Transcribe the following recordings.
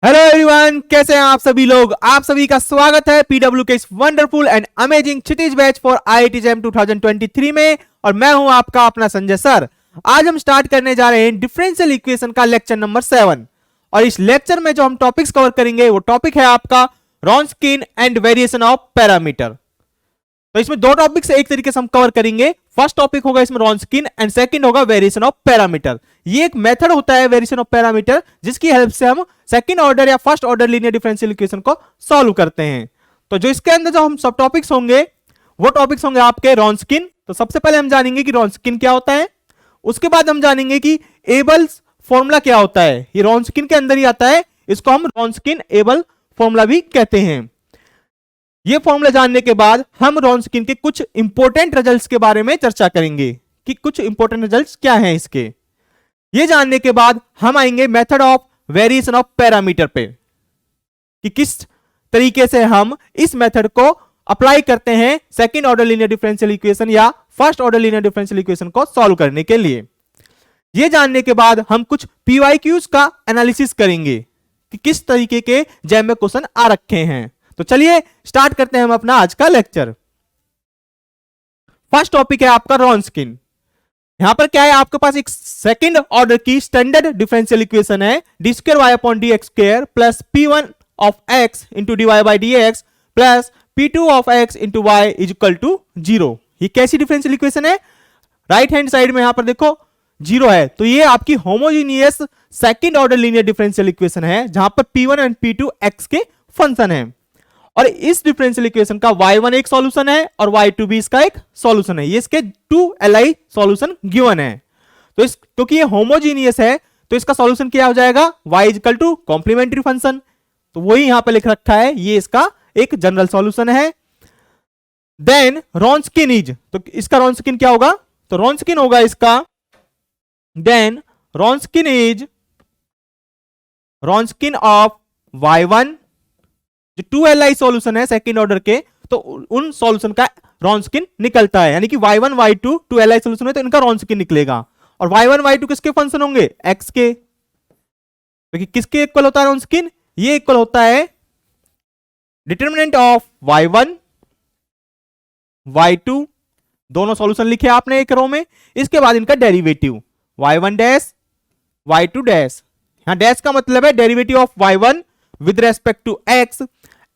Hello everyone, कैसे हैं आप सभी लोग। आप सभी का स्वागत है पीडब्ल्यू के इस wonderful and amazing Kshitij batch for IIT jam 2023 में। और मैं हूं आपका अपना संजय सर। आज हम स्टार्ट करने जा रहे हैं डिफरेंशियल इक्वेशन का लेक्चर नंबर 7। और इस लेक्चर में जो हम टॉपिक्स कवर करेंगे वो टॉपिक है आपका रॉन्सकिन एंड वेरिएशन ऑफ पैरामीटर। तो इसमें दो टॉपिक्स एक तरीके से हम कवर करेंगे। फर्स्ट टॉपिक होगा इसमें रॉन्सकिन एंड सेकंड होगा वेरिएशन ऑफ पैरामीटर। ये एक मेथड होता है वेरिएशन ऑफ पैरामीटर जिसकी हेल्प से हम सेकंड ऑर्डर या first order linear differential equation को सॉल्व करते हैं। तो जो इसके अंदर जो हम सब टॉपिक्स होंगे वो टॉपिक्स होंगे आपके रॉन्सकिन। तो सबसे पहले हम जानेंगे कि रॉन्सकिन क्या होता है। उसके बाद हम जानेंगे कि एबल्स फॉर्मूला क्या होता है। ये रॉन्सकिन के अंदर ही आता है, इसको हम रॉन्सकिन एबल फॉर्मूला भी कहते हैं। ये फॉर्मूला जानने के बाद हम रॉन्सकिन के कुछ इंपॉर्टेंट रिजल्ट्स के बारे में चर्चा करेंगे कि कुछ इंपॉर्टेंट रिजल्ट्स क्या हैं इसके। ये जानने के बाद हम आएंगे method of variation of parameter पे कि किस तरीके से हम इस मेथड को अप्लाई करते हैं second order linear differential equation या first order linear differential equation को सॉल्व करने के लिए। ये जानने के बाद हम कुछ पीवाईक्यूज का एनालिसिस करेंगे कि किस तरीके के जैम में क्वेश्चन आ रखे हैं। तो चलिए स्टार्ट करते हैं हम अपना आज का लेक्चर। फर्स्ट टॉपिक है आपका रॉन्सकिन। यहां पर क्या है, आपके पास एक सेकंड ऑर्डर की स्टैंडर्ड डिफरेंशियल इक्वेशन है d square y upon d x square plus p one of x into d y by d x plus p two of x into y is equal to 0। ये कैसी differential equation है? Right hand side में यहां पर देखो 0 है, तो ये आपकी homogeneous second order linear differential equation है जहां पर P1 एंड P2 x के फंक्शन है। और इस डिफरेंशियल इक्वेशन का y1 एक सॉल्यूशन है और y2 भी इसका एक सॉल्यूशन है। ये इसके 2 Li सॉल्यूशन गिवन है। तो इस क्योंकि ये होमोजीनियस है तो इसका सॉल्यूशन क्या हो जाएगा, y equal to complementary function. तो वही यहां पे लिख रखा है, ये इसका एक जनरल सॉल्यूशन है। देन रॉन्सकिन इज, तो इसका रॉन्सकिन क्या होगा, तो रॉन्सकिन होगा इसका then Wronskian is रॉन्सकिन of y1 जो 2Li सॉल्यूशन है सेकंड ऑर्डर के, तो उन सॉल्यूशन का रॉन्सकिन निकलता है। यानी कि y1 y2 2Li सॉल्यूशन है तो इनका रॉन्सकिन निकलेगा। और y1 y2 किसके फंक्शन होंगे, x के। तो किसके इक्वल होता है रॉन्सकिन, ये इक्वल होता है डिटरमिनेंट ऑफ y1 y2, दोनों सॉल्यूशन लिखे आपने एक रो में। इसके बाद इनका derivative y1 dash y2 dash. यहां डैश का मतलब है derivative of y1 with respect to x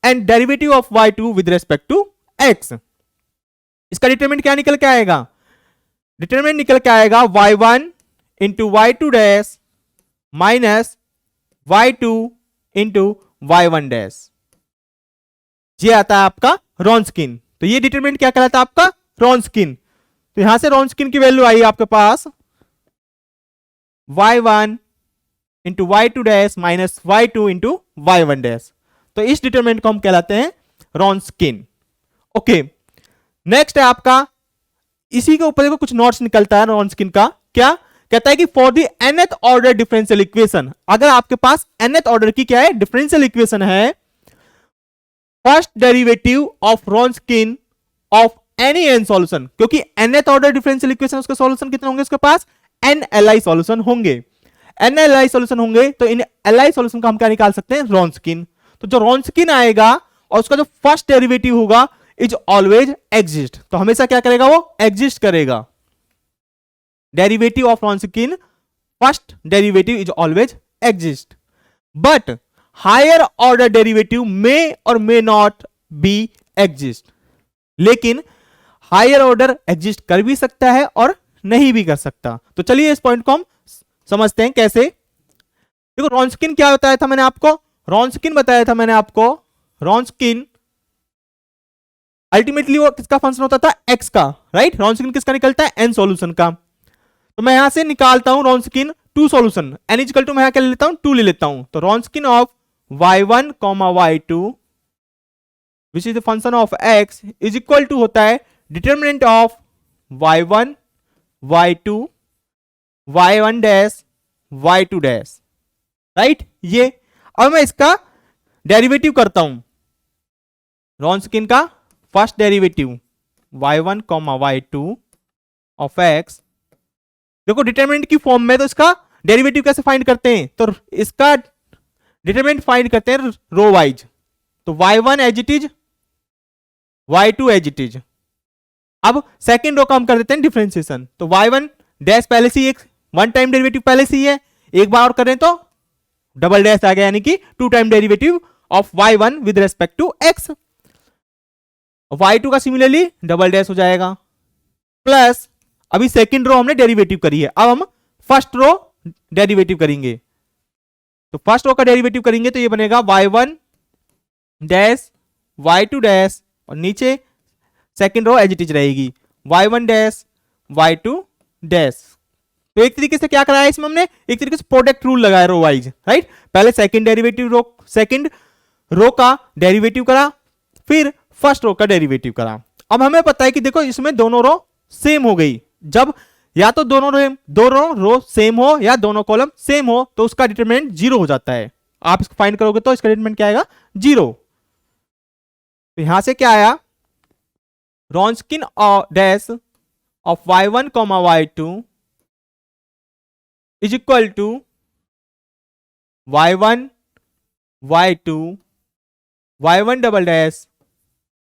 and derivative of y2 with respect to x। इसका डिटरमिनेंट क्या निकल के आएगा, डिटरमिनेंट निकल के आएगा y1 into y2 dash minus y2 into y1 dash. ये आता है आपका रॉन्सकिन। तो ये डिटरमिनेंट क्या कहलाता है आपका, रॉन्सकिन। तो यहां से रॉन्सकिन की वैल्यू आई आपके पास y1 into y2 dash minus y2 into y1 dash. तो इस डिटरमिनेंट को हम कहलाते हैं रॉन्सकिन। ओके, नेक्स्ट है आपका, इसी के ऊपर देखो कुछ नोट्स निकलता है रॉन्सकिन का। क्या कहता है कि for the nth order differential equation, अगर आपके पास nth ऑर्डर की क्या है डिफरेंशियल इक्वेशन है, first derivative of Wronskian of any n solution, क्योंकि nth ऑर्डर डिफरेंशियल इक्वेशन उसके सॉल्यूशन कितने होंगे, उसके पास n Li सॉल्यूशन होंगे। n Li सॉल्यूशन होंगे तो इन Li सॉल्यूशन का हम क्या निकाल सकते हैं, रॉन्सकिन। तो जो रॉन्सकिन आएगा और उसका जो फर्स्ट डेरिवेटिव होगा इज ऑलवेज एग्जिस्ट, तो हमेशा क्या करेगा, वो एग्जिस्ट करेगा। Derivative of Wronskian first derivative is always exist, but higher order derivative may or may not be exist. लेकिन हायर ऑर्डर एग्जिस्ट कर भी सकता है और नहीं भी कर सकता। तो चलिए इस पॉइंट को हम समझते हैं कैसे। देखो रॉन्सकिन क्या बताया था मैंने आपको, रॉन्सकिन बताया था मैंने आपको, रॉन्सकिन अल्टीमेटली वो किसका फंक्शन होता था, x का। राइट, रॉन्सकिन किसका निकलता है, n सॉल्यूशन का। तो मैं यहां से निकालता हूं रॉन्सकिन 2 सॉल्यूशन, n इक्वल टू मैं यहां क्या ले लेता हूं, 2 ले लेता हूं। तो Wronskian of y1 y2 which is the function of x is equal to होता है determinant of y1 y2 y1 dash y2 dash. Right, ये अब मैं इसका डेरिवेटिव करता हूं, रॉन्सकिन का first derivative y1 y2 of x। देखो डिटरमिनेंट की फॉर्म में, तो इसका डेरिवेटिव कैसे फाइंड करते हैं, तो इसका डिटरमिनेंट फाइंड करते हैं रो वाइज। तो y1 as it is, y2 as it is. अब सेकंड रो का हम कर देते हैं डिफरेंशिएशन। तो y1 डैश पहले से एक वन टाइम डेरिवेटिव पहले से ही है, एक बार और करें तो डबल डैश आ गया, यानी कि two time derivative of y1 with respect to x। y2 का सिमिलरली डबल डैश हो जाएगा, प्लस अभी सेकंड रो हमने डेरिवेटिव करी है, अब हम फर्स्ट रो डेरिवेटिव करेंगे। तो फर्स्ट रो का डेरिवेटिव करेंगे तो ये बनेगा y1 डैश y2 डैश, और नीचे second row as it is रहेगी y1 डैश y2 डैश। तो एक तरीके से क्या कराया इसमें हमने, एक तरीके से प्रोडक्ट रूल लगाया रो वाइज, राइट। पहले सेकंड रो का डेरिवेटिव करा, फिर फर्स्ट रो का डेरिवेटिव करा। अब हमें पता है कि देखो इसमें दोनों रो सेम हो गई, जब या तो दोनों रो सेम हो या दोनों कॉलम सेम हो तो उसका डिटरमिनेंट जीरो हो जाता है। आप इसको फाइंड करोगे तो इसका डिटरमिनेंट क्या आएगा, जीरो। तो यहां से क्या आया, Wronskian dash of y1 y2 is equal to y1 y1 double dash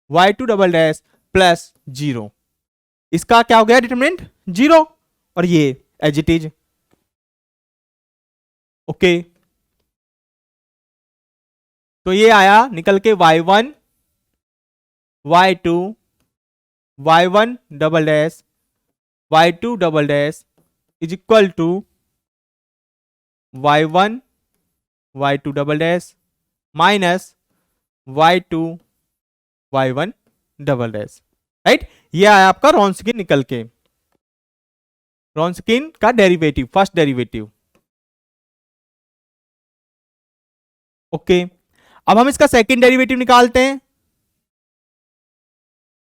y2 double dash plus zero. इसका क्या हो गया डिटरमिनेंट, जीरो, और ये एज इट इज। ओके, तो ये आया निकल के y1 y2 y1 double dash y2 double dash is equal to y1 y2 double dash minus y2 y1 double dash, right. ये आया आपका रॉन्सकिन निकल के, रॉन्सकिन का डेरिवेटिव, फर्स्ट डेरिवेटिव। ओके, अब हम इसका सेकंड डेरिवेटिव निकालते हैं।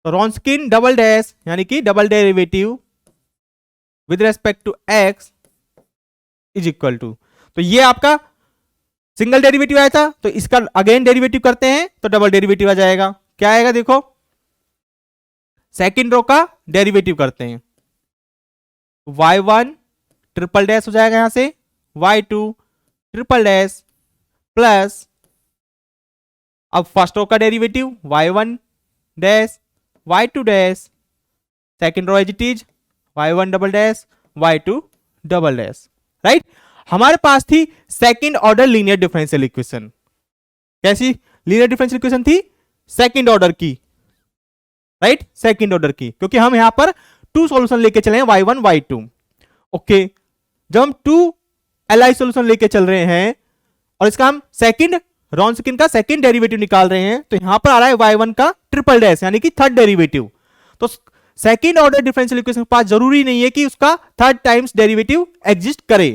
तो रॉन्सकिन डबल डैश यानी कि double derivative with respect to x is equal to, तो ये आपका सिंगल डेरिवेटिव आया था, तो इसका अगेन डेरिवेटिव करते हैं तो डबल डेरिवेटिव आ जाएगा। क्या आएगा देखो, सेकंड रो का डेरिवेटिव करते हैं, y1 ट्रिपल डैश हो जाएगा यहां से, y2 ट्रिपल डैश प्लस, अब फर्स्ट रो का derivative y1 dash y2 dash, second row as it is y1 double dash y2 double dash, right. हमारे पास थी second order linear differential equation. कैसी लीनियर डिफरेंशियल इक्वेशन थी, second order की, right, second order की, क्योंकि हम यहां पर टू सॉल्यूशन लेके चले हैं y1 y2। ओके, जब हम टू एलआई सॉल्यूशन लेके चल रहे हैं और इसका हम सेकंड रॉन्सकिन का सेकंड डेरिवेटिव निकाल रहे हैं, तो यहां पर आ रहा है y1 का ट्रिपल डैश यानी कि थर्ड डेरिवेटिव। तो सेकंड ऑर्डर डिफरेंशियल इक्वेशन के पास जरूरी नहीं है कि उसका थर्ड टाइम्स डेरिवेटिव एग्जिस्ट करे,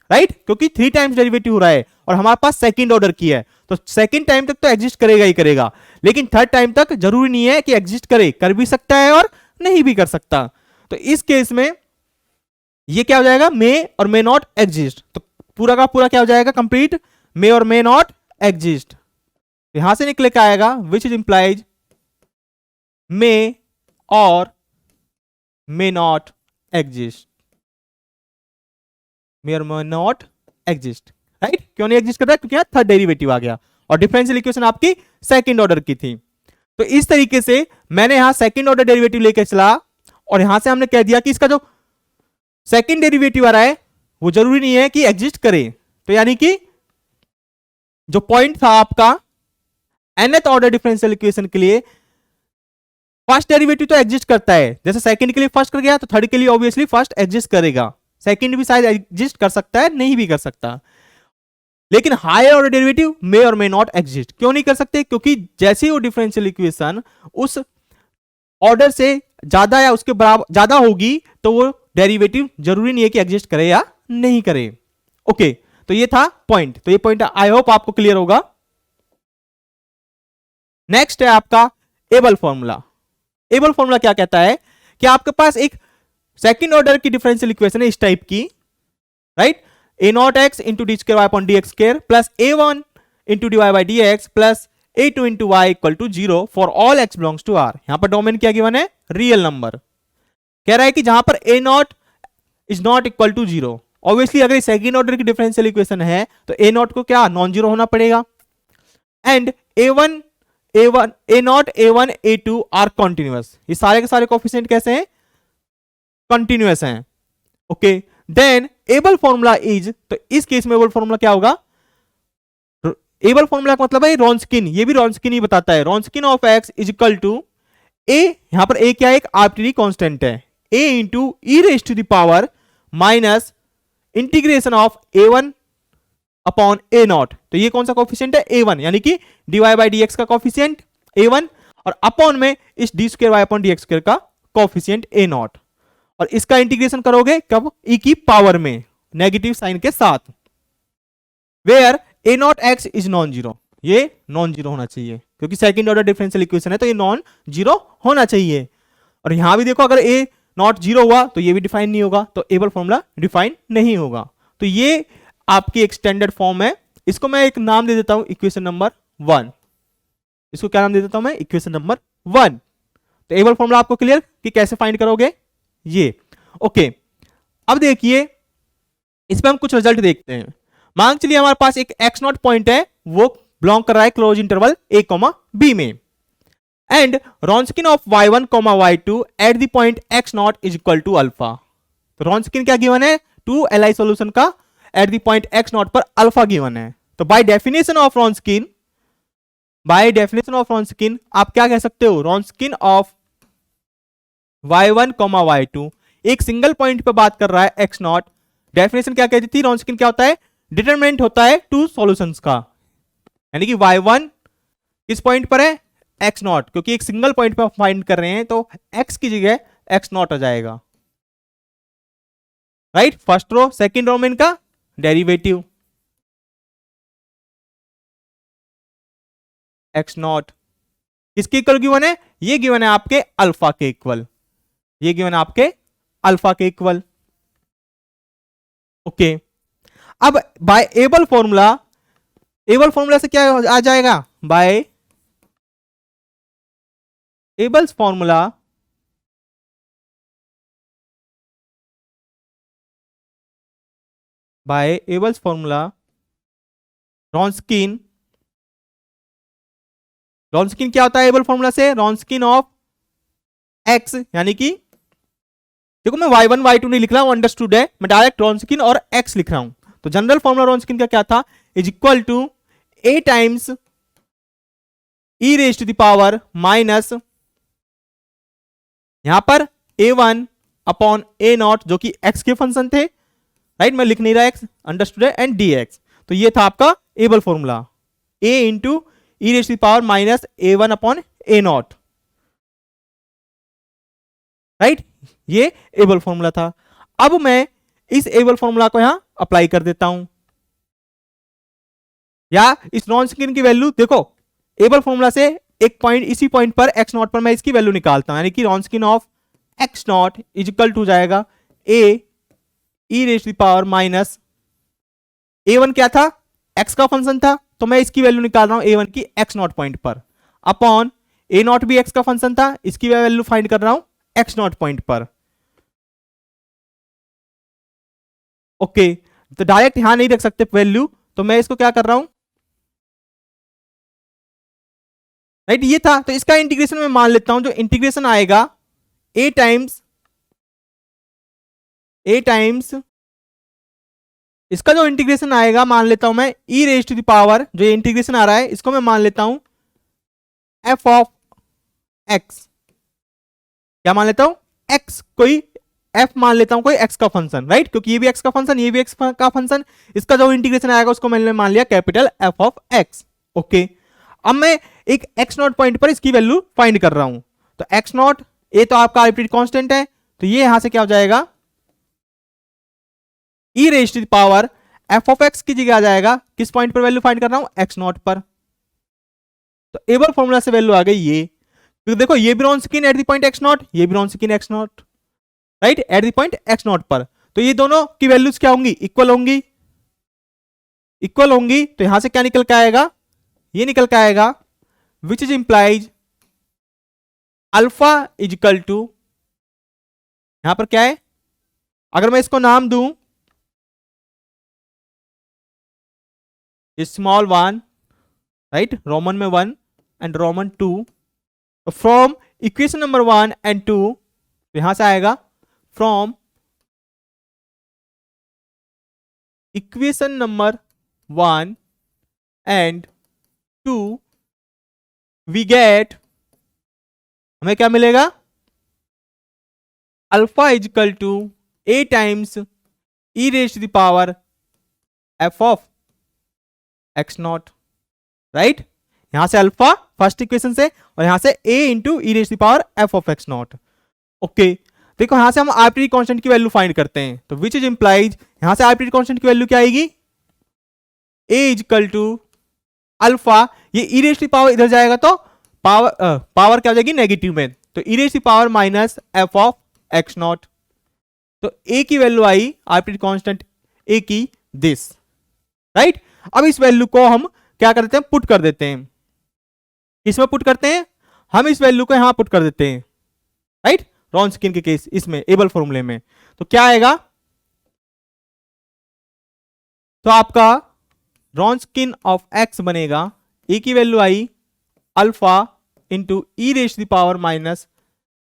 राइट, क्योंकि थ्री टाइम्स डेरिवेटिव हो रहा है और हमारे पास सेकंड ऑर्डर की है, तो सेकंड टाइम तक तो एग्जिस्ट करेगा ही करेगा, लेकिन थर्ड टाइम तक जरूरी नहीं है कि एग्जिस्ट करे, कर भी सकता है और नहीं भी कर सकता। तो इस केस में ये क्या हो जाएगा, मे और मे नॉट एग्जिस्ट। तो पूरा का पूरा क्या हो जाएगा, complete may or may not exist. यहां से निकले क्या आएगा, which is implies may or may not exist, may or may not exist, right. क्यों नहीं एग्जिस्ट कर रहा है, क्योंकि यहां थर्ड डेरिवेटिव आ गया और डिफरेंशियल इक्वेशन आपकी सेकंड ऑर्डर की थी। तो इस तरीके से मैंने यहां सेकंड ऑर्डर डेरिवेटिव लेके चला और यहां से हमने कह दिया कि इसका जो सेकंड डेरिवेटिव आ रहा है वो जरूरी नहीं है कि एग्जिस्ट करे। तो यानी कि जो पॉइंट था आपका nth ऑर्डर डिफरेंशियल इक्वेशन के लिए, फर्स्ट डेरिवेटिव तो एग्जिस्ट करता है, जैसे सेकंड के लिए फर्स्ट कर गया तो थर्ड के लिए ऑब्वियसली फर्स्ट एग्जिस्ट करेगा, सेकंड भी शायद एग्जिस्ट कर सकता है, नहीं भी कर सकता, लेकिन higher order derivative may or may not exist. क्यों नहीं कर सकते, क्योंकि जैसे ही वो डिफरेंशियल इक्वेशन उस ऑर्डर से ज्यादा या उसके बराबर ज्यादा होगी तो वो डेरिवेटिव जरूरी नहीं है कि एग्जिस्ट करे या नहीं करे। ओके, तो ये था पॉइंट, तो ये पॉइंट आई होप आपको क्लियर होगा। नेक्स्ट है आपका एबल फॉर्मूला। एबल फॉर्मूला क्या कहता है कि आपके पास एक सेकंड ऑर्डर की डिफरेंशियल इक्वेशन है इस टाइप की, right, a naught x into d square y upon d x square plus a one into d y by d x plus a two into y equal to zero for all x belongs to R. यहां पर domain क्या given है, real number. कह रहा है कि जहां पर a nought is not equal to zero, obviously अगर सेकंड ऑर्डर की डिफरेंशियल इक्वेशन है तो ए नॉट को क्या नॉन जीरो होना पड़ेगा, and a naught a one a two are continuous, ये सारे के सारे कोफिशिएंट कैसे हैं, कंटिन्यूअस हैं। Okay, then Abel formula is, तो इस केस में एबल फॉर्मूला क्या होगा, एबल फॉर्मूला का मतलब है रॉन्सकिन, ये भी रॉन्सकिन ही बताता है, Wronskian of x is equal to a, यहां पर ए क्या है, एक आर्बिट्रेरी कांस्टेंट है, a into e raise to the power minus integration of a one upon a nought, तो ये कौन सा कोफिशिएंट है, ए वन, यानी कि d y by d x का कोफिशिएंट ए वन, और अपॉन में इस d square y upon d x square का कोफिशिएंट ए नॉट, और इसका इंटीग्रेशन करोगे कब, ई की पावर में नेगेटिव साइन के साथ, where a naught x is non zero, ये नॉन जीरो होना चाहिए क्योंकि सेकंड ऑर्डर डिफरेंशियल इक्वेशन है तो ये नॉन जीरो होना चाहिए। और यहां भी देखो अगर ए नॉट जीरो हुआ तो ये भी डिफाइन नहीं होगा, तो एबल फॉर्मूला डिफाइन नहीं होगा। तो ये आपकी एक स्टैंडर्ड फॉर्म है, इसको मैं एक नाम दे देता हूं इक्वेशन नंबर 1, इसको क्या नाम दे देता हूं मैं, इक्वेशन नंबर 1। तो एबल फॉर्मूला आपको क्लियर कि कैसे फाइंड करोगे ये। ओके, अब देखिए इसमें हम कुछ रिजल्ट देखते हैं। मान चलिए हमारे पास एक एक्स नॉट पॉइंट है, वो बिलोंग कर रहा है close interval a comma b में, and Wronskian of y1 comma y2 at the point x nought is equal to alpha. तो रॉन्सकिन क्या गिवन है, 2 Li सॉल्यूशन का at the point x not पर अल्फा गिवन है। तो by definition of रॉन्सकिन, आप क्या कह सकते हो, रॉन्सकिन ऑफ y1 कॉमा y2 एक सिंगल पॉइंट पे बात कर रहा है x नॉट, डेफिनेशन क्या कहती थी, रॉन्सकिन क्या होता है, डिटरमिनेंट होता है टू सॉल्यूशंस का, यानी कि y1 किस पॉइंट पर है, x नॉट, क्योंकि एक सिंगल पॉइंट पर फाइंड कर रहे हैं तो x की जगह x नॉट आ जाएगा, right. First row second row में इनका डेरिवेटिव x नॉट किसके इक्वल गिवन है, ये गिवन है आपके अल्फा के इक्वल, ये गिवन है आपके अल्फा के इक्वल। ओके, अब by Abel formula, Abel formula से क्या आ जाएगा, by Abel's formula, by Abel's formula Wronskian, Wronskian क्या होता है एबल फॉर्मूला से, रॉन्सकिन ऑफ एक्स, यानी कि देखो मैं y1 y2 नहीं लिख रहा हूं, अंडरस्टूड है, मैं डायरेक्ट रॉन्सकिन और x लिख रहा हूं। तो जनरल फॉर्मूला रॉन्सकिन का क्या था, is equal to a times e raise to the power minus, यहां पर a1 अपॉन a नॉट जो कि x के फंक्शन थे, राइट, मैं लिख नहीं रहा x, अंडरस्टूड है, एंड dx। तो ये था आपका Abel formula, a into e raise to the power minus a1 upon a naught, right, ये एबल फॉर्मूला था। अब मैं इस एबल फॉर्मूला को यहां अप्लाई कर देता हूं, या इस रॉन्सकिन की वैल्यू देखो, एबल फॉर्मूला से एक पॉइंट, इसी पॉइंट पर x नॉट पर मैं इसकी वैल्यू निकालता हूं, यानी कि Wronskian of x nought is equal to जाएगा a e raise to the power minus a1 क्या था, x का फंक्शन था, तो मैं इसकी वैल्यू निकाल रहा हूं a1 की x नॉट पॉइंट पर, अपॉन a नॉट भी x का फंक्शन था, इसकी वैल्यू फाइंड कर रहा हूं x नॉट पॉइंट पर। ओके, तो डायरेक्ट यहां नहीं रख सकते वैल्यू, तो मैं इसको क्या कर रहा हूं, राइट, ये था, तो इसका इंटीग्रेशन में मान लेता हूं, जो इंटीग्रेशन आएगा a टाइम्स इसका जो इंटीग्रेशन आएगा मान लेता हूं मैं e raise to the power, जो ये इंटीग्रेशन आ रहा है इसको मैं मान लेता हूं f ऑफ x, क्या मान लेता हूं, x कोई f मान लेता हूं कोई x का फंक्शन, राइट, क्योंकि ये भी x का फंक्शन, ये भी x का फंक्शन, इसका जो इंटीग्रेशन आएगा उसको मैंने मान लिया capital f of x। Okay, अब मैं एक x नॉट पॉइंट पर इसकी वैल्यू फाइंड कर रहा हूं, तो x नॉट ये तो आपका आर्बिट्रेरी कांस्टेंट है, तो ये यहां से क्या हो जाएगा, e raise to the power f of x की जगह आ जाएगा, किस पॉइंट पर वैल्यू फाइंड कर रहा हूं, x नॉट पर। तो एबल फॉर्मूला से वैल्यू आ गई ये, तो देखो ये भी Wronskian at the point x naught, ये भी Wronskian x naught, right, at the point x not पर, तो ये दोनों की वैल्यूज क्या होंगी, इक्वल होंगी, इक्वल होंगी, तो यहां से क्या निकल के आएगा, ये निकल के आएगा which is implies alpha is equal to, यहां पर क्या है, अगर मैं इसको नाम दूं स्मॉल वन, राइट, रोमन में 1 and Roman 2, from equation number 1 and 2, यहां से आएगा from equation number 1 and 2 we get, हमें क्या मिलेगा, alpha is equal to a times e raise to the power f of x naught, right. यहां से alpha first equation से, और यहां से a into e raise to the power f of x naught. Okay, देखो यहां से हम आर्बिट्ररी कांस्टेंट की वैल्यू फाइंड करते हैं, तो विच इज इंप्लाइज, यहां से आर्बिट्ररी कांस्टेंट की वैल्यू क्या आएगी, ए इज इक्वल टू अल्फा, ये ई रेज टू द पावर इधर जाएगा तो पावर क्या हो जाएगी नेगेटिव में, तो e raise to the power minus f of x naught, तो ए की वैल्यू आई आर्बिट्ररी कांस्टेंट ए की दिस, राइट। अब इस वैल्यू को हम क्या कर देते हैं, पुट कर देते हैं, इसमें पुट करते हैं, हम इस वैल्यू को यहां पुट कर देते हैं, राइट, रॉन्सकिन के केस इसमें एबल फॉर्मूले में, तो क्या आएगा, तो आपका रॉन्सकिन ऑफ एक्स बनेगा, ए की वैल्यू आई alpha into e raise to the power minus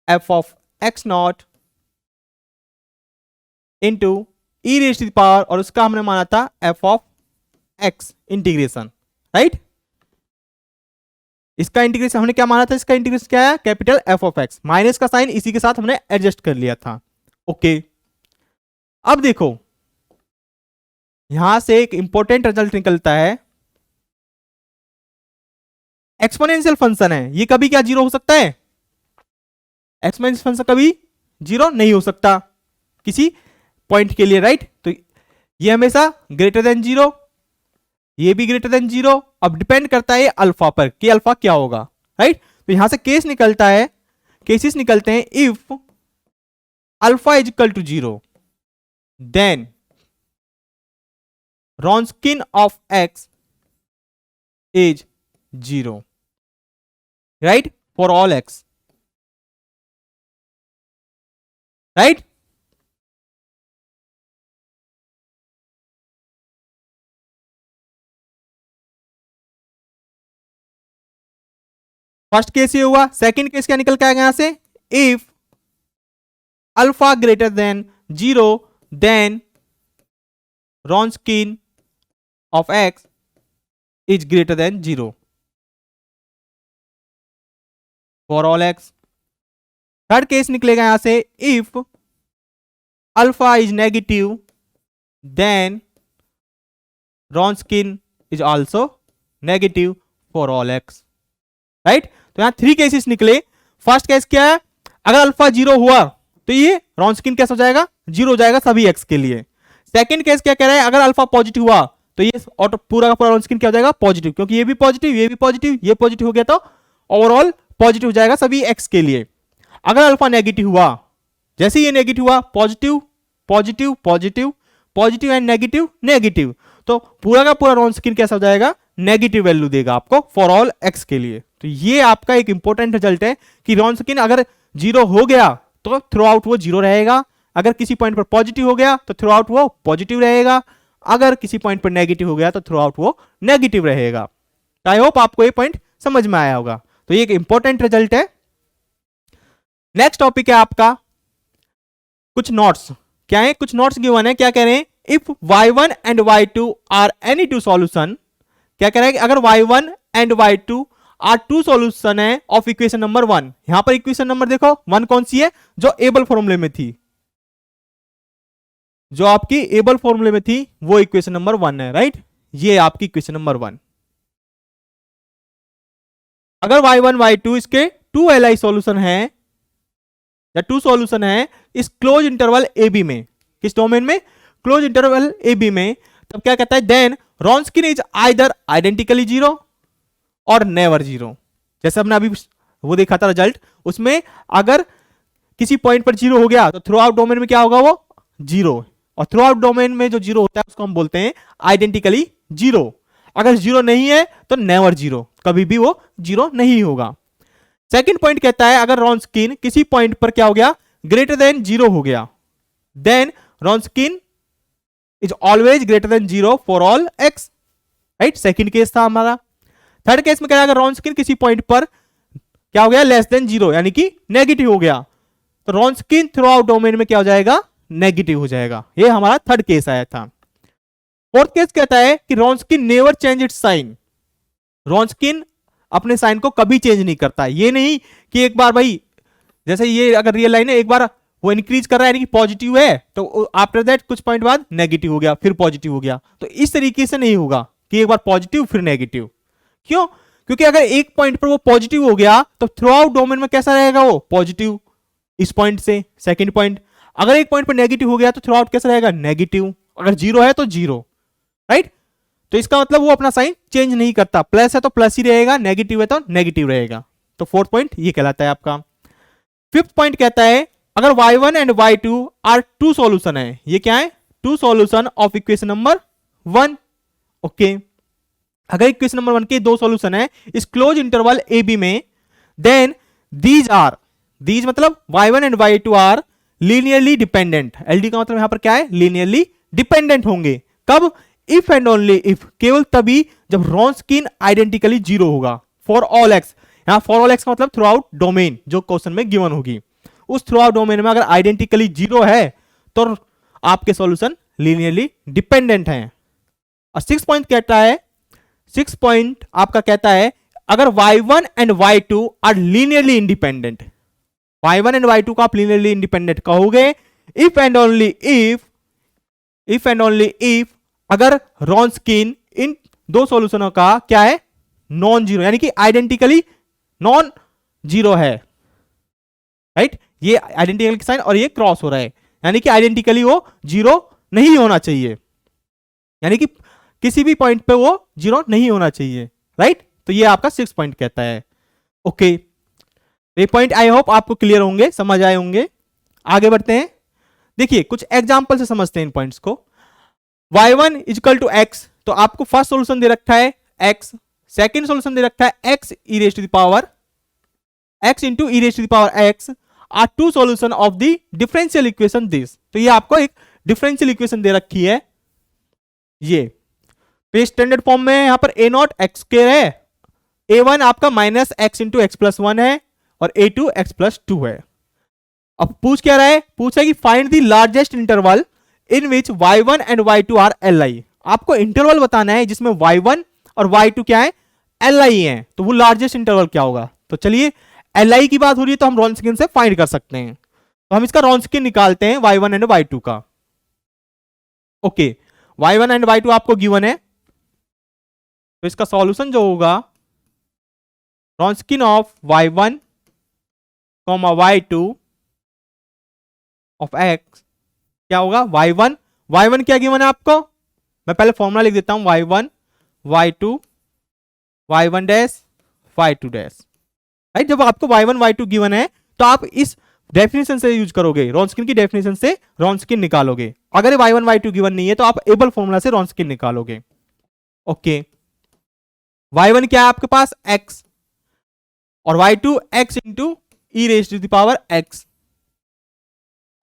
f of x naught into e raise to the power, और उसका हमने माना था f of x integration, right. इसका इंटीग्रेशन हमने क्या माना था, इसका इंटीग्रेशन क्या है, capital f of x, minus का साइन इसी के साथ हमने एडजस्ट कर लिया था। ओके, अब देखो यहां से एक इंपॉर्टेंट रिजल्ट निकलता है, एक्सपोनेंशियल फंक्शन है, ये कभी क्या जीरो हो सकता है, एक्सपोनेंशियल फंक्शन कभी जीरो नहीं हो सकता किसी पॉइंट के लिए, राइट। तो ये हमेशा ग्रेटर देन जीरो, ये भी ग्रेटर देन जीरो, अब डिपेंड करता है अल्फा पर कि अल्फा क्या होगा, राइट। तो यहां से केस निकलता है, केसेस निकलते हैं, if alpha is equal to zero then Wronskian of x is zero, right, for all x, right. First case ये हुआ, सेकंड केस क्या निकल के आएगा यहां से, if alpha greater than zero then Wronskian of x is greater than zero for all x. Third case निकलेगा यहां से, if alpha is negative then Wronskian is also negative for all x, right. तो यहां three cases निकले। First case क्या है, अगर alpha zero हुआ तो ये रॉन्सकिन कैसा हो जाएगा, जीरो हो जाएगा सभी एक्स के लिए। सेकंड केस क्या कह रहा है, अगर अल्फा पॉजिटिव हुआ तो ये ऑटो पूरा का पूरा रॉन्सकिन क्या हो जाएगा, पॉजिटिव, क्योंकि ये भी पॉजिटिव, ये भी पॉजिटिव, ये पॉजिटिव हो गया तो ओवरऑल पॉजिटिव हो जाएगा सभी एक्स के लिए। अगर अल्फा नेगेटिव हुआ, जैसे ये नेगेटिव हुआ, positive positive positive positive and negative negative, तो पूरा का पूरा रॉन्सकिन कैसा हो जाएगा, नेगेटिव वैल्यू देगा आपको फॉर ऑल एक्स के लिए। तो ये आपका एक इंपॉर्टेंट रिजल्ट है कि रॉन्सकिन अगर जीरो हो गया तो थ्रू आउट वो जीरो रहेगा, अगर किसी पॉइंट पर पॉजिटिव हो गया तो थ्रू आउट वो पॉजिटिव रहेगा, अगर किसी पॉइंट पर नेगेटिव हो गया तो थ्रू आउट वो नेगेटिव रहेगा। आई होप आपको ये पॉइंट समझ में आया होगा। तो ये एक इंपॉर्टेंट रिजल्ट है। नेक्स्ट टॉपिक है आपका कुछ नोट्स। क्या है, कुछ नोट्स गिवन है, क्या कह रहे हैं, if y1 and y2 are any two solution, क्या कह रहे हैं, अगर y1 and y2 are two solution है ऑफ इक्वेशन नंबर 1। यहां पर इक्वेशन नंबर देखो 1 कौन सी है, जो एबल फॉर्मूले में थी, जो आपकी एबल फॉर्मूले में थी वो इक्वेशन नंबर 1 है, राइट। ये आपकी इक्वेशन नंबर 1। अगर y1 y2 इसके 2 Li सॉल्यूशन है या 2 सॉल्यूशन है इस क्लोज इंटरवल ए बी में, किस डोमेन में, क्लोज इंटरवल ए बी में, तब क्या कहता है, then Wronskian is either identically zero और नेवर जीरो। जैसे हमने अभी वो देखा था रिजल्ट, उसमें अगर किसी पॉइंट पर जीरो हो गया तो थ्रू आउट डोमेन में क्या होगा, वो जीरो, और थ्रू आउट डोमेन में जो जीरो होता है उसको हम बोलते हैं आइडेंटिकली जीरो। अगर जीरो नहीं है तो नेवर जीरो, कभी भी वो जीरो नहीं होगा। सेकंड पॉइंट कहता है अगर रॉन्सकिन किसी पॉइंट पर क्या हो गया, ग्रेटर देन जीरो हो गया, then Wronskian is always greater than zero for all x. Right, second case था हमारा। थर्ड केस में क्या है, अगर रॉन्स्किन किसी पॉइंट पर क्या हो गया, लेस देन जीरो, यानी कि नेगेटिव हो गया, तो रॉन्स्किन थ्रू आउट डोमेन में क्या हो जाएगा, नेगेटिव हो जाएगा। ये हमारा थर्ड केस आया था। फोर्थ केस कहता है कि रॉन्स्किन नेवर चेंज इट्स साइन। रॉन्स्किन अपने साइन को कभी चेंज नहीं करता। ये नहीं कि एक बार भाई, जैसे ये अगर रियल लाइन है, एक बार वो इंक्रीज कर रहा है यानी कि पॉजिटिव है, तो आफ्टर दैट कुछ पॉइंट बाद नेगेटिव हो गया, फिर पॉजिटिव हो गया। तो इस तरीके से नहीं होगा कि एक बार पॉजिटिव फिर नेगेटिव। क्यों? क्योंकि अगर एक पॉइंट पर वो पॉजिटिव हो गया तो थ्रू आउट डोमेन में कैसा रहेगा, वो पॉजिटिव इस पॉइंट से। सेकंड पॉइंट, अगर एक पॉइंट पर नेगेटिव हो गया तो थ्रू आउट कैसा रहेगा, नेगेटिव। अगर जीरो है तो जीरो, राइट। तो इसका मतलब वो अपना साइन चेंज नहीं करता, प्लस है तो प्लस ही रहेगा, नेगेटिव है तो नेगेटिव रहेगा। तो फोर्थ पॉइंट ये कहलाता है आपका। फिफ्थ पॉइंट कहता है अगर y1 and y2 are two solution है, ये क्या है, two solution of equation number 1। Okay, अगर इक्वेशन नंबर 1 के दो सॉल्यूशन है इस क्लोज इंटरवल ए बी में, देन दीज मतलब y1 and y2 are linearly dependent. LD का मतलब यहां पर क्या है, लीनियरली डिपेंडेंट होंगे। कब, इफ एंड ओनली इफ, केवल तभी जब रॉन्स्किन आइडेंटिकली जीरो होगा फॉर ऑल एक्स। यहां फॉर ऑल एक्स का मतलब थ्रू आउट डोमेन जो क्वेश्चन में गिवन होगी, उस थ्रू आउट डोमेन में अगर आइडेंटिकली जीरो है तो आपके सॉल्यूशन लीनियरली डिपेंडेंट हैं। और सिक्स पॉइंट कहता है, सिक्स पॉइंट आपका कहता है अगर y1 and y2 are linearly independent, y1 and y2 को आप लीनियरली इंडिपेंडेंट कहोगे इफ एंड ओनली इफ अगर रॉन्स्किन इन दो सॉल्यूशनों का क्या है, नॉन जीरो, यानी कि आइडेंटिकली नॉन जीरो है, राइट। ये आइडेंटिकल साइन और ये क्रॉस हो रहा है, यानी कि आइडेंटिकली वो जीरो नहीं होना चाहिए, यानी कि किसी भी पॉइंट पे वो जीरो नहीं होना चाहिए, राइट। तो ये आपका सिक्स पॉइंट कहता है। ओके, ये पॉइंट आई होप आपको क्लियर होंगे, समझ आए होंगे। आगे बढ़ते हैं, देखिए कुछ एग्जांपल से समझते हैं इन पॉइंट्स को। y1 इक्वल टू x, तो आपको फर्स्ट सॉल्यूशन दे रखा है x, सेकंड सॉल्यूशन दे रखा है x e raise to the power x into e raise to the power x are two solution of the differential equation this. तो ये आपको एक डिफरेंशियल इक्वेशन दे रखी है, ये स्टैंडर्ड फॉर्म में यहां पर a नॉट एक्स स्क्वायर है, a1 आपका minus x into x plus one है और a2 x प्लस टू है। अब पूछ क्या रहा है, पूछा है कि find the largest interval in which y1 and y2 are li। आपको इंटरवल बताना है जिसमें y1 और y2 क्या है, li है। तो वो लार्जेस्ट इंटरवल क्या होगा, तो चलिए li की बात हो रही है तो हम रॉन्स्किन से फाइंड कर सकते हैं। तो हम इसका रॉन्स्किन निकालते हैं y1 एंड y2 का। ओके, y1 एंड y2 आपको गिवन है, तो इसका सॉल्यूशन जो होगा रॉन्स्किन of y1 y2 of x क्या होगा, y1 क्या गिवन है आपको, मैं पहले फॉर्मूला लिख देता हूं, y1 y2 y1 dash y2 dash, right. जब आपको y1 y2 गिवन है तो आप इस डेफिनेशन से यूज करोगे, रॉन्स्किन की डेफिनेशन से रॉन्स्किन निकालोगे। अगर y1 y2 गिवन नहीं है तो आप एबल फॉर्मूला से रॉन्स्किन निकालोगे। ओके, y1 क्या है आपके पास, x, और y2 x into e raise to the power x,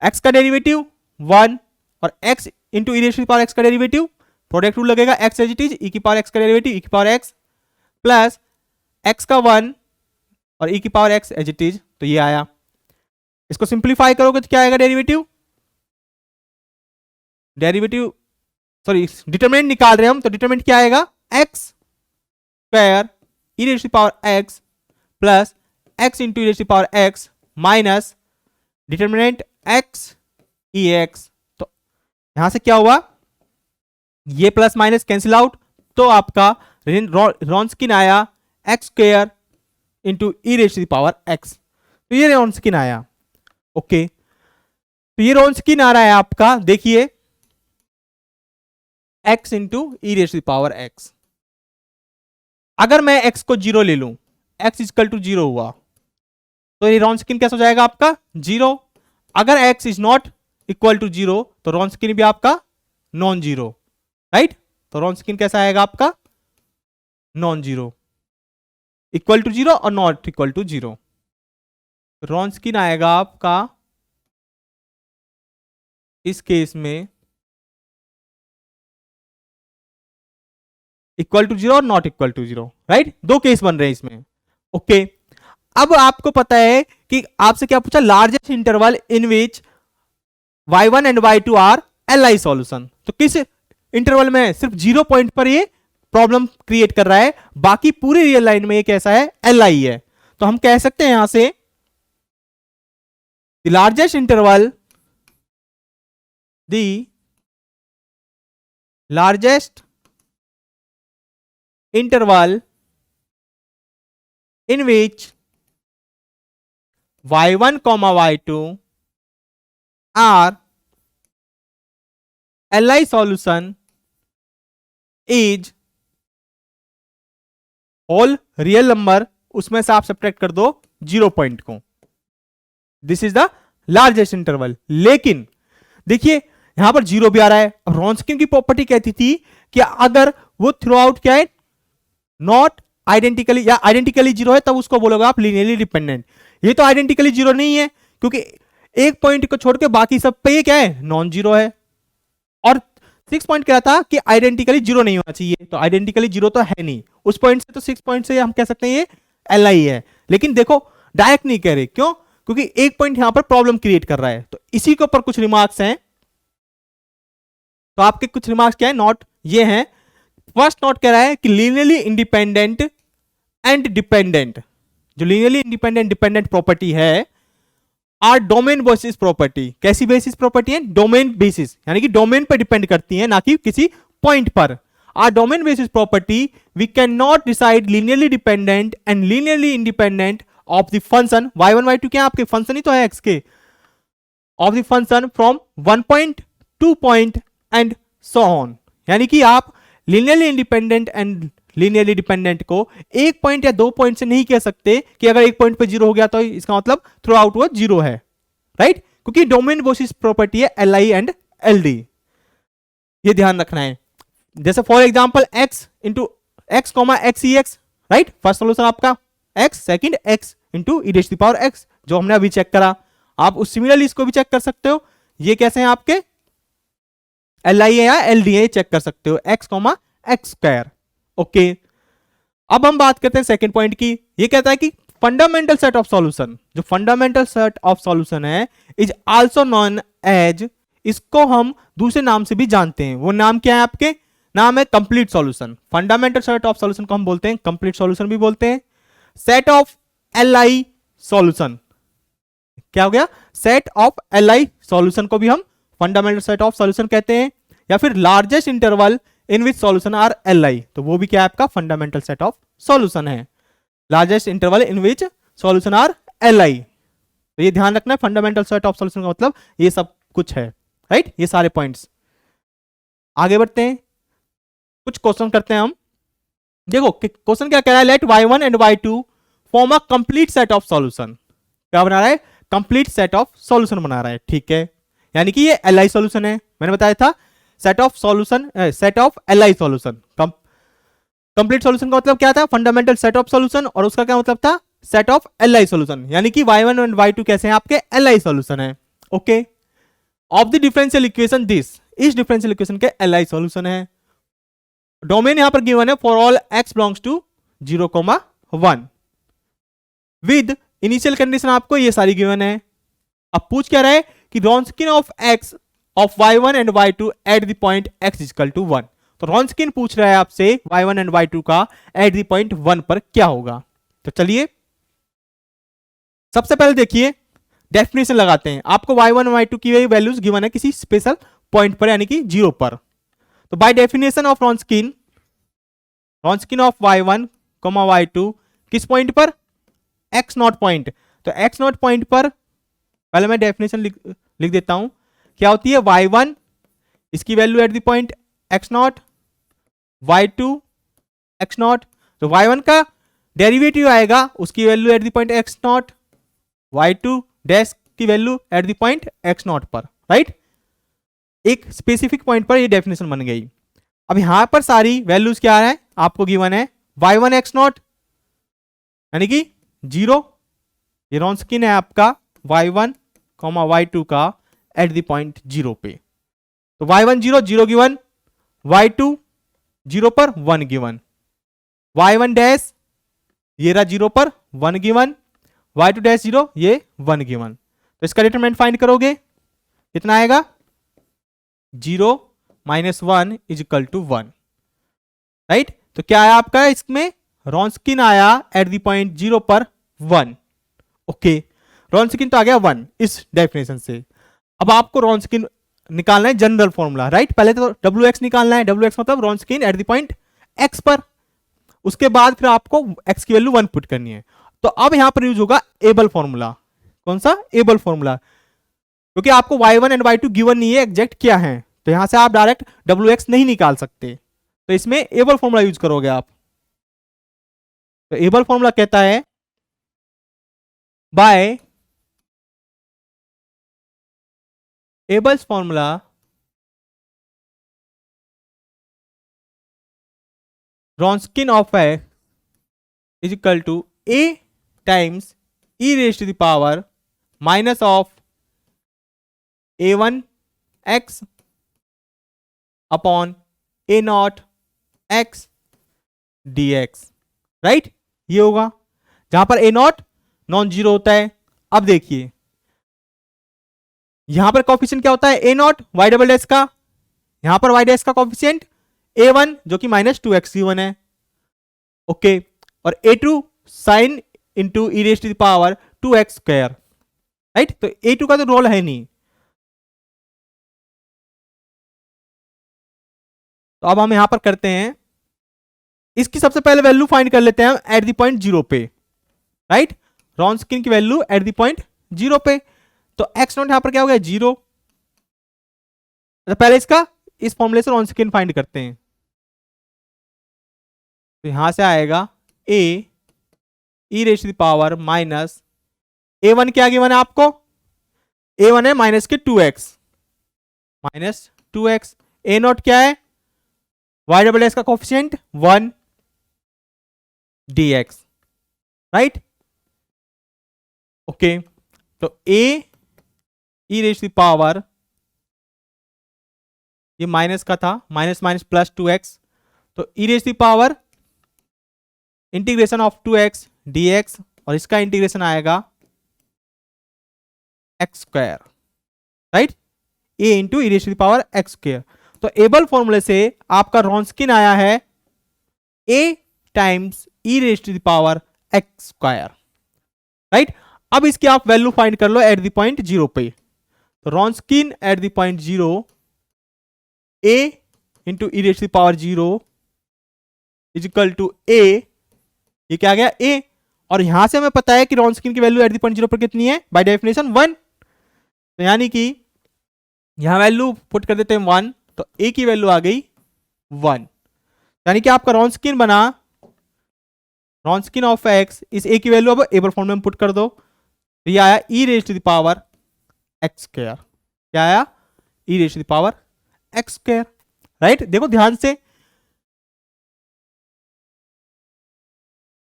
x का डेरिवेटिव 1 और x into e raise to the power x का डेरिवेटिव, प्रोडक्ट रूल लगेगा, x as it is, e की पावर x का डेरिवेटिव e की power x plus x का 1 और e की power x as it is. तो ये आया, इसको सिंप्लीफाई करोगे तो क्या आएगा, डेरिवेटिव सॉरी डिटरमिनेंट निकाल रहे हैं हम, तो डिटरमिनेंट क्या आएगा, x square e raise to the power x plus x into e raise to the power x minus determinant x e x. तो यहां से क्या हुआ, ये प्लस माइनस कैंसिल आउट, तो आपका रॉन्स्किन आया x square into e raise to the power x। तो ये रॉन्स्किन आया। ओके, तो ये रॉन्स्किन आ रहा है आपका, देखिए x into e raise to the power x। अगर मैं x को जीरो ले लूं, x इक्वल टू जीरो हुआ, तो ये रॉन्स्किन कैसा हो जाएगा आपका, जीरो। अगर x is not equal to zero तो रॉन्स्किन भी आपका नॉन जीरो, राइट। तो रॉन्स्किन कैसा आएगा आपका, non zero, equal to zero और not equal to zero. Wronskian आएगा आपका इस केस में इक्वल टू जीरो और not equal to zero, right. दो केस बन रहे हैं इसमें। ओके, अब आपको पता है कि आपसे क्या पूछा, largest interval in which y1 and y2 are LI solution. तो किस इंटरवल में, सिर्फ 0 पॉइंट पर ये प्रॉब्लम क्रिएट कर रहा है, बाकी पूरी रियल लाइन में ये कैसा है, LI है। तो हम कह सकते हैं यहां से the largest interval, the largest interval in which y1 comma y2 are LI solution is all real number, उसमें से आप सब्ट्रैक्ट कर दो 0 पॉइंट को। This is the largest interval. लेकिन देखिए यहां पर 0 भी आ रहा है। अब रॉन्सकिन की प्रॉपर्टी कहती थी कि अगर वो थ्रू आउट क्या है, नॉट आइडेंटिकली या आइडेंटिकली 0 है, तब उसको बोलोगे आप लीनियरली डिपेंडेंट। ये तो आइडेंटिकली 0 नहीं है, क्योंकि एक पॉइंट को छोड़ के बाकी सब पे ये क्या है, नॉन जीरो है। और 6 पॉइंट कह रहा था कि आइडेंटिकली 0 नहीं होना चाहिए, तो आइडेंटिकली 0 तो है नहीं उस पॉइंट से, तो 6 पॉइंट से हम कह सकते हैं ये LI है। लेकिन देखो डायरेक्ट नहीं कह रहे, क्यों, क्योंकि एक पॉइंट यहां पर प्रॉब्लम क्रिएट कर रहा है। तो इसी के ऊपर कुछ रिमार्क्स हैं। तो आपके कुछ रिमार्क्स क्या है, नॉट ये हैं। फर्स्ट नोट कह रहा है कि लीनियरली इंडिपेंडेंट एंड डिपेंडेंट, जो लीनियरली इंडिपेंडेंट डिपेंडेंट प्रॉपर्टी है, आर डोमेन बेसिस प्रॉपर्टी। कैसी बेसिस प्रॉपर्टी है, डोमेन बेसिस, यानी कि डोमेन पर डिपेंड करती है, ना कि किसी पॉइंट पर। R domain basis property we can not decide linearly dependent and linearly independent of the function y1 y2, क्या आपके फंक्शन ही तो है x के, of the function from 1 point 2 point and so on. यानी कि आप linearly independent and linearly dependent को एक पॉइंट या 2 पॉइंट से नहीं कह सकते कि अगर एक पॉइंट पे 0 हो गया तो इसका मतलब थ्रू आउट वो 0 है, राइट, क्योंकि डोमेन बेसिस प्रॉपर्टी है LI एंड LD। ये ध्यान रखना है। जैसे for example x into x comma x e x, right, first solution आपका x, second x into e to the power x, जो हमने अभी चेक करा। आप उस सिमिलरली इसको भी चेक कर सकते हो। ये कैसे हैं आपके, LI है या LD है, चेक कर सकते हो, x comma x square. Okay, अब हम बात करते हैं सेकंड पॉइंट की। ये कहता है कि फंडामेंटल सेट ऑफ सॉल्यूशन, जो फंडामेंटल सेट ऑफ सॉल्यूशन है, इज आल्सो नोन एज, इसको हम दूसरे नाम से भी जानते हैं। वो नाम क्या है आपके, नाम है complete solution. Fundamental set of solution को हम बोलते हैं कंप्लीट सॉल्यूशन भी बोलते हैं। सेट ऑफ LI सॉल्यूशन, क्या हो गया, सेट ऑफ LI सॉल्यूशन को भी हम फंडामेंटल सेट ऑफ सॉल्यूशन कहते हैं। या फिर largest interval in which solution are LI, तो वो भी क्या है आपका फंडामेंटल सेट ऑफ सॉल्यूशन है। Largest interval in which solution are LI, तो ये ध्यान रखना है, फंडामेंटल सेट ऑफ सॉल्यूशन का मतलब ये सब कुछ है, राइट, ये सारे पॉइंट्स। आगे बढ़ते हैं, कुछ क्वेश्चन करते हैं हम। देखो क्वेश्चन क्या कह रहा है, let y1 and y2 form a complete set of solution. क्या बना रहा है, कंप्लीट सेट ऑफ सॉल्यूशन बना रहा है, ठीक है, यानी कि ये LI सॉल्यूशन है। मैंने बताया था set of solution, set of LI solution. Complete solution का मतलब क्या था, फंडामेंटल सेट ऑफ सॉल्यूशन, और उसका क्या मतलब था, सेट ऑफ LI सॉल्यूशन, यानी कि y1 एंड y2 कैसे हैं आपके, LI सॉल्यूशन है। Okay, of the differential equation this, इस डिफरेंशियल इक्वेशन के LI सॉल्यूशन है। डोमेन यहां पर गिवन है for all x belongs to 0,1 with initial condition आपको ये सारी गिवन है। अब पूछ क्या रहा है कि Wronskian of x of y1 and y2 at the point x equal to 1। तो रॉन्सकिन पूछ रहा है आपसे y1 एंड y2 का एट द पॉइंट 1 पर क्या होगा। तो चलिए सबसे पहले देखिए डेफिनेशन लगाते हैं। आपको y1 y2 की वैल्यूज गिवन है किसी स्पेशल पॉइंट पर, यानी कि 0 पर। तो by definition of Wronskian, Wronskian of y1 y2 किस पॉइंट पर, x नॉट पॉइंट। तो x नॉट पॉइंट पर पहले मैं डेफिनेशन लिख देता हूं, क्या होती है, y1 इसकी value at the point x naught, y2 x naught. तो y1 का डेरिवेटिव आएगा, उसकी value at the point x naught, y2 dash की value at the point x not पर, राइट, एक स्पेसिफिक पॉइंट पर ये डेफिनेशन बन गई। अब यहां पर सारी वैल्यूज क्या है आपको गिवन है, y1 x नॉट यानी कि 0, ये रॉन्सकिन है आपका y1 y2 का एट द पॉइंट 0 पे। तो y1 0 0 गिवन, y2 0 पर 1 गिवन, y1 डैश ये रहा 0 पर 1 गिवन, y2 डैश 0 ये 1 गिवन। तो इसका डिटरमिनेंट फाइंड करोगे कितना आएगा, 0 minus 1 is equal to 1, right. तो क्या आया आपका इसमें, रॉन्सकिन आया एट द पॉइंट 0 पर 1। ओके, रॉन्सकिन तो आ गया 1 इस डेफिनेशन से। अब आपको रॉन्सकिन निकालना है जनरल फॉर्मूला, राइट। पहले तो WX निकालना है, WX मतलब रॉन्सकिन एट द पॉइंट X पर। उसके बाद फिर आपको X की वैल्यू 1 पुट करनी है। तो अब यहां पर यूज होगा एबल फॉर्मूला। कौन सा, एबल फॉर्मूला, क्योंकि आपको y1 एंड y2 गिवन नहीं है एग्जैक्ट क्या है, तो यहां से आप डायरेक्ट WX नहीं निकाल सकते, तो इसमें एबल फॉर्मूला यूज करोगे आप। तो एबल फॉर्मूला कहता है by Abel's formula Wronskian of x is equal to a times e raise to the power minus of a1 x upon a naught x dx, right. ये होगा जहां पर a not non zero होता है। अब देखिए यहां पर कॉफिशिएंट क्या होता है, a not y double dash का, यहां पर y डैश का कॉफिशिएंट a1 जो कि माइनस 2x गिवन है, ओके, और a2 sine into e raise to the power 2x square, right. तो a2 का तो रोल है नहीं। तो अब हम यहां पर करते हैं, इसकी सबसे पहले वैल्यू फाइंड कर लेते हैं हम एट द पॉइंट 0 पे, राइट। रॉन्सकिन की वैल्यू एट द पॉइंट 0 पे, तो x नॉट यहां पर क्या हो गया 0। तो पहले इसका इस फॉर्मूले से रॉन्सकिन फाइंड करते हैं। तो यहां से आएगा a e raise to the power minus a1 क्या गिवन है आपको, a1 है माइनस के 2x, minus 2x, a not क्या है y डबल एस का कोफिशिएंट 1 dx, राइट। ओके, तो a e raise to the power, ये माइनस का था, माइनस माइनस प्लस 2x, तो e raise to the power integration of 2x dx, और इसका इंटीग्रेशन आएगा x square, right, a into e raise to the power x square. तो Abel फॉर्मूले से आपका रॉन्सकिन आया है a times e raise to the power x square, right. अब इसकी आप वैल्यू फाइंड कर लो एट द पॉइंट 0 पे। तो Wronskian at the point 0 a into e raise to the power 0 is equal to a, ये क्या आ गया a, और यहां से हमें पता है कि रॉन्सकिन की वैल्यू एट द पॉइंट 0 पर कितनी है, बाय डेफिनेशन 1। तो यानी कि यहां वैल्यू पुट कर देते हैं 1, तो a की वैल्यू आ गई 1, यानी कि आपका रॉन्सकिन बना, रॉन्सकिन ऑफ x, इस a की वैल्यू अब एबल फॉर्म में पुट कर दो, तो ये आया e raise to the power x square, क्या आया e raise to the power x square, right. देखो ध्यान से,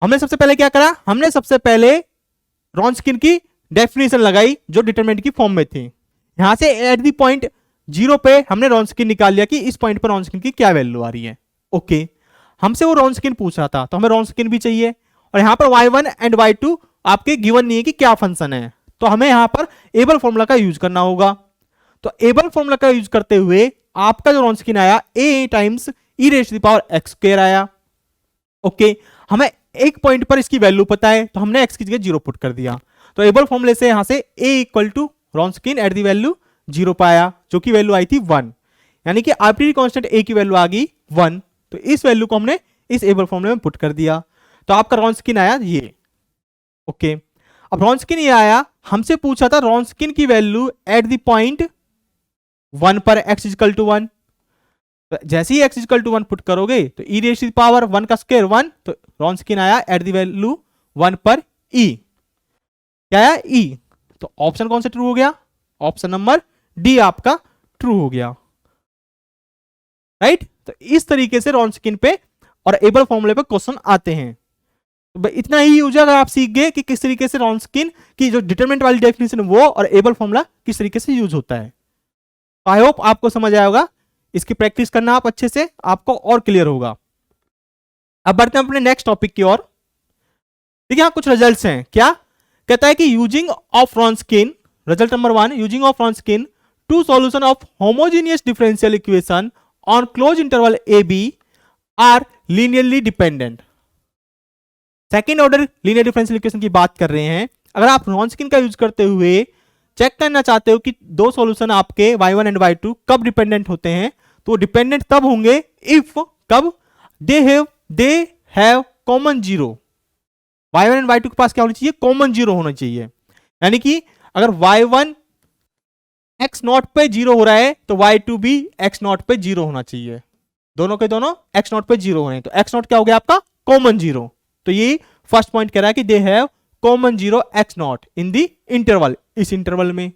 हमने सबसे पहले क्या करा, हमने सबसे पहले रॉन्सकिन की डेफिनेशन लगाई जो डिटरमिनेंट की फॉर्म में थी। यहां से एट द पॉइंट 0 पे हमने रॉन्सकिन निकाल लिया कि इस पॉइंट पर रॉन्सकिन की क्या वैल्यू आ रही है। ओके, हमसे वो रॉन्सकिन पूछ रहा था, तो हमें रॉन्सकिन भी चाहिए, और यहां पर y1 एंड y2 आपके गिवन नहीं है कि क्या फंक्शन है, तो हमें यहां पर एबल फॉर्मूला का यूज करना होगा। तो एबल फॉर्मूला का यूज करते हुए आपका जो रॉन्सकिन आया a times e raise to the power x square आया। ओके, हमें एक पॉइंट पर इसकी वैल्यू पता है, तो हमने x की जगह 0 पुट कर दिया। तो एबल फॉर्मूले से यहां से a equal to Wronskian at the value 0 पाया, जो कि वैल्यू आई थी 1, यानी कि आर्बिट्रेरी कांस्टेंट a की वैल्यू आ गई 1। तो इस वैल्यू को हमने इस एबल फॉर्मूले में पुट कर दिया, तो आपका रॉन्सकिन आया ये। ओके, अब रॉन्सकिन ये आया, हमसे पूछा था रॉन्सकिन की वैल्यू एट द पॉइंट 1 पर x इक्वल टू 1। जैसे ही x इक्वल टू 1 पुट करोगे तो e raise to the power 1 का स्क्वायर 1, तो रॉन्सकिन आया एट द वैल्यू 1 पर e, क्या आया e। तो ऑप्शन कौन सा ट्रू हो गया, ऑप्शन नंबर डी आपका ट्रू हो गया, राइट। तो इस तरीके से रॉन्सकिन पे और एबल फॉर्मूले पे क्वेश्चन आते हैं। तो इतना ही यूज अगर आप सीख गए कि किस तरीके से रॉन्सकिन की जो डिटरमिनेंट वाली डेफिनेशन वो और एबल फॉर्मूला किस तरीके से यूज होता है। आई होप आपको समझ आया होगा इसकी प्रैक्टिस करना आप अच्छे से, आपको और क्लियर होगा। अब बढ़ते हैं अपने नेक्स्ट टॉपिक की ओर। देखिए यहां कुछ रिजल्ट्स हैं। क्या कहता है कि using of Wronskian, result number 1, using of Wronskian two solution of homogeneous differential equation on close interval a b are linearly dependent. Second order linear differential equation की बात कर रहे हैं। अगर आप रॉन्स्किन का यूज करते हुए चेक करना चाहते हो कि दो सॉल्यूशन आपके y1 एंड y2 कब डिपेंडेंट होते हैं, तो डिपेंडेंट तब होंगे इफ, कब, they have common zero. y1 and y2 के पास क्या होना चाहिए, कॉमन जीरो होना चाहिए। यानी कि अगर y1 x नॉट पे जीरो हो रहा है तो y2 भी x नॉट पे जीरो होना चाहिए। दोनों के दोनों x नॉट पे जीरो हो रहे हैं, तो x नॉट क्या हो गया आपका, कॉमन जीरो। तो ये फर्स्ट पॉइंट कह रहा है कि they have common zero x not in the interval, इस इंटरवल में।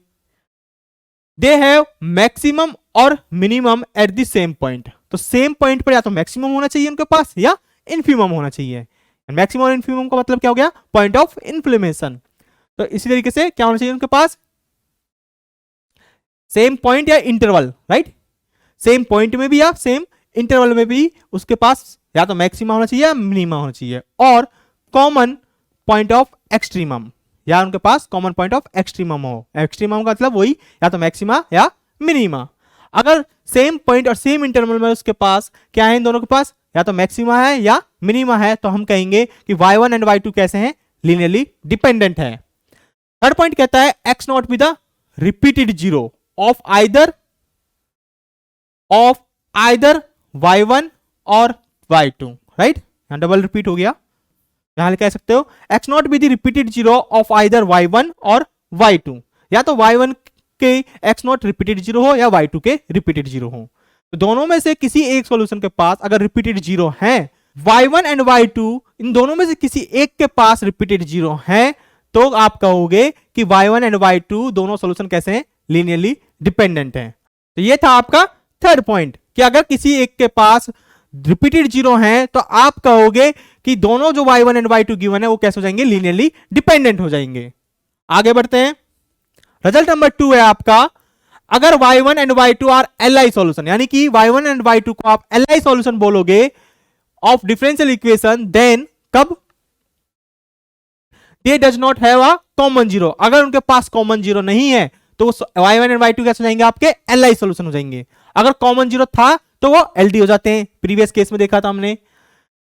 दे हैव मैक्सिमम और minimum at the same point, तो सेम पॉइंट पर या तो मैक्सिमम होना चाहिए उनके पास या इन्फिमम होना चाहिए। मैक्सिमम और इन्फिमम का मतलब क्या हो गया, पॉइंट ऑफ इन्फ्लेमेशन। तो इसी तरीके से क्या होना चाहिए उनके पास, सेम पॉइंट या इंटरवल, राइट। सेम पॉइंट में भी या सेम इंटरवल में भी उसके पास या तो मैक्सिमम होना चाहिए या मिनिमम होना चाहिए, और कॉमन पॉइंट ऑफ एक्सट्रीमम, या उनके पास कॉमन पॉइंट ऑफ एक्सट्रीमम हो। एक्सट्रीमम का मतलब वही या तो मैक्सिमा या मिनिमा। अगर सेम पॉइंट और सेम इंटरवल में उसके पास क्या है, इन दोनों के पास या तो मैक्सिमा है या मिनिमा है, तो हम कहेंगे कि y1 एंड y2 कैसे हैं, लीनियरली डिपेंडेंट है। थर्ड पॉइंट कहता है x not be the repeated zero of either y1 और y2, राइट। यहां डबल रिपीट हो गया, यहां कह सकते हो x not be the repeated zero of either y1 और y2, या तो y1 के x नॉट रिपीटेड जीरो हो या y2 के रिपीटेड जीरो हो। तो दोनों में से किसी एक सॉल्यूशन के पास अगर रिपीटेड जीरो है, y1 एंड y2 इन दोनों में से किसी एक के पास रिपीटेड जीरो है, तो आप कहोगे कि y1 एंड y2 दोनों सॉल्यूशन कैसे हैं, लीनियरली डिपेंडेंट हैं। तो ये था आपका थर्ड पॉइंट कि अगर किसी एक के पास रिपीटेड जीरो है तो आप कहोगे कि दोनों जो y1 एंड y2 गिवन है वो कैसे हो जाएंगे, लीनियरली डिपेंडेंट हो जाएंगे। आगे बढ़ते हैं। रिजल्ट नंबर 2 है आपका, अगर y1 and y2 are Li solution, यानी कि y1 एंड y2 को आप Li सॉल्यूशन बोलोगे ऑफ डिफरेंशियल इक्वेशन, देन कब, दे does not have a common zero. अगर उनके पास कॉमन जीरो नहीं है तो y1 एंड y2 कैसे हो जाएंगे, आपके Li सॉल्यूशन हो जाएंगे। अगर कॉमन जीरो था तो वो LD हो जाते हैं, प्रीवियस केस में देखा था हमने।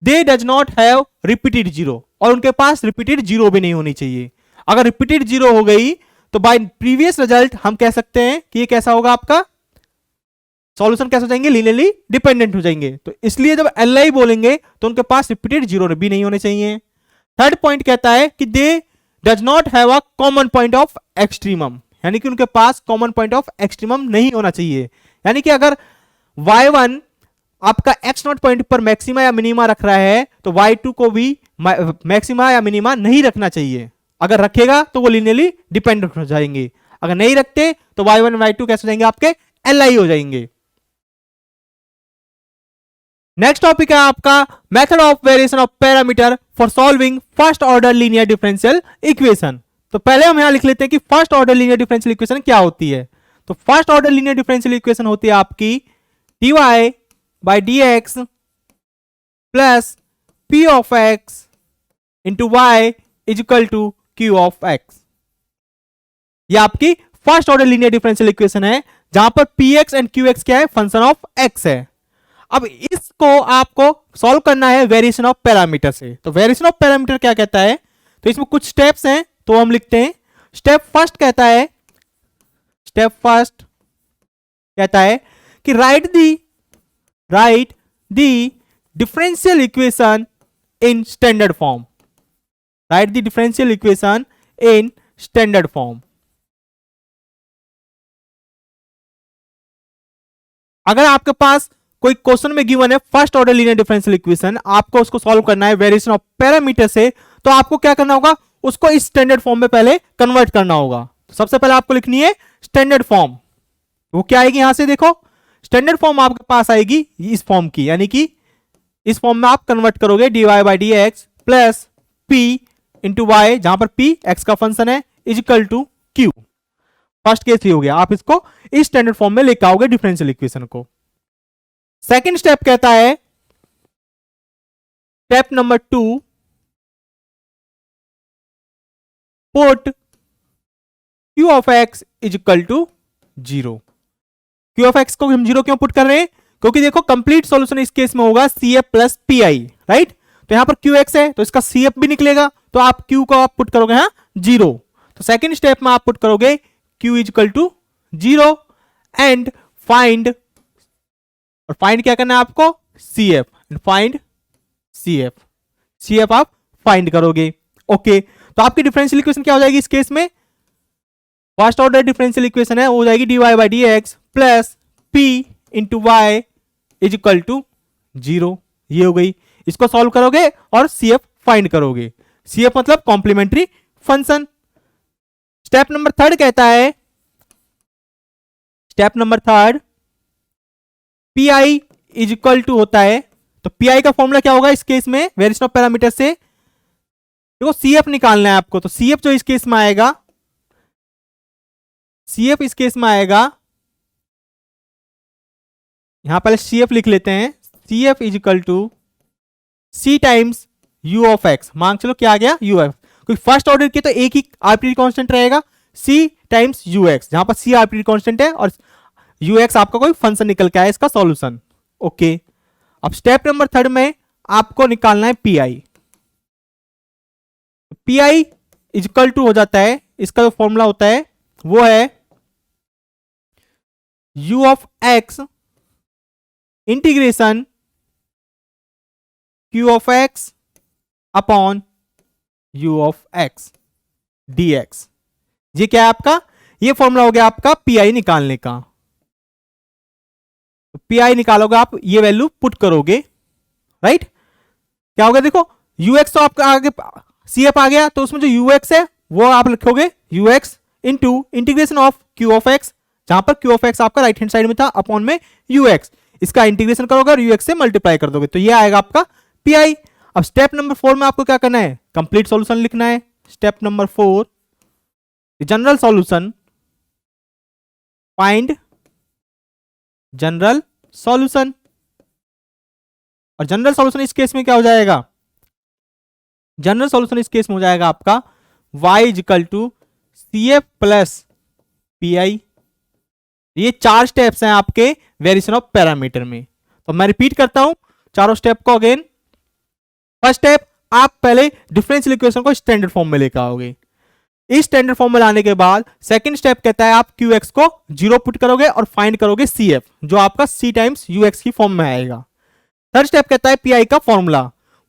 दे does not have repeated zero, और उनके पास रिपीटेड जीरो भी नहीं होनी चाहिए। अगर रिपीटेड जीरो हो गई तो बाय प्रीवियस रिजल्ट हम कह सकते हैं कि ये कैसा होगा, आपका सॉल्यूशन कैसे हो जाएंगे, लीनियरली डिपेंडेंट हो जाएंगे। तो इसलिए जब Li बोलेंगे तो उनके पास रिपीटेड जीरो भी नहीं होने चाहिए। थर्ड पॉइंट कहता है कि दे does not have a common point of extremum, यानी कि उनके पास कॉमन पॉइंट ऑफ एक्सट्रीमम नहीं होना चाहिए। यानी कि अगर y1 आपका x नॉट पॉइंट पर मैक्सिमा या मिनिमा रख रहा है तो y2 को भी मैक्सिमा या मिनिमा नहीं रखना चाहिए। अगर रखेगा तो वो लीनियरली डिपेंडेंट हो जाएंगे, अगर नहीं रखते तो y1 और y2 कैसे हो जाएंगे, आपके Li हो जाएंगे। नेक्स्ट टॉपिक है आपका method of variation of parameter for solving first order linear differential equation. तो पहले हम यहां लिख लेते हैं कि first order linear differential equation क्या होती है। तो first order linear differential equation होती है आपकी dy by dx plus p of x into y is equal to q of x। ये आपकी first order linear differential equation है जहां पर px एंड qx क्या है, फंक्शन ऑफ x है। अब इसको आपको सॉल्व करना है वेरिएशन ऑफ पैरामीटर से। तो वेरिएशन ऑफ पैरामीटर क्या कहता है, तो इसमें कुछ स्टेप्स हैं तो हम लिखते हैं। स्टेप फर्स्ट कहता है कि right the differential equation in standard form. Right the differential equation in standard form. अगर आपके पास कोई क्वेश्चन में गिवन है first order linear differential equation, आपको उसको सॉल्व करना है वेरिएशन ऑफ पैरामीटर से, तो आपको क्या करना होगा, उसको इस स्टैंडर्ड फॉर्म में पहले कन्वर्ट करना होगा। तो सबसे पहले आपको लिखनी है स्टैंडर्ड फॉर्म। वो क्या आएगी, यहां से देखो स्टैंडर्ड फॉर्म आपके पास आएगी इस फॉर्म की, यानी कि इस फॉर्म में आप कन्वर्ट करोगे dy by d x plus p into y, जहां पर p x का फंक्शन है, is equal to q। First case ही हो गया, आप इसको इस स्टैंडर्ड फॉर्म में लेकर आओगे डिफरेंशियल इक्वेशन को। सेकंड स्टेप कहता है, step number 2, put Q of x is equal to 0। Q of x को हम 0 क्यों पुट कर रहे हैं? क्योंकि देखो कंप्लीट सॉल्यूशन इस केस में होगा C F plus P I, right. तो यहां पर क्यू एक्स है तो इसका सी एफ भी निकलेगा, तो आप क्यू को आप पुट करोगे यहां 0। तो सेकेंड स्टेप में आप पुट करोगे Q is equal to 0 and find, और फाइंड क्या करना है आपको? C F, find C F, C F आप फाइंड करोगे। ओके, तो आपकी डिफरेंशियल इक्वेशन क्या हो जाएगी इस केस में? फर्स्ट ऑर्डर डिफरेंशियल इक्वेशन है, हो जाएगी dy by d x plus p into y is equal to 0। ये हो गई, इसको सॉल्व करोगे और CF फाइंड करोगे। CF मतलब कॉम्प्लीमेंट्री फंक्शन। स्टेप नंबर 3 कहता है, step number 3 PI is equal to होता है, तो PI का फॉर्मूला क्या होगा इस केस में? वेरिएशन ऑफ पैरामीटर से देखो CF निकालना है आपको, तो CF जो इस केस में आएगा, CF इस केस में आएगा, यहां पहले CF लिख लेते हैं। CF is equal to C times U of x, मान चलो क्या आ गया UF, क्योंकि फर्स्ट ऑर्डर के तो एक ही आर्बिट्रेरी कांस्टेंट रहेगा, C टाइम्स UX, जहां पर C आर्बिट्रेरी कांस्टेंट है और UX आपका कोई फंक्शन निकल के आया इसका सॉल्यूशन। ओके, अब स्टेप नंबर 3 में आपको निकालना है PI। PI is equal to हो जाता है, इसका जो फॉर्मूला होता है वो है U of x integration Q of x upon U of x dx। ये क्या है आपका? ये फॉर्मूला हो गया आपका PI निकालने का। तो PI निकालोगे आप, ये वैल्यू पुट करोगे, राइट। क्या होगा देखो, UX तो आपका आगे CF आ गया, तो उसमें जो UX है वो आप लिखोगे UX into integration of Q of x, जहां पर Q ऑफ एक्स आपका राइट हैंड साइड में था, अपॉन में UX, इसका इंटीग्रेशन करोगे और UX से मल्टीप्लाई कर दोगे, तो ये आएगा आपका PI। अब स्टेप नंबर 4 में आपको क्या करना है? कंप्लीट सॉल्यूशन लिखना है। Step number 4, general solution, find general solution, और जनरल सॉल्यूशन इस केस में क्या हो जाएगा? जनरल सॉल्यूशन इस केस में हो जाएगा आपका y is equal to CF plus PI। ये 4 स्टेप्स हैं आपके वेरिएशन ऑफ पैरामीटर में, तो मैं रिपीट करता हूं चारों स्टेप को अगेन। फर्स्ट स्टेप, आप पहले डिफरेंशियल इक्वेशन को स्टैंडर्ड फॉर्म में लेकर आओगे। इस स्टैंडर्ड फॉर्म में लाने के बाद सेकंड स्टेप कहता है आप QX को 0 पुट करोगे और फाइंड करोगे CF, जो आपका C टाइम्स UX की फॉर्म में आएगा। थर्ड स्टेप कहता है PI का फॉर्मूला,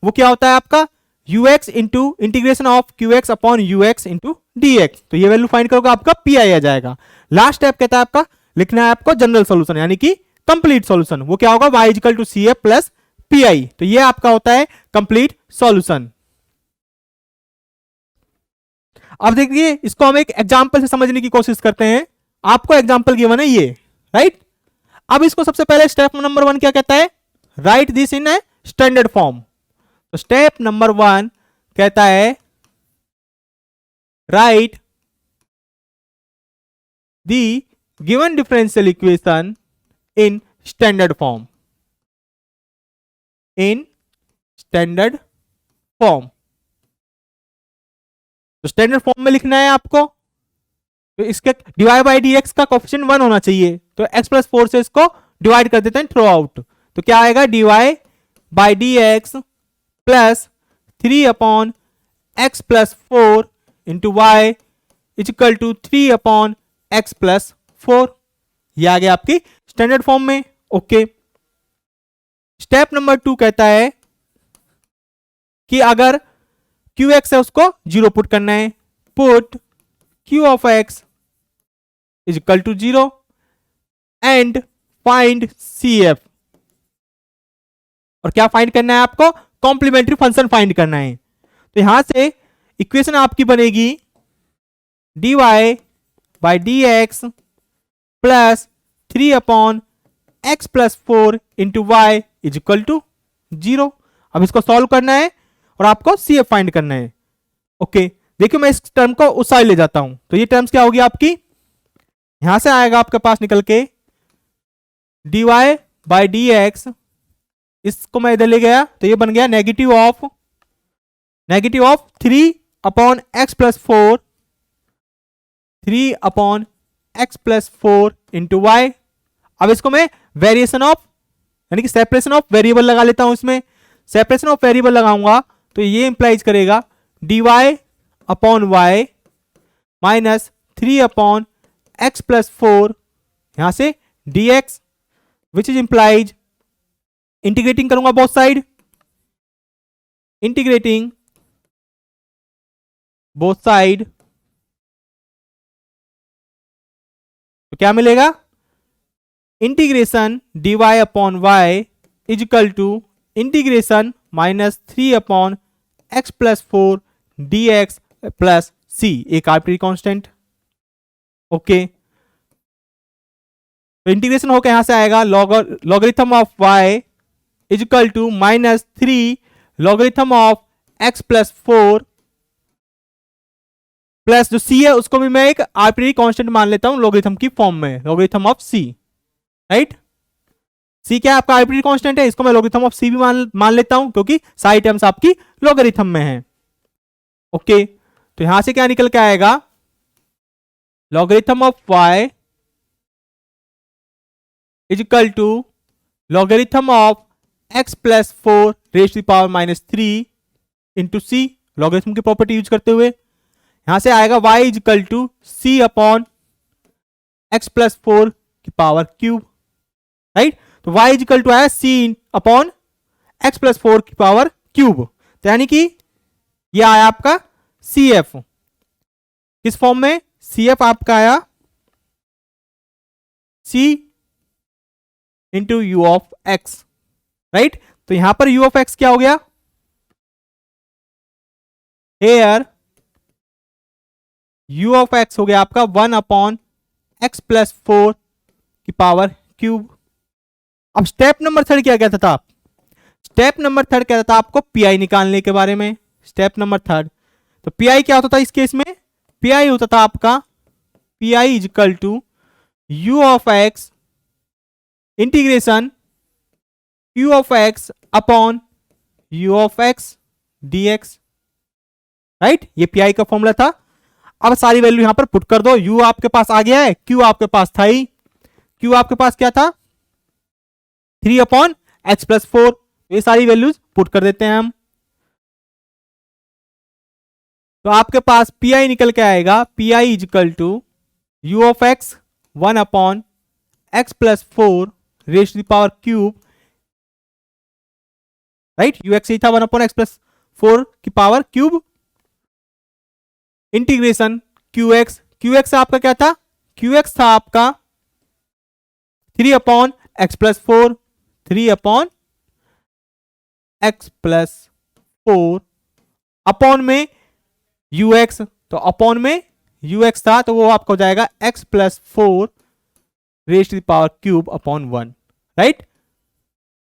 वो क्या होता है आपका? UX into integration of QX upon UX into DX, तो ये वैल्यू फाइंड करोगे आपका PI आ जाएगा। लास्ट स्टेप कहता है आपका लिखना है आपको जनरल सॉल्यूशन, यानी कि कंप्लीट सॉल्यूशन, वो क्या होगा? y equal to CF plus PI, तो ये आपका होता है कंप्लीट सॉल्यूशन। अब देखिए, इसको हम एक एग्जांपल से समझने की कोशिश करते हैं। आपको एग्जांपल गिवन है ये, राइट। अब इसको सबसे पहले स्टेप नंबर 1 क्या कहता है? Right this in a standard form. तो स्टेप नंबर 1 कहता है right the given differential equation in standard form, in standard form. तो स्टैंडर्ड फॉर्म में लिखना है आपको, तो इसके dy बाई डी एक्स का कोफिशिएंट 1 होना चाहिए, तो x प्लस 4 से इसको डिवाइड कर देते हैं थ्रू आउट, तो क्या आएगा? dy by d x plus 3 upon x plus 4 into y is equal to 3 upon x plus 4। ये आ गया आपकी स्टैंडर्ड फॉर्म में। ओके, स्टेप नंबर 2 कहता है कि अगर QX है उसको 0 पुट करना है, put Q of x is equal to 0 and find CF, और क्या फाइंड करना है आपको? कॉम्प्लीमेंट्री फंक्शन फाइंड करना है। तो यहां से इक्वेशन आपकी बनेगी dy by d x plus 3 upon x plus 4 into y is equal to 0। अब इसको सॉल्व करना है और आपको CF फाइंड करना है। ओके, देखिए मैं इस टर्म को उस साइड ले जाता हूं, तो ये टर्म्स क्या होगी आपकी? यहां से आएगा आपके पास निकल के dy बाई डी एक्स, इसको मैं इधर ले गया तो ये बन गया negative of 3 upon x plus 4, 3 upon x plus 4 into y. अब इसको मैं वेरिएशन ऑफ यानी कि सेपरेशन ऑफ वेरिएबल लगा लेता हूं। इसमें सेपरेशन ऑफ वेरिएबल लगाऊंगा तो ये इंप्लाइज करेगा d y upon y minus 3 upon x plus 4 यहां से d x, which is implies integrating करूंगा both side, integrating both side तो क्या मिलेगा, integration d y upon y is equal to integration minus 3 upon x plus 4 d x plus c, एक arbitrary constant. Okay, तो integration होकर यहां से आएगा logarithm of y is equal to minus 3 logarithm of x plus 4 plus जो सी है उसको भी मैं एक आर्बिट्ररी कांस्टेंट मान लेता हूं लॉगरिथम की फॉर्म में, लॉगरिथम ऑफ सी, राइट। सी क्या आपका आर्बिट्ररी कांस्टेंट है, इसको मैं लॉगरिथम ऑफ सी भी मान लेता हूं क्योंकि सारी टर्म्स आपकी लॉगरिथम में है। ओके, तो यहां से क्या निकल के आएगा, logarithm of y is equal to logarithm of x plus 4 raise to power minus 3 into C, logarithm की प्रॉपर्टी यूज करते हुए यहां से आएगा y is equal to C upon x plus 4 की पावर क्यूब, राइट। तो y इज इक्वल टू आया C upon x plus 4 की पावर क्यूब, तो यानी कि ये आया आपका CF, किस फॉर्म में, CF आपका आया C into u of x, right. तो यहां पर u ऑफ एक्स क्या हो गया, हेयर u ऑफ एक्स हो गया आपका 1 अपॉन एक्स प्लस 4 की पावर क्यूब। अब स्टेप नंबर 3 क्या कहता था, स्टेप नंबर 3 कहता था आपको पीआई निकालने के बारे में। स्टेप नंबर 3, तो पीआई क्या होता था इस केस में, पीआई होता था आपका PI is equal to u of x integration Q of x upon u of x dx, right. ये पीआई का फॉर्मूला था। अब सारी वैल्यू यहां पर पुट कर दो, u आपके पास आ गया है, q आपके पास था ही, q आपके पास क्या था 3 अपॉन एक्स प्लस 4, ये सारी वैल्यूज पुट कर देते हैं हम। तो आपके पास pi निकल के आएगा, pi is equal to u of x 1 upon x plus 4 raise to the power cube, right. ux ही था 1 अपॉन एक्स प्लस 4 की पावर क्यूब, इंटीग्रेशन qx आपका क्या था, qx था आपका 3 upon x plus 4, 3 upon x plus 4 upon में ux, तो अपॉन में ux था तो वो आपको हो जाएगा x plus 4 raise to the power cube upon 1, right,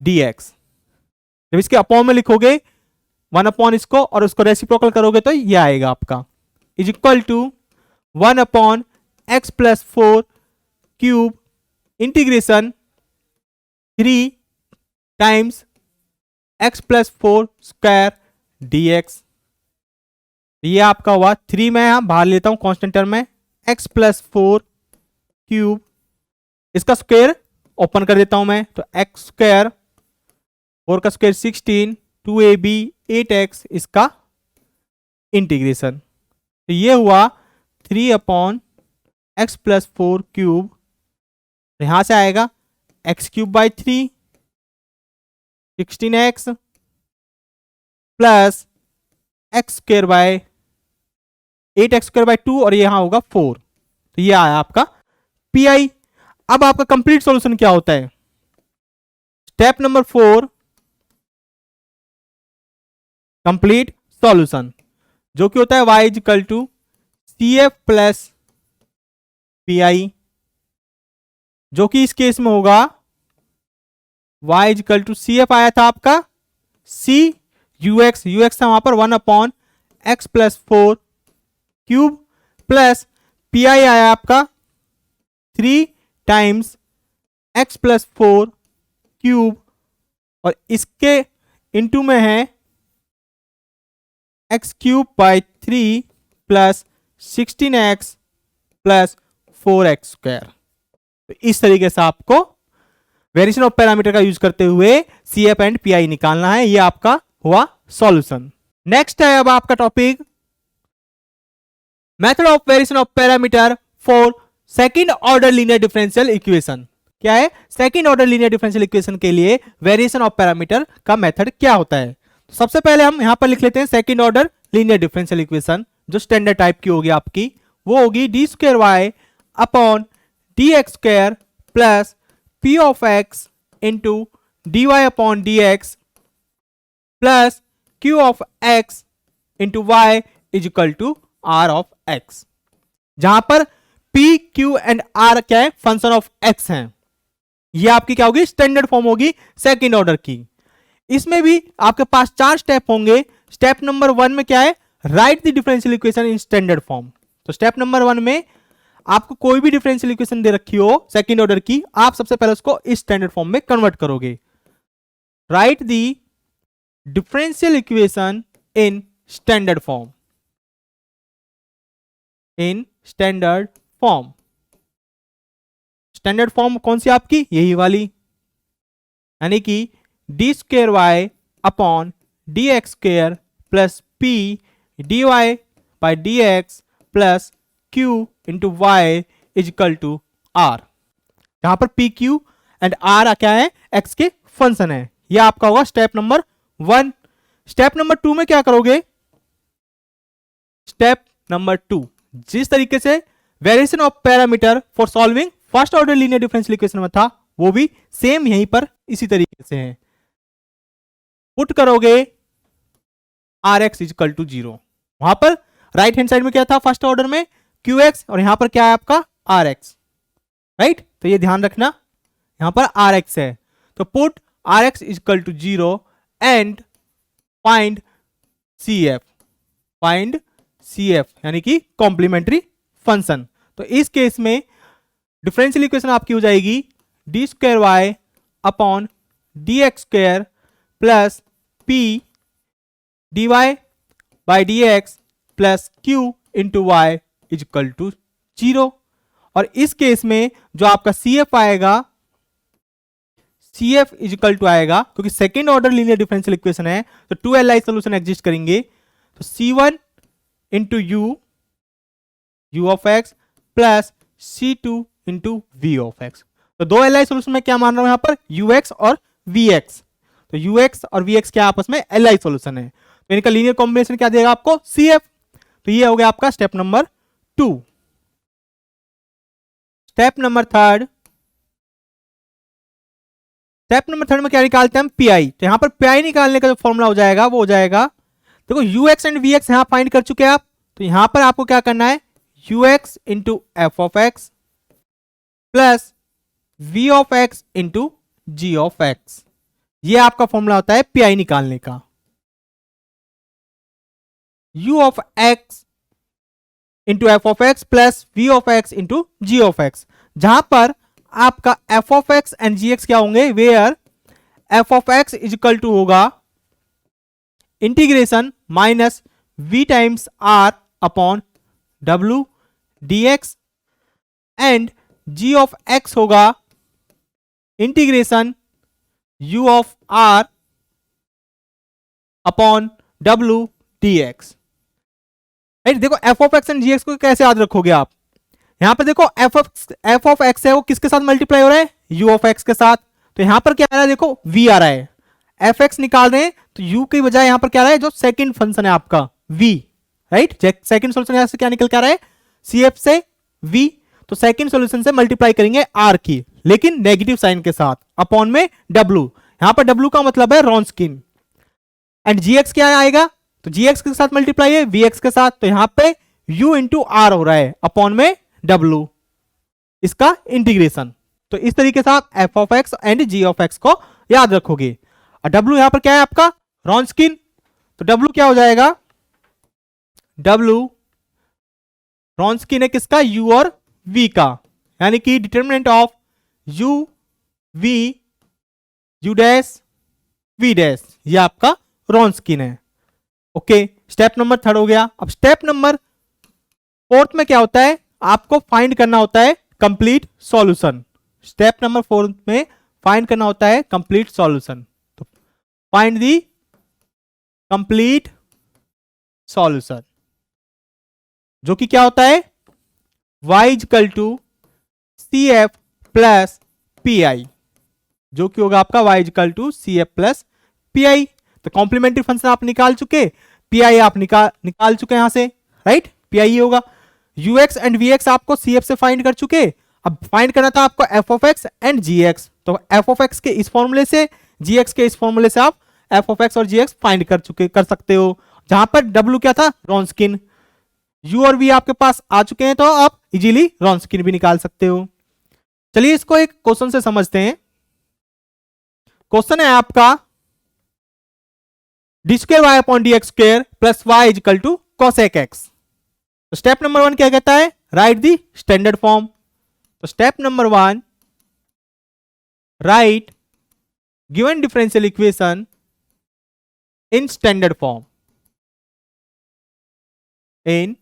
dx। जब इसके अपॉन में लिखोगे 1 अपॉन इसको और उसको रेसिप्रोकल करोगे तो ये आएगा आपका is equal to 1 upon x plus 4 cube integration 3 times x plus 4 square dx। ये आपका हुआ 3 में यहां बाहर लेता हूं कांस्टेंट टर्म में, एक्स प्लस 4 क्यूब, इसका स्क्वायर ओपन कर देता हूं मैं, तो एक्स स्क्वायर 4 का स्क्वायर 16 2ab 8x, इसका इंटीग्रेशन, तो ये हुआ 3 अपॉन एक्स प्लस 4 क्यूब, यहां से आएगा x cube by 3 16x plus x square by 8x square by 2 और यहां होगा 4, तो ये आया आपका पीआई। अब आपका कंप्लीट सॉल्यूशन क्या होता है, स्टेप नंबर 4 कंप्लीट सॉल्यूशन, जो कि होता है y is equal to CF plus PI, जो कि इस केस में होगा y is equal to CF आया था आपका C ux था वहां पर 1 upon x plus 4 cube plus pi आया आपका 3 टाइम्स एक्स प्लस 4 क्यूब और इसके इनटू में है x cube by 3 plus 16x plus 4x square. तो इस तरीके से आपको वेरिएशन ऑफ पैरामीटर का यूज करते हुए CF एंड PI निकालना है। ये आपका हुआ सॉल्यूशन। नेक्स्ट है अब आपका topic method of variation of parameter for second order linear differential equation. क्या है? Second order linear differential equation के लिए वेरिएशन ऑफ पैरामीटर का मेथड क्या होता है। तो सबसे पहले हम यहां पर लिख लेते हैं second order linear differential equation जो स्टैंडर्ड टाइप की होगी आपकी, वो होगी d square y upon d x square plus p of x into d y upon d x plus q of x into y is equal to r of x, जहां पर P Q and are क्या है? Function of x हैं। ये आपकी क्या होगी? Standard form होगी सेकंड ऑर्डर की। इसमें भी आपके पास 4 स्टेप होंगे। स्टेप नंबर 1 में क्या है? Right the differential equation in standard form. तो स्टेप नंबर 1 में आपको कोई भी डिफरेंशियल इक्वेशन दे रखी हो सेकंड ऑर्डर की, आप सबसे पहले उसको इस स्टैंडर्ड फॉर्म में कन्वर्ट करोगे। Write the differential equation in standard form, in standard form. Standard form कौन सी आपकी? यही वाली, यानी कि d square y upon d x square plus p d y by d x plus q into y is equal to r, जहां पर P Q and are क्या है? एक्स के फंक्शन है। यह आपका होगा स्टेप नंबर 1। स्टेप नंबर 2 में क्या करोगे? स्टेप नंबर 2 जिस तरीके से variation of parameter for solving first order linear differential equation में था, वो भी सेम यहीं पर इसी तरीके से है। पुट करोगे आर एक्स इजकल टू 0। वहां पर राइट हैंड साइड में क्या था फर्स्ट ऑर्डर में? क्यू एक्स, और यहां पर क्या है आपका? R x, right. तो ये ध्यान रखना, यहां पर आर एक्स है। तो put r x is equal to 0 and find C F, find C F यानी कि कॉम्प्लीमेंट्री फंक्शन। तो इस केस में डिफरेंशियल इक्वेशन आपकी हो जाएगी d square y upon d x square plus p d y by d x plus q into y is equal to 0। और इस केस में जो आपका सी एफ आएगा, C F is equal to आएगा, क्योंकि second order linear differential equation है तो 2li सोल्यूशन एग्जिस्ट करेंगे। तो C1 into u of x plus C2 into v of x. तो 2li सोल्यूशन में क्या मान रहा हूं यहां पर? ux और vx। तो ux और vx क्या आपस में li सोल्यूशन है, तो इनका लीनियर कॉम्बिनेशन क्या देगा आपको? cf। तो ये हो गया आपका step number 2। Step number 3, step number 3 में क्या निकालते हैं हम? पीआई। तो यहां पर पीआई निकालने का जो फॉर्मूला हो जाएगा वो हो जाएगा, देखो ux एंड vx यहां फाइंड कर चुके हैं आप, तो यहां पर आपको क्या करना है? ux into f of x plus v of x into g of x. ये आपका फॉर्मूला होता है पीआई निकालने का। u of x into f of x plus v of x into g of x, जहां पर आपका f of x and g x क्या होंगे? Where f of x is equal to होगा integration minus v times r upon w dx and g of x होगा integration u of r upon w dx। Right, देखो f of x and g x को कैसे याद रखोगे आप? यहां पर देखो f ऑफ x है वो किसके साथ मल्टीप्लाई हो रहा है? u ऑफ x के साथ। तो यहां पर क्या आ रहा है? देखो v आ रहा है, एफ एक्स निकाल रहे हैं तो u की बजाय यहां पर क्या आ रहा है? जो सेकंड फंक्शन है आपका v, राइट। सेकंड सॉल्यूशन यहां से क्या निकल के आ रहा है? cf से v। तो सेकंड सॉल्यूशन से मल्टीप्लाई करेंगे r की, लेकिन नेगेटिव साइन के साथ, अपॉन में w। यहां पर w का मतलब है रॉन्स्किन। एंड gx क्या आएगा? तो gx के साथ मल्टीप्लाई है vx के साथ, तो यहां पे u इंटू आर हो रहा है अपॉन में w, इसका इंटीग्रेशन। तो इस तरीके से आप f of x and g of x को याद रखोगे। और w यहां पर क्या है आपका? रॉन्स्किन। तो w क्या हो जाएगा? w रॉन्स्किन है किसका? u और v का, यानी कि determinant of u v u dash v dash, ये आपका रॉन्स्किन है। ओके, स्टेप नंबर 3 हो गया। अब स्टेप नंबर 4 में क्या होता है, आपको फाइंड करना होता है कंप्लीट सॉल्यूशन। स्टेप नंबर 4 में फाइंड करना होता है कंप्लीट सॉल्यूशन। तो फाइंड दी कंप्लीट सॉल्यूशन, जो कि क्या होता है, y equal to C F plus P I, जो कि होगा आपका y equal to C F plus P I. तो कॉम्प्लीमेंट्री फंक्शन आप निकाल चुके, पी आई आप निकाल चुके यहां से, राइट, पी आई होगा। यूएक्स एंड वीएक्स आपको सी एफ से फाइंड कर चुके। अब फाइंड करना था आपको f of x and g x. तो एफ ऑफ एक्स के इस फॉर्मूले से, जी एक्स के इस फॉर्मूले से आप एफ ऑफ एक्स और जी एक्स फाइंड कर सकते हो। जहां पर डब्ल्यू क्या था, रॉन्स्किन, यू और वी आपके पास आ चुके हैं, तो आप इजीली रॉन्स्किन भी निकाल सकते हो। चलिए इसको एक क्वेश्चन से समझते हैं। क्वेश्चन है आपका d square y upon d x square plus y equal to cosec x. तो स्टेप नंबर 1 क्या कहता है, राइट दी स्टैंडर्ड फॉर्म। तो step number 1, right given differential equation in standard form, in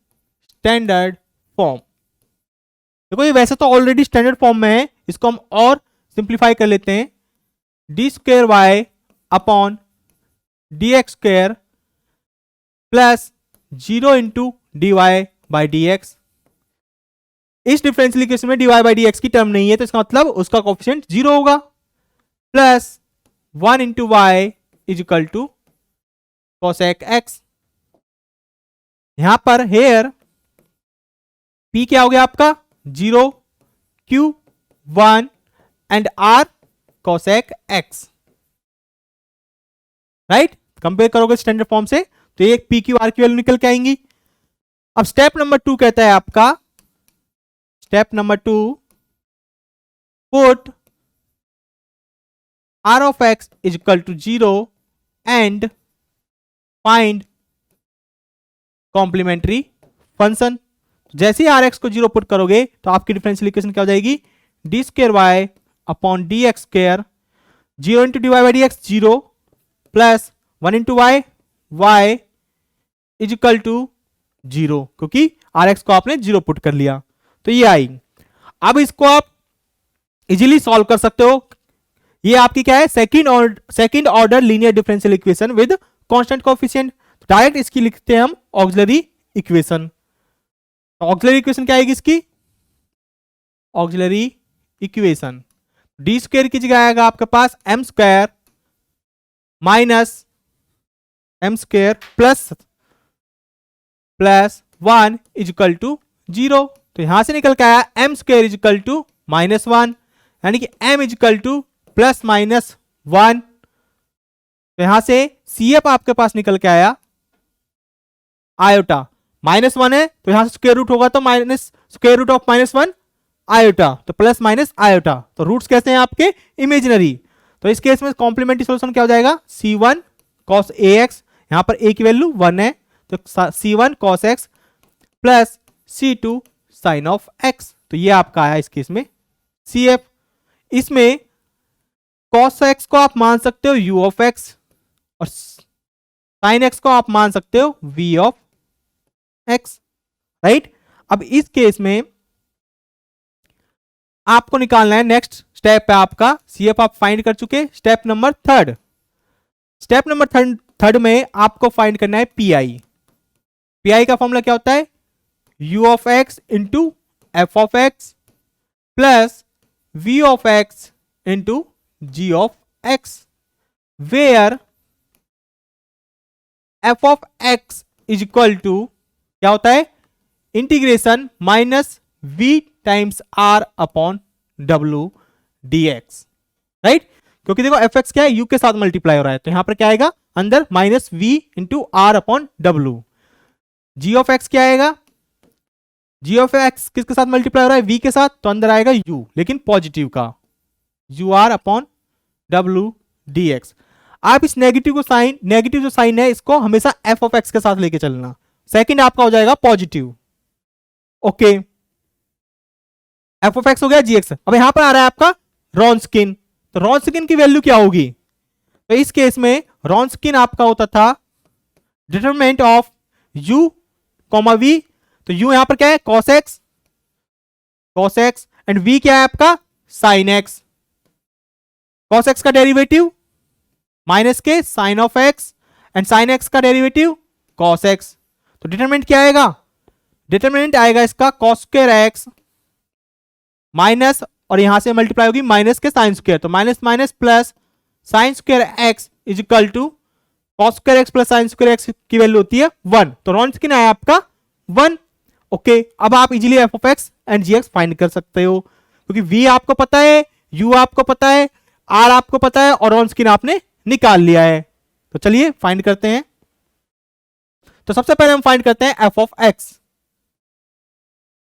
standard form. देखो ये वैसे तो already standard form में है, इसको हम और सिंप्लीफाई कर लेते हैं। D square y upon d x square plus 0 into d y by d x. इस डिफरेंशियल इक्वेशन में d y by d x की टर्म नहीं है, तो इसका मतलब उसका कोफिशिएंट 0 होगा, plus 1 into y is equal to cosec x. यहां पर हेयर पी क्या हो गया आपका, 0, q 1 and r cosec x, right. Compare करोगे स्टैंडर्ड फॉर्म से तो ये पी क्यू आर की वैल्यू निकल के आएंगी। अब स्टेप नंबर 2 कहता है आपका, step number 2, put r of x is equal to 0 and find complementary function. जैसे ही आर एक्स को 0 पुट करोगे तो आपकी डिफरेंशियल इक्वेशन क्या हो जाएगी, d square y upon d x square, 0 into d y by d x 0, plus 1 into y, y is equal to 0, क्योंकि आर एक्स को आपने 0 पुट कर लिया, तो ये आई। अब इसको आप इजीली सॉल्व कर सकते हो। ये आपकी क्या है, second order linear differential equation with constant coefficient. Direct इसकी लिखते हैं हम ऑक्सिलरी इक्वेशन। ऑक्सिलरी इक्वेशन क्या आएगी इसकी, ऑक्सिलरी इक्वेशन डी स्क्वायर की जगह आएगा आपके पास m square minus m square plus 1 is equal to 0। तो यहां से निकल के आया m square is equal to -1, यानी कि m is equal to plus minus 1। तो यहां से सी एफ आपके पास निकल के आया आयोटा, -1 है तो यहां से स्क्वायर रूट होगा तो minus square root of -1 iota, तो प्लस माइनस आयोटा। तो रूट्स कैसे हैं आपके, इमेजिनरी। तो इस केस में कॉम्प्लीमेंट्री सॉल्यूशन क्या हो जाएगा, c1 cos ax, यहां पर a की वैल्यू 1 है तो c1 cos x plus c2 sin of x। तो ये आपका आया इस केस में cf। इसमें cos x को आप मान सकते हो u ऑफ x और sin x को आप मान सकते हो v ऑफ x, राइट। अब इस केस में आपको निकालना है, नेक्स्ट स्टेप है आपका CF आप फाइंड कर चुके। स्टेप नंबर 3, स्टेप नंबर 3 में आपको फाइंड करना है PI। PI का फॉर्मूला क्या होता है, U of x into f of x plus V of x into G of x, where f of x is equal to क्या होता है, integration minus v times r upon w dx, right. क्योंकि देखो F x क्या है, u के साथ multiply हो रहा है, तो यहां पर क्या आएगा अंदर minus v into are upon W. G of x क्या आएगा, जी ऑफ एक्स किसके साथ मल्टीप्लाई हो रहा है, v के साथ, तो अंदर आएगा u लेकिन पॉजिटिव का, यू आर अपॉन डब्ल्यू डी एक्स। आप इस नेगेटिव को साइन, नेगेटिव जो साइन है इसको हमेशा एफ ऑफ एक्स के साथ लेके चलना, सेकंड आपका हो जाएगा positive. Okay, F of x हो गया जी एक्स। अब यहां पर आ रहा है आपका रॉन्स्किन, तो रॉन्सकिन की वैल्यू क्या होगी? तो इस केस में रॉन्सकिन आपका होता था determinant of u comma v। तो u यहां पर क्या है? cos x एंड v क्या है आपका? sin x। cos x का डेरिवेटिव माइनस के sine of x and sine x का डेरिवेटिव cos x। तो डिटरमिनेंट क्या आएगा? डिटरमिनेंट आएगा इसका cos स्क्वायर x माइनस, और यहां से मल्टीप्लाई होगी माइनस के साइन स्क्वायर, तो minus minus plus sine square x is equal to cos square x plus sine square x की वैल्यू होती है 1। तो रॉन्सकिन आया आपका 1। ओके, अब आप easily f of x and g x find कर सकते हो, क्योंकि v आपको पता है, u आपको पता है, r आपको पता है और रॉन्सकिन आपने निकाल लिया है। तो चलिए फाइंड करते हैं। तो सबसे पहले हम फाइंड करते हैं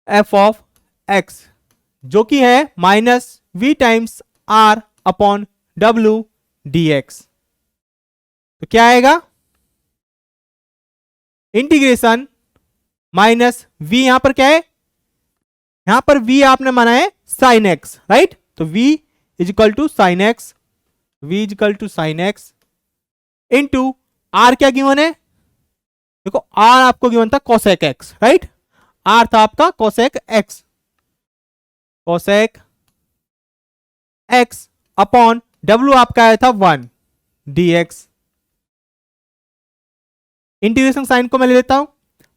f ऑफ x जो कि है minus v times r upon w dx। तो क्या आएगा? इंटीग्रेशन माइनस v, यहां पर क्या है? यहां पर v आपने माना है साइन x, राइट? तो v is equal to sine x, v is equal to sine x into r क्या गिवन है? देखो r आपको गिवन था कोसेक x, राइट? r था आपका cosec x, cosec x upon w आपका आया था 1 dx। इंटीग्रेशन साइन को मैं ले लेता हूं,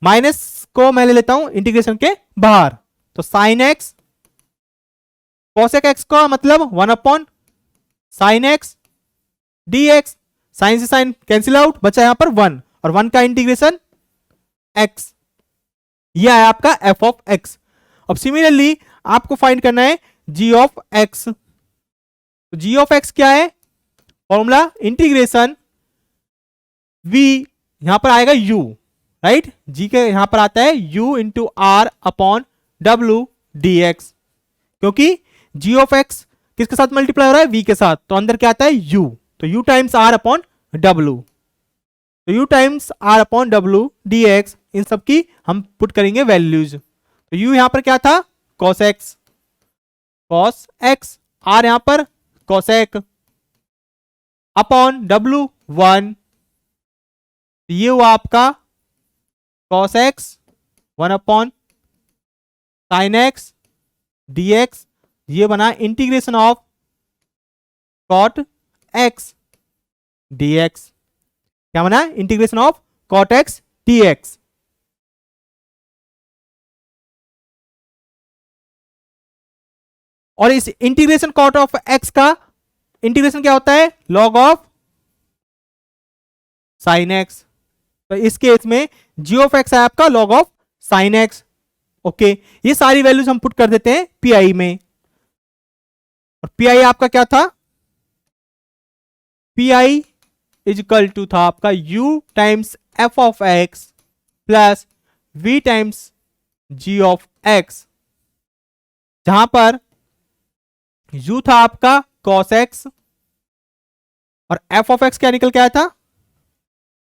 माइनस को मैं ले लेता हूं इंटीग्रेशन के बाहर, तो साइन एक्स कोसेक एक्स का मतलब 1 upon sine x dx। Sine से साइन कैंसिल आउट, बचा यहां पर 1 और 1 का इंटीग्रेशन x। यह है आपका f ऑफ x। अब सिमिलरली आपको फाइंड करना है g ऑफ x। तो g ऑफ x क्या है? फॉर्मूला इंटीग्रेशन v, यहां पर आएगा u, राइट? g के यहां पर आता है u into are upon w dx, क्योंकि g ऑफ x किसके साथ मल्टीप्लाई हो रहा है? v के साथ, तो अंदर क्या आता है? u, तो u times r upon w, तो u times r upon w dx। इन सब की हम पुट करेंगे वैल्यूज। तो u यहां पर क्या था? cos x, r यहां पर cosec अपॉन w 1, ये हुआ आपका cos x 1 upon sine x dx। ये बना integration of cot x dx। क्या बना? Integration of cot x dx। और इस इंटीग्रेशन cot ऑफ x का इंटीग्रेशन क्या होता है? log of sine x. तो इस केस में g ऑफ x है आपका log of sine x. Okay, ये सारी वैल्यूज हम पुट कर देते हैं पीआई में, और पीआई आपका क्या था? पीआई इज इक्वल टू था आपका u times f of x plus v times g of x, जहां पर u था आपका cos x और f ऑफ x क्या निकल के आया था?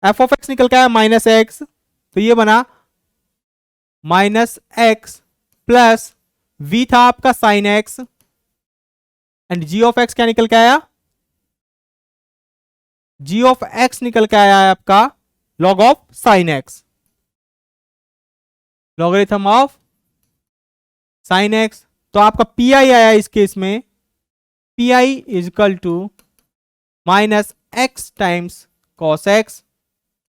f ऑफ x निकल के आया माइनस एक्स, तो ये बना माइनस एक्स प्लस v था आपका sine x and g of x क्या निकल के आया? g ऑफ x निकल के आया है आपका log of sine x, logarithm of sine x। तो आपका pi आया इस केस में, pi is equal to minus x times cos x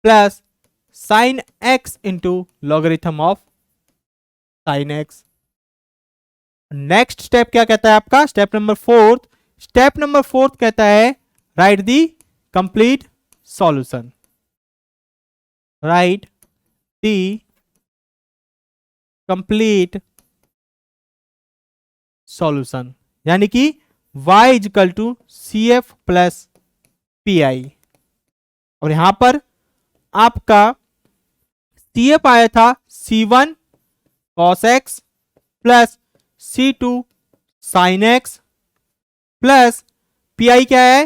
plus sine x into logarithm of sine x. Next step क्या कहता है आपका? Step number fourth. Step number fourth कहता है right the complete solution, right the complete solution, यानी कि y is equal to C F plus P I. और यहां पर आपका सी एफ आया था C1 cos x plus C2 sin x plus P I क्या है?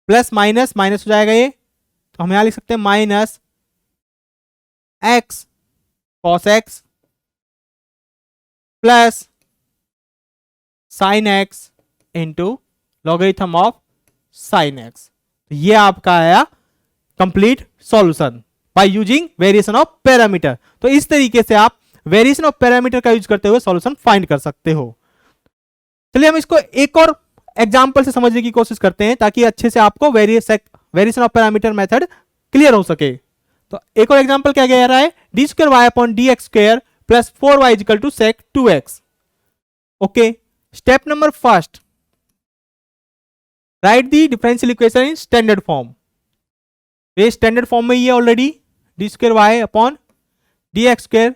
प्लस माइनस माइनस हो जाएगा ये, तो हम यहां लिख सकते हैं minus x cos x plus sign x into logarithm of sine x. ये आपका आया complete solution by using variation of parameter. तो इस तरीके से आप वेरिएशन ऑफ पैरामीटर का यूज करते हुए सॉल्यूशन फाइंड कर सकते हो। चलिए हम इसको एक और एग्जांपल से समझने की कोशिश करते हैं ताकि अच्छे से आपको variation of parameter method clear हो सके। तो एक और एग्जांपल क्या कह रहा है, d square y upon d x square plus 4y equal to sec 2x। Okay, step number first, right the differential equation in standard form. ये स्टैंडर्ड फॉर्म में ही है already, d square y upon d x square.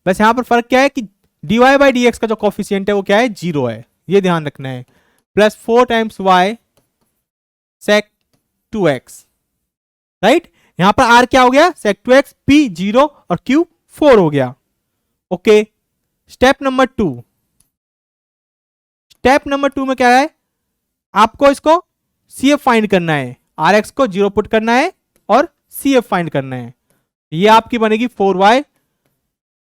बस यहां पर फर्क क्या है कि dy बाई डी एक्स का जो कॉफिशियंट है वो क्या है, 0 है, ये ध्यान रखना है। प्लस 4 टाइम्स y सेक 2x, राइट। यहां पर r क्या हो गया, सेक 2x, p 0 और q 4 हो गया। Okay, step number 2, step number 2 में क्या है, आपको इसको CF फाइंड करना है, RX को 0 पुट करना है और CF फाइंड करना है। ये आपकी बनेगी 4y,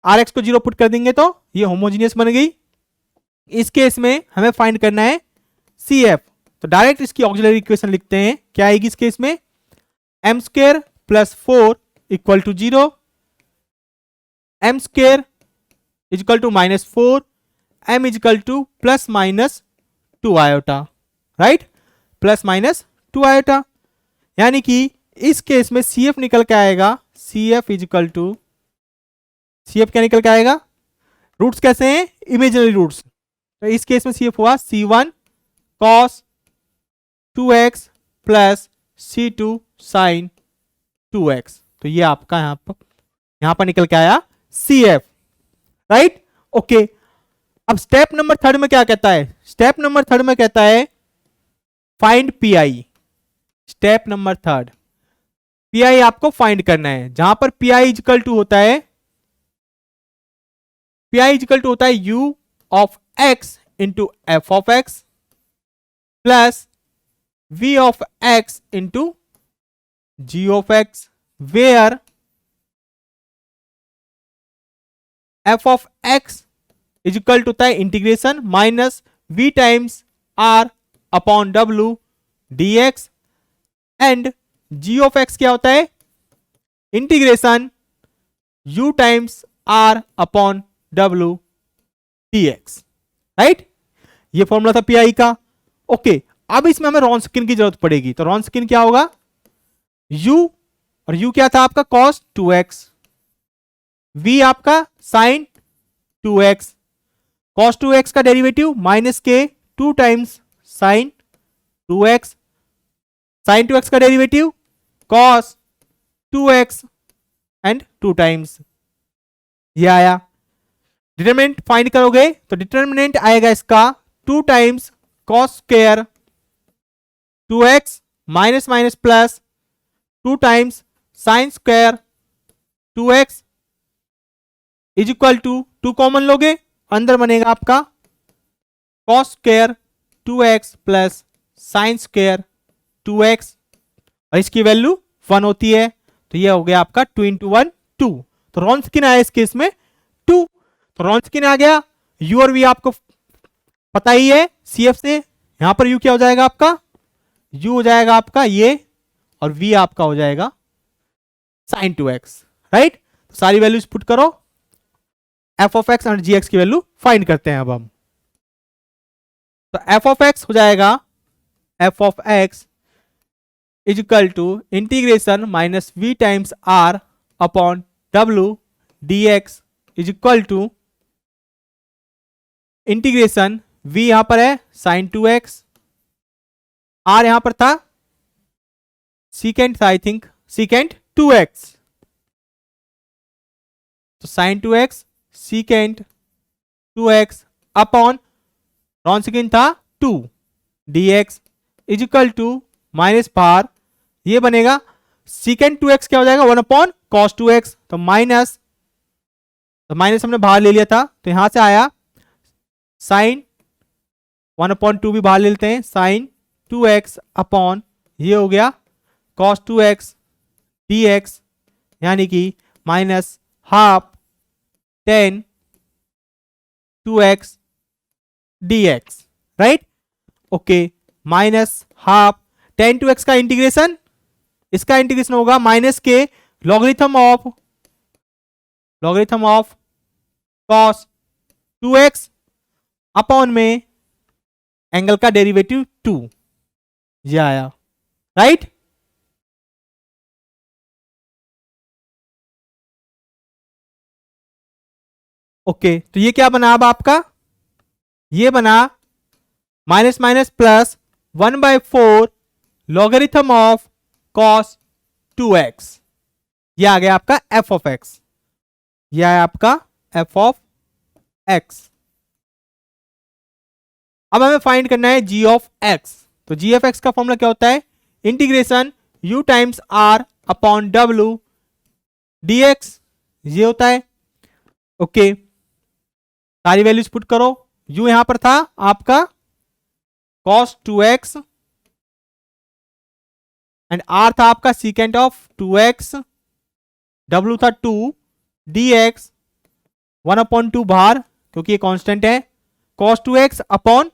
RX को 0 पुट कर देंगे तो ये होमोजीनियस बन गई। इस केस में हमें फाइंड करना है CF, तो डायरेक्ट इसकी ऑक्सिलरी इक्वेशन लिखते हैं। क्या आएगी इस केस में, m square plus 4 equal to 0, m square equal to minus 4, m equal to plus minus 2 iota, right, plus minus 2 iota. यानी कि इस केस में CF निकल के आएगा, CF इक्वल टू, CF क्या निकल के आएगा, रूट्स कैसे हैं, इमेजिनरी रूट्स, तो इस केस में CF हुआ C1 cos 2x plus C2 sin 2x। तो ये आपका यहां पर निकल के आया CF, राइट। ओके, अब स्टेप नंबर 3 में क्या कहता है, स्टेप नंबर 3 में कहता है find PI। Step number 3, PI आपको फाइंड करना है, जहां पर PI इक्वल टू होता है, PI इक्वल टू होता है U of x into F of x plus V of x into G of x, where F of x is equal to होता है integration minus V times R upon W dx and G of x क्या होता है, integration U times R upon W dx, right. ये formula था PI का। Okay, अब इसमें हमें रॉन्सकिन की जरूरत पड़ेगी, तो रॉन्सकिन क्या होगा, U, और U क्या था आपका cos 2x, V आपका sin 2x, cos 2x का डेरिवेटिव माइनस के 2 times sin 2x, sin 2x का derivative cos 2x and 2 times, ये आया। डिटरमिनेंट फाइंड करोगे तो डिटरमिनेंट आएगा इसका 2 times cos square 2x minus minus plus 2 times sin square 2x is equal to 2 common लोगे, अंदर बनेगा आपका cos square 2x plus sin square 2x, और इसकी वैल्यू 1 होती है, तो ये हो गया आपका 2 इंटू 1 2। तो रॉन्सकिन आया इस केस में 2, तो रॉन्सकिन आ गया। U और V आपको पता ही है CF से, यहां पर U क्या हो जाएगा आपका, U हो जाएगा आपका ये, और V आपका हो जाएगा sin 2x, राइट। तो सारी वैल्यूज पुट करो, f ऑफ x और gx की वैल्यू फाइंड करते हैं अब हम। तो f ऑफ x हो जाएगा, f of x is equal to integration minus V times R upon W dx is equal to integration V यहां पर है sin 2x, R यहां पर था secant था, आई थिंक secant 2x, तो sin 2x secant 2x upon रॉन्सकिन था 2 dx is equal to minus पार, ये बनेगा secant 2x क्या हो जाएगा 1 अपॉन cos 2x, तो माइनस, तो माइनस हमने बाहर ले लिया था, तो यहां से आया sin 1 अपॉन 2 भी बाहर ले लेते हैं, sin 2x अपॉन ये हो गया cos 2x dx, यानी कि minus half tan 2x dx, right. Okay, minus half, tan two x का इंटीग्रेशन, इसका इंटीग्रेशन होगा माइनस के logarithm of cos 2x upon में एंगल का डेरिवेटिव 2, ये आया, राइट। ओके, तो ये क्या बना अब आपका, ये बना minus minus plus 1/4 logarithm of cos 2x, ये आ गया आपका f ऑफ x, ये आया आपका f ऑफ x। अब हमें फाइंड करना है g ऑफ x। तो g ऑफ x का फॉर्मूला क्या होता है, integration u times r upon w dx, ये होता है। ओके, सारी वैल्यूज पुट करो। u यहां पर था आपका cos 2x एंड r था आपका सीकेंट ऑफ 2x, w था 2 dx 1/2 बाहर क्योंकि ये कांस्टेंट है, cos 2x upon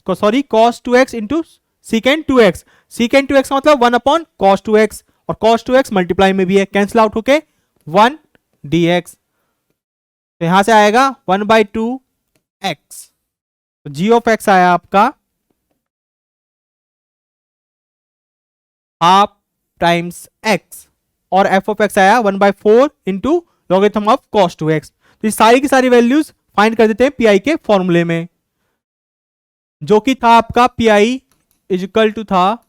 cos 2x into secant 2x, secant 2x का मतलब 1/cos 2x, और cos 2x मल्टीप्लाई में भी है, कैंसिल आउट होके 1 dx, तो यहां से आएगा 1/2 x। तो g ऑफ x आया आपका हाफ टाइम्स x, और f ऑफ x आया 1/4 into logarithm of cos 2x। तो ये सारी की सारी वैल्यूज फाइंड कर देते हैं पीआई के फॉर्मूले में, जो कि था आपका पीआई इज इक्वल टू था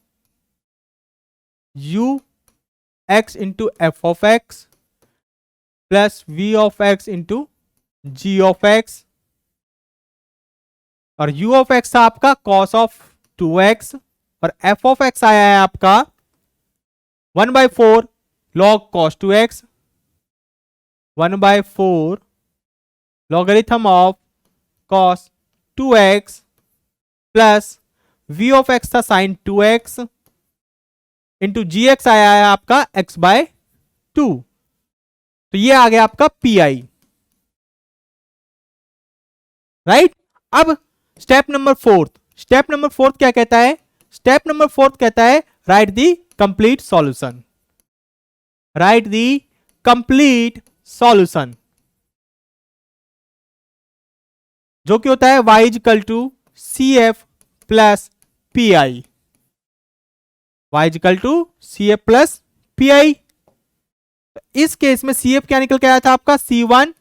u x into f of x plus v of x into g of x, और u ऑफ x था आपका cos ऑफ 2x, और f ऑफ x आया है आपका 1/4 log cos 2x, 1/4 logarithm of cos 2x plus v of x था sin 2x into gx आया है आपका x/2। तो ये आ गया आपका पीआई, राइट। अब स्टेप नंबर फोर्थ क्या कहता है, स्टेप नंबर फोर्थ कहता है right the complete solution, right the complete solution, जो कि होता है y equal to CF plus PI, y equal to CF plus PI। इस केस में CF क्या निकल के आया था आपका C1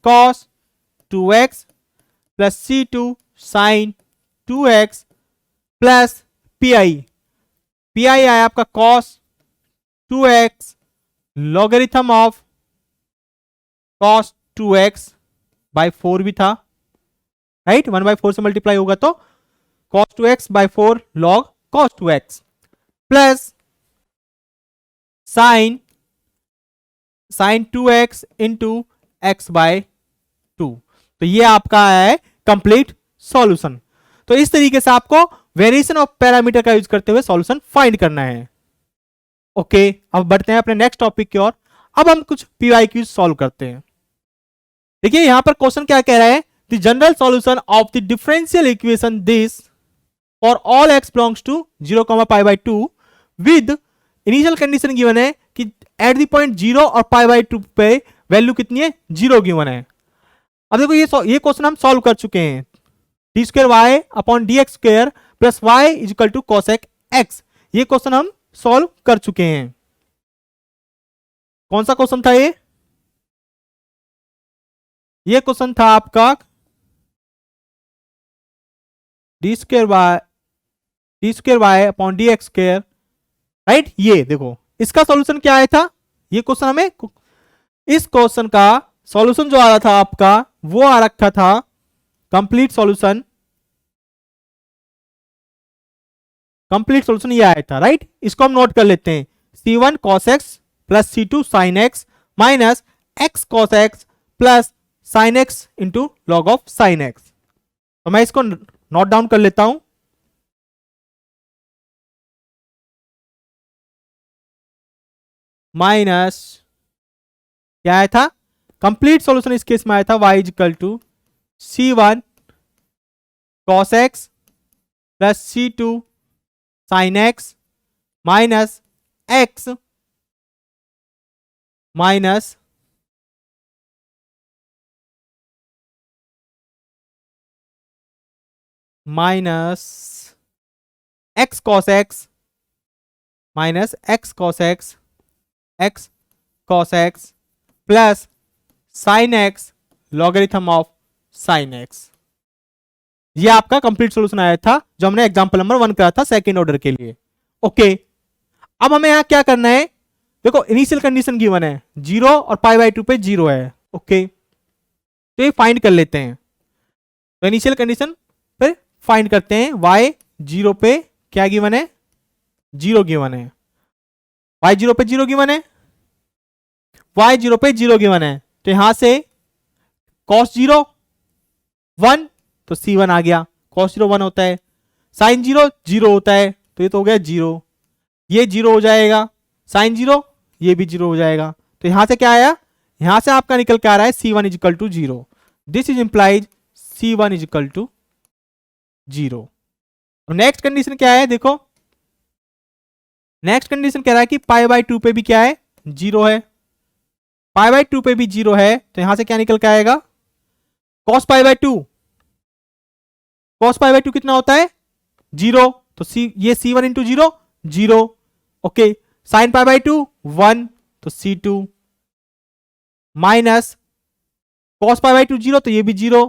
cos 2x plus C2 sin 2x plus PI आया आपका cos 2x logarithm of cos 2x by 4 भी था, राइट, 1/4 से मल्टीप्लाई होगा तो cos 2x by 4 log cos 2x plus sin 2x into x/2। तो ये आपका है कंप्लीट सॉल्यूशन। तो इस तरीके से आपको वेरिएशन ऑफ पैरामीटर का यूज करते हुए सॉल्यूशन फाइंड करना है। ओके, अब बढ़ते हैं अपने नेक्स्ट टॉपिक की ओर। अब हम कुछ पीवाईक्यूज सॉल्व करते हैं। देखिए यहां पर क्वेश्चन क्या कह रहा है, the general solution of the differential equation this for all x belongs to 0, with initial condition given है कि एट द पॉइंट 0 और π/2 पे वैल्यू कितनी है, 0 गिवन है। अब देखो ये क्वेश्चन हम सॉल्व कर चुके हैं, d2y upon dx² plus y is equal to cosec x, ये क्वेश्चन हम सॉल्व कर चुके हैं। कौन सा क्वेश्चन था ये क्वेश्चन था आपका d2y अपॉन dx², राइट। ये देखो इसका सॉल्यूशन क्या आया था, ये क्वेश्चन हमें, इस क्वेश्चन का सॉल्यूशन जो आ रहा था आपका वो आ रखा था कंप्लीट सॉल्यूशन ये आया था, राइट। इसको हम नोट कर लेते हैं, C1 cos x plus C2 sin x minus x cos x plus sin x into log of sin x। तो मैं इसको नोट डाउन कर लेता हूं, माइनस क्या आया था, कंप्लीट सॉल्यूशन इस केस में आया था y is equal to C1 cos x plus C2 sine x minus x minus minus x cos x minus x cos x x cos x plus sine x logarithm of sine x. ये आपका complete solution आया था जो हमने example number 1 करा था second order के लिए। ओके, अब हमें यहां क्या करना है, देखो इनिशियल कंडीशन गिवन है 0 और पाई बाय 2 पे 0 है। ओके, तो ये फाइंड कर लेते हैं। तो इनिशियल कंडीशन फिर फाइंड करते हैं। y 0 पे क्या गिवन है, 0 गिवन है। y 0 पे 0 गिवन है, y 0 पे 0 गिवन है, तो यहां से cos 0 1 तो c1 आ गया, cos 0 1 होता है, sin 0 0 होता है, तो ये तो हो गया 0, ये 0 हो जाएगा, sin 0 ये भी 0 हो जाएगा। तो यहां से क्या आया, यहां से आपका निकल के आ रहा है c1 is equal to 0। This is implies c1 is equal to 0। Next condition क्या है, देखो नेक्स्ट कंडीशन कह रहा है कि पाई बाय 2 पे भी क्या है, 0 है। पाई बाय 2 पे भी 0 है, तो यहां से क्या निकल के आएगा, cos pi by 2, cos pi by 2 कितना होता है 0, तो ये c1 into 0 0। Okay, sine pi by 2 1 तो c2 minus cos pi by 2 0 तो ये भी 0,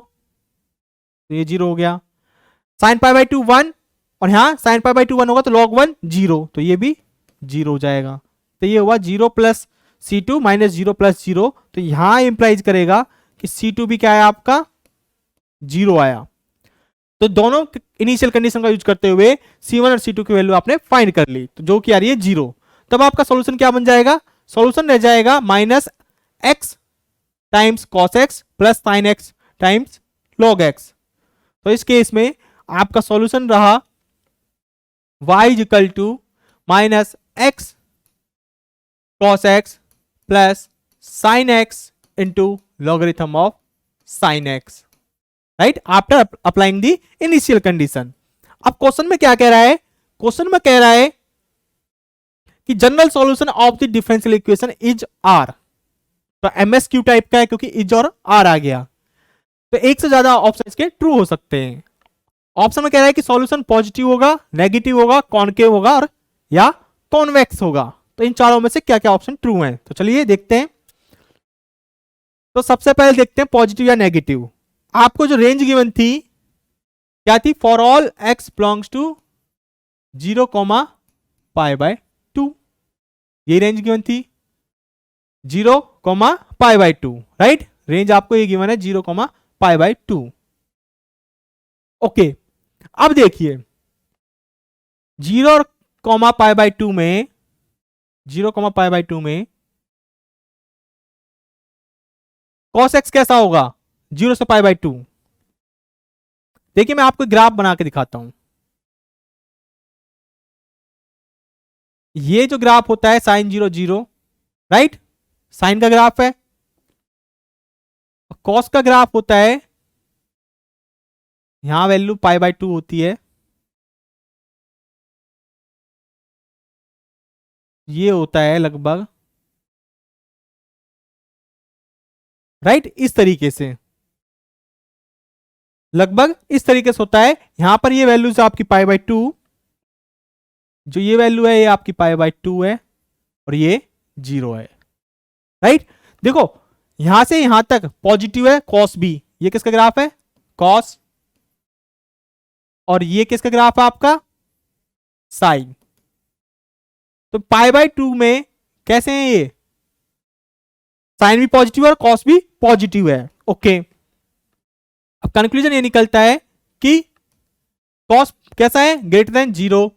तो ये 0 हो गया, साइन पाई बाय 2 1 और यहां साइन पाई बाय 2 1 होगा तो log 1 0, तो ये भी 0 हो जाएगा। तो ये हुआ 0 प्लस c2 माइनस 0 प्लस 0, तो यहां इंप्लाइज करेगा कि c2 भी क्या है आपका 0 आया। तो दोनों इनिशियल कंडीशन का यूज करते हुए c1 और c2 की वैल्यू आपने फाइंड कर ली, तो जो कि आ रही है 0। तब आपका सॉल्यूशन क्या बन जाएगा, सॉल्यूशन रह जाएगा minus x times cos x plus sine x times log x. तो इस केस में आपका सॉल्यूशन रहा y is equal to minus x cos x plus sine x into logarithm of sine x, right, after applying the initial condition. अब question में क्या कह रहा है, क्वेश्चन में कह रहा है कि general solution of the differential equation is are. तो एमएसक्यू टाइप का है क्योंकि इज और आर आ गया, तो एक से ज्यादा ऑप्शन के ट्रू हो सकते हैं। ऑप्शन में कह रहा है कि सॉल्यूशन पॉजिटिव होगा, नेगेटिव होगा, कॉनकेव होगा और या कॉन्वेक्स होगा। तो इन चारों में से क्या क्या ऑप्शन ट्रू हैं, तो चलिए देखते हैं। तो सबसे पहले देखते हैं पॉजिटिव या नेगेटिव। आपको जो रेंज गिवन थी क्या थी, for all x belongs to 0 pi by 2, ये रेंज गिवन थी 0 पाई बाय 2, राइट, रेंज आपको ये गिवन है 0 पाई बाय 2। ओके, अब देखिए 0 और पाई बाय 2 में, 0 पाई बाय 2 में cos x कैसा होगा 0 से पाई बाय 2। देखिए मैं आपको ग्राफ बना के दिखाता हूं। ये जो ग्राफ होता है साइन 0 0, राइट, साइन का ग्राफ है। कॉस का ग्राफ होता है, यहां वैल्यू पाई बाय 2 होती है, ये होता है लगभग, राइट, इस तरीके से, लगभग इस तरीके से होता है। यहां पर ये वैल्यू है आपकी पाई बाय 2, जो ये वैल्यू है ये आपकी पाई बाय 2 है और ये 0 है, राइट। देखो यहां से यहां तक पॉजिटिव है cos b, ये किसका ग्राफ है cos, और ये किसका ग्राफ है आपका साइन। तो पाई बाय 2 में कैसे है ये, साइन भी पॉजिटिव है और cos भी पॉजिटिव है। ओके, अब कंक्लूजन ये निकलता है कि cos कैसा है ग्रेटर देन 0,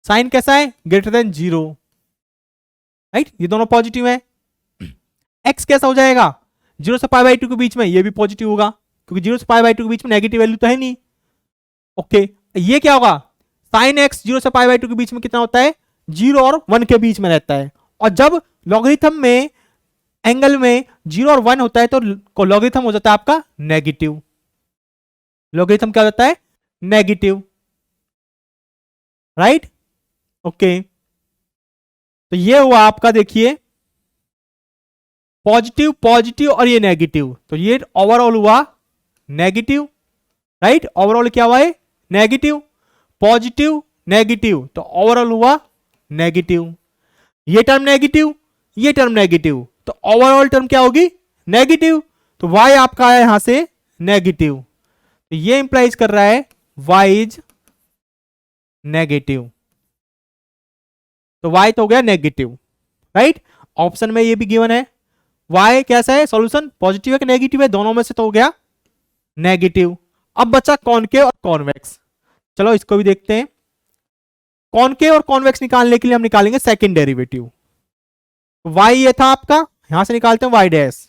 साइन कैसा है ग्रेटर देन 0, राइट, ये दोनों पॉजिटिव है। x कैसा हो जाएगा 0 से पाई बाय 2 के बीच में, ये भी पॉजिटिव होगा क्योंकि 0 से पाई बाय 2 के बीच में नेगेटिव वैल्यू तो है नहीं। ओके, ये क्या होगा साइन x 0 से पाई बाय 2 के बीच में कितना होता है 0 और 1 के बीच में रहता है, और जब लॉगरिथम में एंगल में 0 और 1 होता है तो लॉगरिथम हो जाता है आपका नेगेटिव, लॉगरिथम क्या हो जाता है नेगेटिव। Right, okay. तो ये हुआ आपका, देखिए पॉजिटिव पॉजिटिव और ये नेगेटिव, तो ये ओवरऑल हुआ नेगेटिव, राइट। ओवरऑल क्या हुआ है, नेगेटिव, पॉजिटिव नेगेटिव, तो ओवरऑल हुआ नेगेटिव। ये टर्म नेगेटिव, ये टर्म नेगेटिव, तो ओवरऑल टर्म क्या होगी, नेगेटिव। तो y आपका है यहां से नेगेटिव, तो ये इंप्लाइज कर रहा है y इज नेगेटिव, तो y तो हो गया नेगेटिव, राइट। ऑप्शन में ये भी गिवन है, y कैसा है, सॉल्यूशन पॉजिटिव है कि नेगेटिव है, दोनों में से तो हो गया नेगेटिव। अब बचा कॉनकेव और कॉन्वेक्स, चलो इसको भी देखते हैं। कॉनकेव और कॉन्वेक्स निकालने के लिए हम निकालेंगे सेकंड डेरिवेटिव। y ये था आपका, यहां से निकालते हैं y डैश,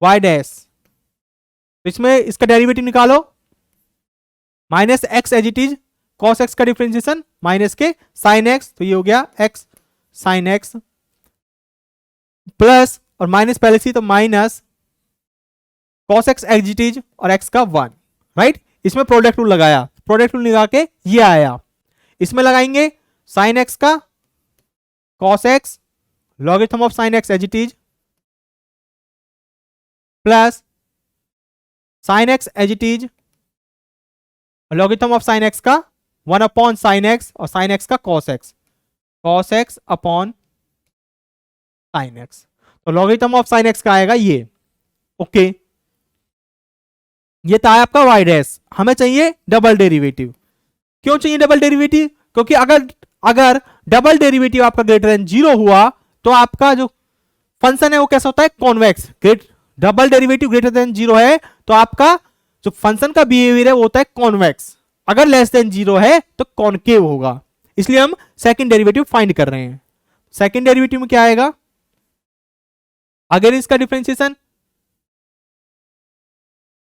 y डैश, तो इसमें इसका डेरिवेटिव निकालो, minus x as it is, cos x का डिफरेंशिएशन माइनस के साइन एक्स, तो ये हो गया एक्स साइन एक्स, प्लस और माइनस पहले से तो minus cos x as it is और एक्स का 1, राइट। इसमें प्रोडक्ट रूल लगाया, प्रोडक्ट रूल लगा के ये आया, इसमें लगाएंगे साइन एक्स का cos x logarithm of sine x as it is plus sine x as it is logarithm of sine x का 1 अपॉन साइन एक्स और साइन एक्स का cos x upon sine x, तो logarithm of sine x का आएगा ये, okay. ये था आपका y डैश, हमें चाहिए डबल डेरिवेटिव। क्यों चाहिए डबल डेरिवेटिव, क्योंकि अगर डबल डेरिवेटिव आपका ग्रेटर देन 0 हुआ तो आपका जो फंक्शन है वो कैसा होता है, convex. Double derivative greater than 0 है तो आपका जो फंक्शन का बिहेवियर है वो होता है कॉन्वेक्स, अगर लेस देन 0 है तो कॉनकेव होगा। इसलिए हम सेकंड डेरिवेटिव फाइंड कर रहे हैं। सेकंड डेरिवेटिव में क्या आएगा, अगर इसका differentiation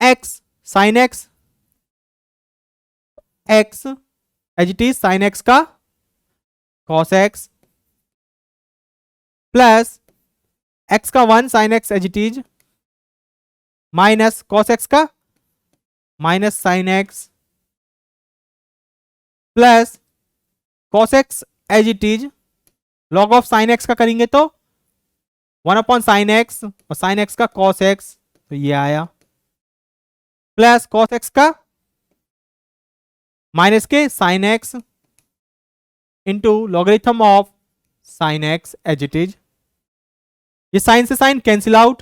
x sine x as it is sine x का कॉस एक्स प्लस एक्स का 1 sine x as it is minus cos x का minus sine x plus cos x as it is log of sine x का करेंगे तो 1 upon sine x और sine x का cos x, तो ये आया, प्लस कॉस एक्स का माइनस के sine x into logarithm of sine x as it is. ये साइन से साइन कैंसिल आउट,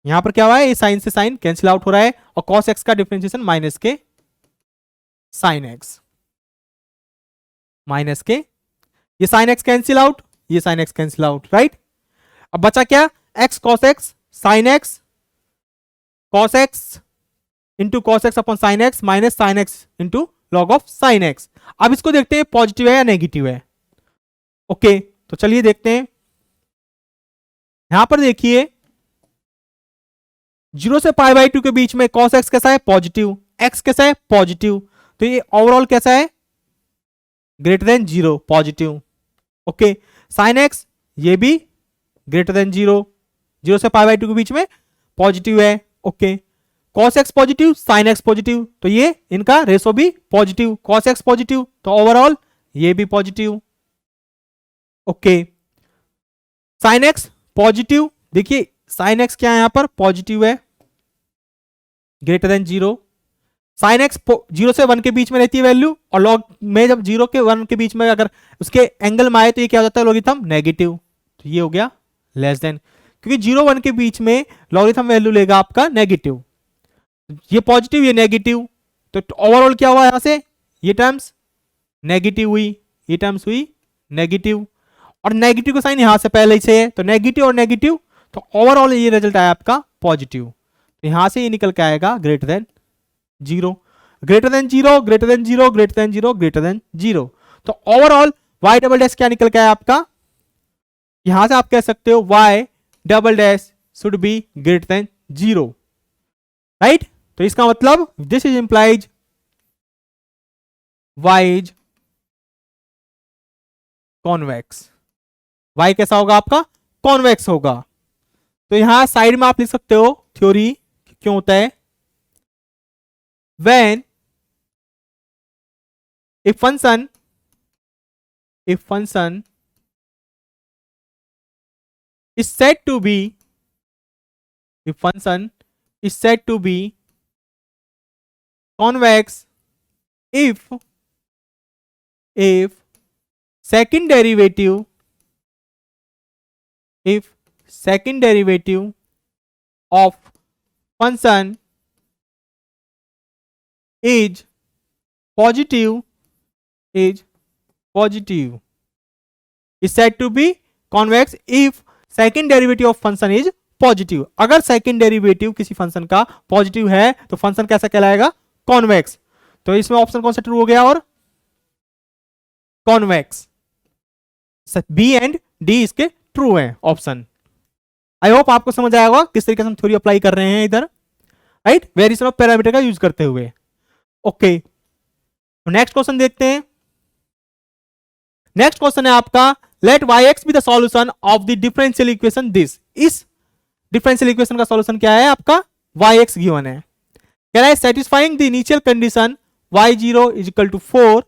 यहां पर क्या हुआ है, ये साइन से साइन कैंसिल आउट हो रहा है, और कॉस एक्स का डिफरेंशिएशन माइनस के साइन एक्स माइनस के, ये साइन एक्स कैंसिल आउट, ये sine x cancel out, right. अब बचा क्या, x cos x sine x cos x into cos x upon sine x minus sine x into log of sine x. अब इसको देखते हैं पॉजिटिव है या नेगेटिव है, ओके। तो चलिए देखते हैं, यहां पर देखिए 0 से पाई बाई 2 के बीच में कॉस एक्स कैसा है, पॉजिटिव, एक्स कैसा है, पॉजिटिव, तो ये ओवरऑल कैसा है, greater than 0, positive, okay. Sign x ये भी ग्रेटर देन 0, 0 से पाई बाई 2 के बीच में पॉजिटिव है, okay. Cos x positive sine x positive, तो ये इनका रेशो भी पॉजिटिव, कॉस एक्स पॉजिटिव तो ओवरऑल ये भी positive, okay. Sine x positive, देखिए साइन एक्स क्या है यहां पर, पॉजिटिव है, ग्रेटर देन 0। साइन एक्स 0 से 1 के बीच में रहती है वैल्यू, और लॉग में जब 0 के 1 के बीच में अगर उसके एंगल में आए तो ये क्या हो जाता है, लॉगरिथम नेगेटिव, तो ये हो गया लेस देन, क्योंकि 0 1 के बीच में लॉगरिथम वैल्यू लेगा आपका नेगेटिव, ये पॉजिटिव ये नेगेटिव, तो ओवरऑल क्या हुआ यहां से, ये टर्म्स नेगेटिव हुई, ये टर्म्स हुई नेगेटिव, और नेगेटिव का साइन यहां से पहले से है तो नेगेटिव और नेगेटिव, तो ओवरऑल ये रिजल्ट आया आपका पॉजिटिव, तो यहां से ये निकल के आएगा greater than 0, greater than 0, greater than 0, greater than 0, greater than 0, तो ओवरऑल y डबल डैश क्या निकल के आया आपका, यहां से आप कह सकते हो y double dash should be greater than 0, right. तो इसका मतलब this is implies y is convex, y कैसा होगा आपका, कॉन्वेक्स होगा। तो यहां साइड में आप लिख सकते हो थ्योरी क्यों होता है, when if function is said to be convex if second derivative of function is positive is said to be convex if second derivative of function is positive. अगर सेकंड डेरिवेटिव किसी फंक्शन का positive है तो function कैसा कहलाएगा? Convex. तो इसमें option कौन सा ट्रू हो गया? और कॉन्वेक्स। बी एंड डी इसके ट्रू हैं ऑप्शन। आई होप आपको समझ आया होगा किस तरीके से हम थ्योरी अप्लाई कर रहे हैं इधर, राइट, वेरिएशन ऑफ पैरामीटर का यूज करते हुए। ओके, नेक्स्ट क्वेश्चन देखते हैं। नेक्स्ट क्वेश्चन है आपका, let yx be the solution of the differential equation this. इस डिफरेंशियल इक्वेशन का सॉल्यूशन क्या है? आपका yx गिवन है। कह रहा है satisfying the initial condition y0 is equal to 4,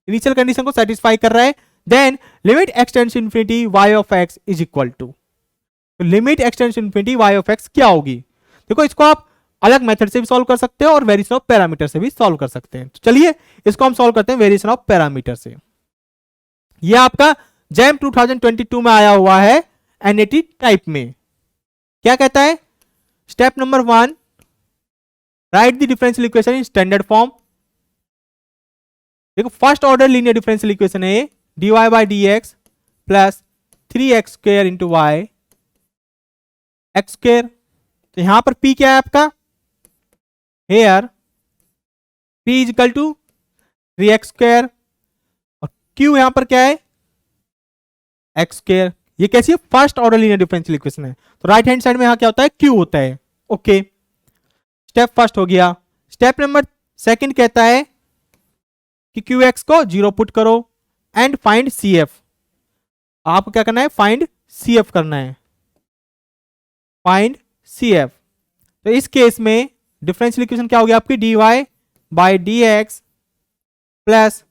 initial condition को सेटिस्फाई कर रहा है। Then limit x tends to infinity y of x is equal to, limit x tends to infinity y of x क्या होगी? देखो इसको आप अलग मेथड से भी सॉल्व कर सकते हो और वेरिएशन ऑफ पैरामीटर से भी सॉल्व कर सकते हैं। तो चलिए इसको हम सॉल्व करते हैं वेरिएशन ऑफ पैरामीटर से। ये आपका जैम 2022 में आया हुआ है एनएटी टाइप में। क्या कहता है? Step number 1, right the differential equation in standard form. देखो first order linear differential equation है dy by d x plus 3x square into y x square. तो यहां पर p क्या है आपका? Here p is equal to 3x square और q यहां पर क्या है? x square. ये कैसी है? First order linear differential equation है। तो राइट हैंड साइड में यहां क्या होता है? q होता है। ओके, स्टेप फर्स्ट हो गया। स्टेप नंबर सेकंड कहता है कि qx को 0 पुट करो एंड फाइंड cf। आपको क्या करना है? फाइंड cf करना है, फाइंड cf। तो इस केस में डिफरेंशियल इक्वेशन क्या हो गया आपकी? dy by d x plus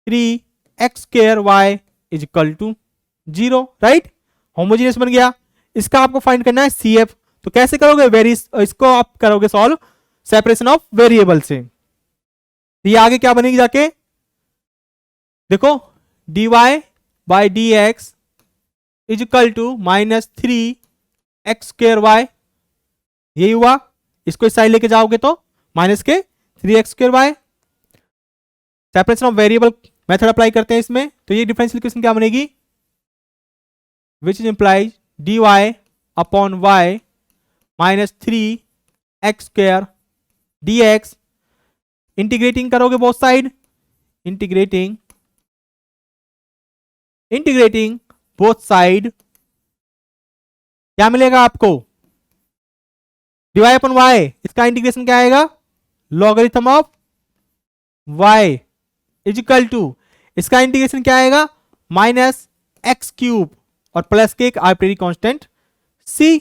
3x square y is equal to 0, right, homogeneous बन गया। इसका आपको फाइंड करना है cf। तो कैसे करोगे? इसको आप करोगे सॉल्व सेपरेशन ऑफ वेरिएबल से। ये आगे क्या बनेगी जाके? देखो dy by d x is equal to minus 3x square y, यही हुआ। इसको इस साइड लेके जाओगे तो माइनस के 3x square y। Separation of variable method apply करते हैं इसमें। तो ये डिफरेंशियल इक्वेशन क्या बनेगी? Which is implies dy upon y minus 3x square dx। Integrating करोगे both side, integrating both side, क्या मिलेगा आपको? dy upon y। इसका इंटीग्रेशन क्या आएगा? Logarithm of y is equal to, इसका इंटीग्रेशन क्या आएगा? माइनस एक्स क्यूब और प्लस के एक arbitrary constant c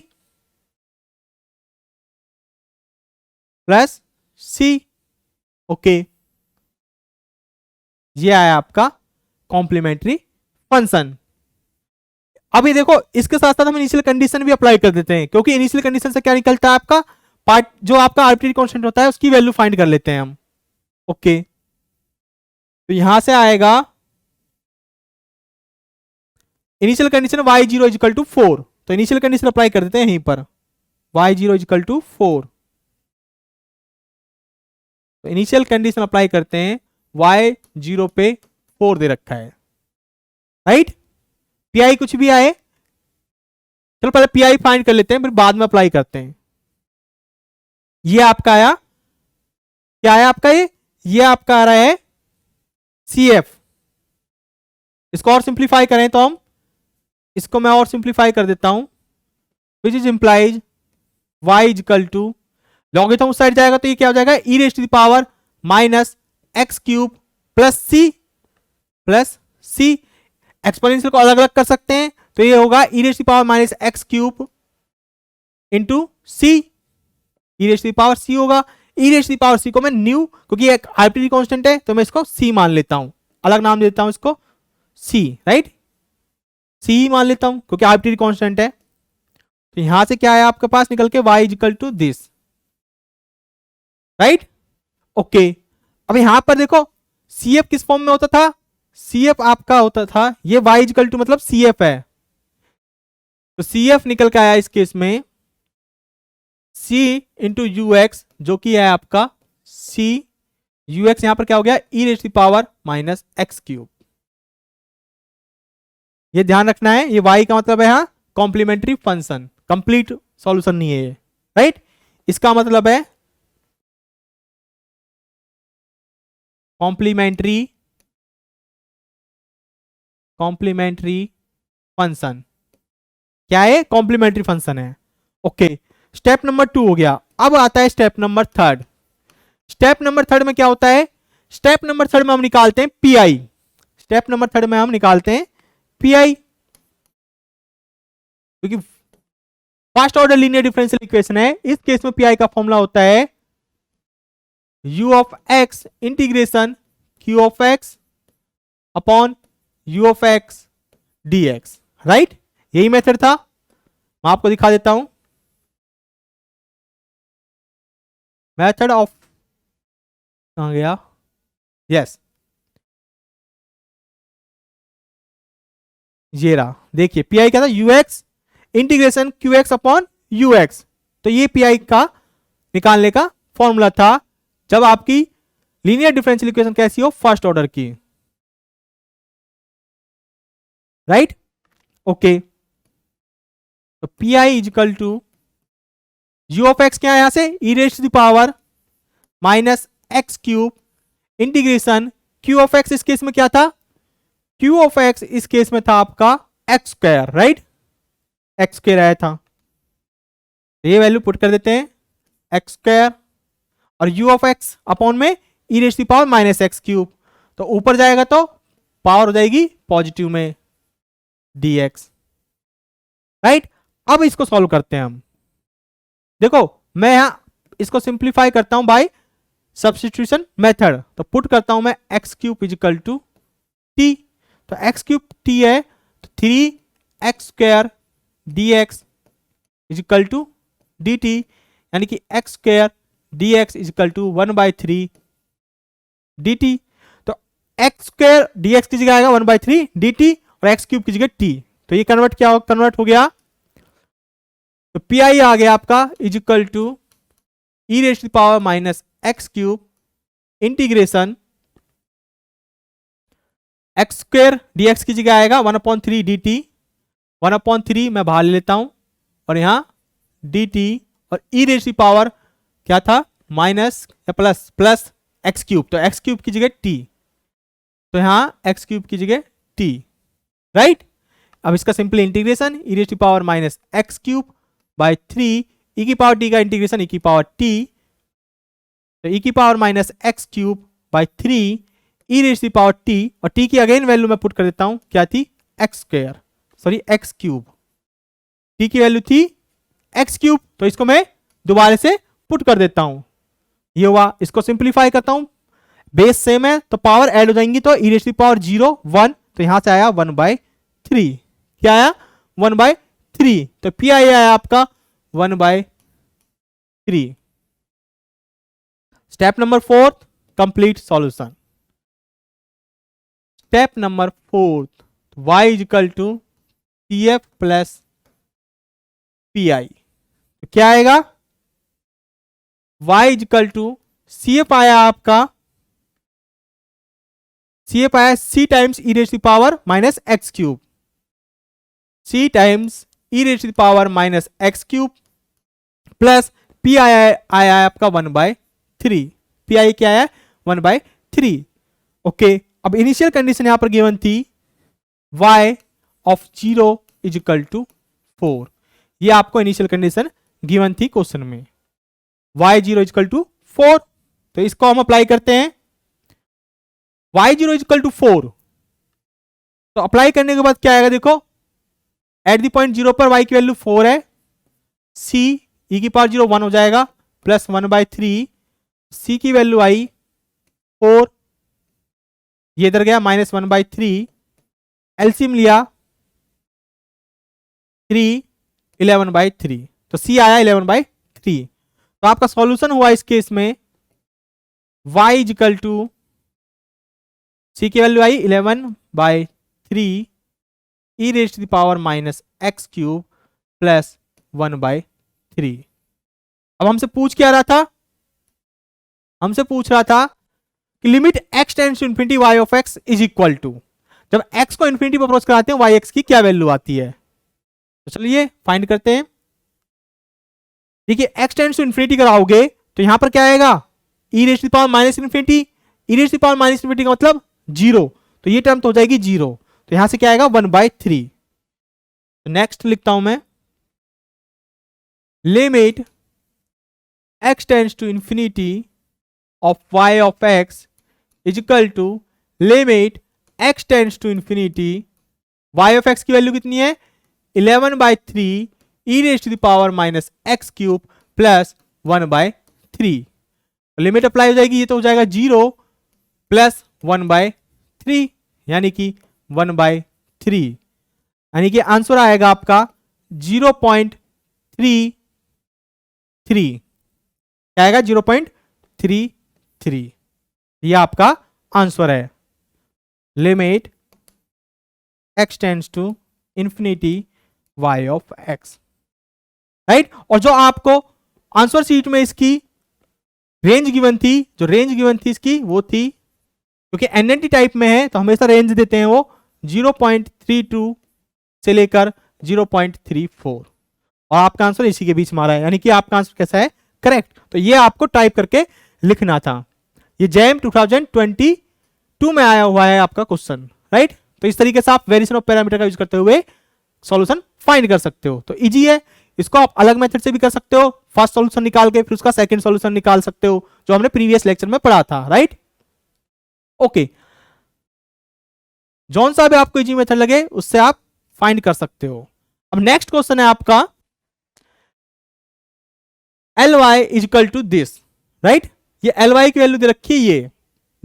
plus c। Okay, ये आया आपका कॉम्प्लीमेंट्री फंक्शन। अभी देखो इसके साथ साथ हम इनिशियल कंडीशन भी अप्लाई कर देते हैं, क्योंकि इनिशियल कंडीशन से क्या निकलता है आपका पार्ट, जो आपका आर्बिट्रेरी कांस्टेंट होता है उसकी वैल्यू फाइंड कर लेते हैं हम। ओके, तो यहां से आएगा initial condition y0 is equal to 4। तो इनिशियल कंडीशन अप्लाई कर देते हैं यहीं पर, y0 इज इक्वल टू 4। तो इनिशियल कंडीशन अप्लाई करते हैं, y0 पे 4 दे रखा है, राइट। पी कुछ भी आए, चलो पहले पी फाइंड कर लेते हैं, फिर बाद में अप्लाई करते हैं। ये आपका आया, क्या आया आपका? ये आपका आ रहा है CF। इसको और सिंप्लीफाई करें तो हम, इसको मैं और सिंप्लीफाई कर देता हूं, which is implies y is equal to, logarithm उस साइड जाएगा तो ये क्या हो जाएगा? e raise to the power minus x cube plus c. Exponential को अलग अलग कर सकते हैं, तो ये होगा e raise to the power minus x cube into c, e raise to the power c होगा। E raise to the power c को मैं न्यू, क्योंकि एक आर्बिट्रेरी कांस्टेंट है तो मैं इसको सी मान लेता हूं, अलग नाम देता हूं इसको सी, राइट, सी मान लेता हूं क्योंकि आर्बिट्रेरी कांस्टेंट है। तो यहां से क्या है आपके पास निकल के y equal to this, right, okay. अब यहां पर देखो CF किस फॉर्म में होता था, CF आपका होता था ये y इक्वल टू मतलब CF है, तो CF निकल के आया इस केस में C इंटू ux, जो कि है आपका C ux, यहां पर क्या हो गया e raise to the power minus x cube. ये ध्यान रखना है, ये y का मतलब है यहां कॉम्प्लीमेंट्री फंक्शन, कंप्लीट सॉल्यूशन नहीं है ये, राइट। इसका मतलब है कॉम्प्लीमेंट्री फंक्शन, क्या है, कॉम्प्लीमेंट्री फंक्शन है, ओके। स्टेप नंबर 2 हो गया। अब आता है स्टेप नंबर 3। स्टेप नंबर 3 में क्या होता है, स्टेप नंबर 3 में हम निकालते हैं पीआई, स्टेप नंबर 3 में हम निकालते हैं पीआई, क्योंकि first order linear differential equation है, इस केस में पीआई का फॉर्मूला होता है u of x integration q of x upon u of x dx, right, यही मेथड था। मैं आपको दिखा देता हूं मेथड ऑफ, कहां गया, यस, ये रहा, देखिए पीआई क्या था, ux integration qx upon ux, तो ये पीआई का निकालने का फॉर्मूला था जब आपकी लीनियर डिफरेंशियल इक्वेशन कैसी हो, फर्स्ट ऑर्डर की, राइट, ओके। तो PI is equal to u of x क्या है यहां से e raise to the power minus x cube integration Q of x, इस केस में क्या था, क्यू ऑफ एक्स इस केस में था आपका x square, right, x square आया था, ये वैल्यू पुट कर देते हैं एक्स स्क्वायर, और यू ऑफ एक्स अपॉन में e raise to the power minus x cube, तो ऊपर जाएगा तो पावर हो जाएगी पॉजिटिव में dx, राइट। अब इसको सॉल्व करते हैं हम, देखो मैं यहां इसको सिंप्लीफाई करता हूं बाय सब्स्टिट्यूशन मेथड, तो पुट करता हूं मैं x cube equal to t, तो एक्स क्यूब टी है तो 3x square dx equal to dt, यानी कि x square dx equal to 1/3 dt, तो x स्क्वायर dx की जगह आएगा 1/3 dt और x क्यूब की जगह t, तो ये कन्वर्ट क्या हो, कन्वर्ट हो गया, तो पी आई आ गया आपका equal to e raise to the power minus x cube integration x square dx की जगह आएगा 1/3 dt, 1/3 मैं बाहर ले लेता हूं और यहां dt और ई रेज टू द पावर क्या था माइनस या प्लस, प्लस एक्स क्यूब, तो एक्स क्यूब की जगह t, तो यहां एक्स क्यूब की जगह t, राइट। अब इसका simple integration e raise to the power minus x cube by 3 e की पावर टी का इंटीग्रेशन ई की पावर टी, तो ई की power minus x cube by 3 e raise to the power t, और t की again value मैं put कर देता हूं, क्या थी x square, sorry x cube, t की वैल्यू थी एक्स क्यूब, तो इसको मैं दोबारा से पुट कर देता हूं, ये हुआ, इसको सिंप्लीफाई करता हूं, बेस सेम है तो पावर ऐड हो जाएंगी, तो e raise to the power 0 1, तो यहां से आया 1/3, क्या आया 1/3, तो पी आई आया आपका 1/3। Step number 4 complete solution, step number 4 y equal to C F plus P I, क्या आएगा y equal to C F आया आपका, सी एफ आया c times e raise to the power minus x cube, c times e raise to the power minus x cube plus P आया आपका 1/3, P I क्या आया 1/3, okay. अब initial condition यहां पर गिवन थी y ऑफ 0 इजिकल टू 4, ये आपको इनिशियल कंडीशन गिवन थी क्वेश्चन में, y0 इजिकल टू 4, तो इसको हम अप्लाई करते हैं, y0 इजिकल टू 4, तो अप्लाई करने के बाद क्या आएगा, देखो एट द पॉइंट 0 पर y की वैल्यू 4 है, c ई की पावर 0 1 हो जाएगा प्लस 1/3 सी की वैल्यू आई 4, ये इधर गया -1/3, एलसीएम लिया 3, 11/3, तो सी आया 11/3। तो आपका सॉल्यूशन हुआ इस केस में y इजिकल टू सी की वैल्यू आई 11/3 e raise to the power -x³ plus 1/3। अब हमसे पूछ क्या रहा था, हमसे पूछ रहा था कि limit x tends to infinity y of x is equal to, जब x को इंफिनिटी पर अप्रोच कराते हैं y x की क्या वैल्यू आती है। तो चलिए फाइंड करते हैं। देखिए x टेंड्स टू इंफिनिटी कराओगे तो यहां पर क्या आएगा, e raise to the power minus infinity, e raise to the power minus infinity का मतलब 0, तो ये टर्म तो हो जाएगी 0, तो यहां से क्या आएगा 1/3। तो नेक्स्ट लिखता हूं मैं, limit x tends to infinity of y of x is equal to limit x tends to infinity y of x की वैल्यू कितनी है 11/3 e raise to the power -x³ plus 1/3। Limit apply हो जाएगी, ये तो हो जाएगा 0 प्लस 1/3 यानी कि 1/3, यानी कि आंसर आएगा आपका 0.33, क्या आएगा 0.33, ये आपका आंसर है। Limit x tends to infinity y of x, right. और जो आपको आंसर शीट में इसकी रेंज गिवन थी, जो रेंज गिवन थी इसकी वो थी, क्योंकि एनएनटी टाइप में है तो हमेशा रेंज देते हैं वो 0.32 से लेकर 0.34, और आपका आंसर इसी के बीच मारा है, यानी कि आपका आंसर कैसा है, करेक्ट। तो ये आपको टाइप करके लिखना था। ये जैम 2022 में आया हुआ है आपका क्वेश्चन, राइट। तो इस तरीके से आप वेरिएशन ऑफ पैरामीटर का यूज करते हुए सॉल्यूशन फाइंड कर सकते हो। तो इजी है, इसको आप अलग मेथड से भी कर सकते हो, फर्स्ट सॉल्यूशन निकाल के फिर उसका सेकंड सॉल्यूशन निकाल सकते हो, जो हमने प्रीवियस लेक्चर में पढ़ा था, राइट। ओके, जौन सा भी आपको इजी मेथड लगे उससे आप फाइंड कर सकते हो। अब नेक्स्ट क्वेश्चन है आपका Ly is equal to this, right. ये Ly की वैल्यू दे रखी है, ये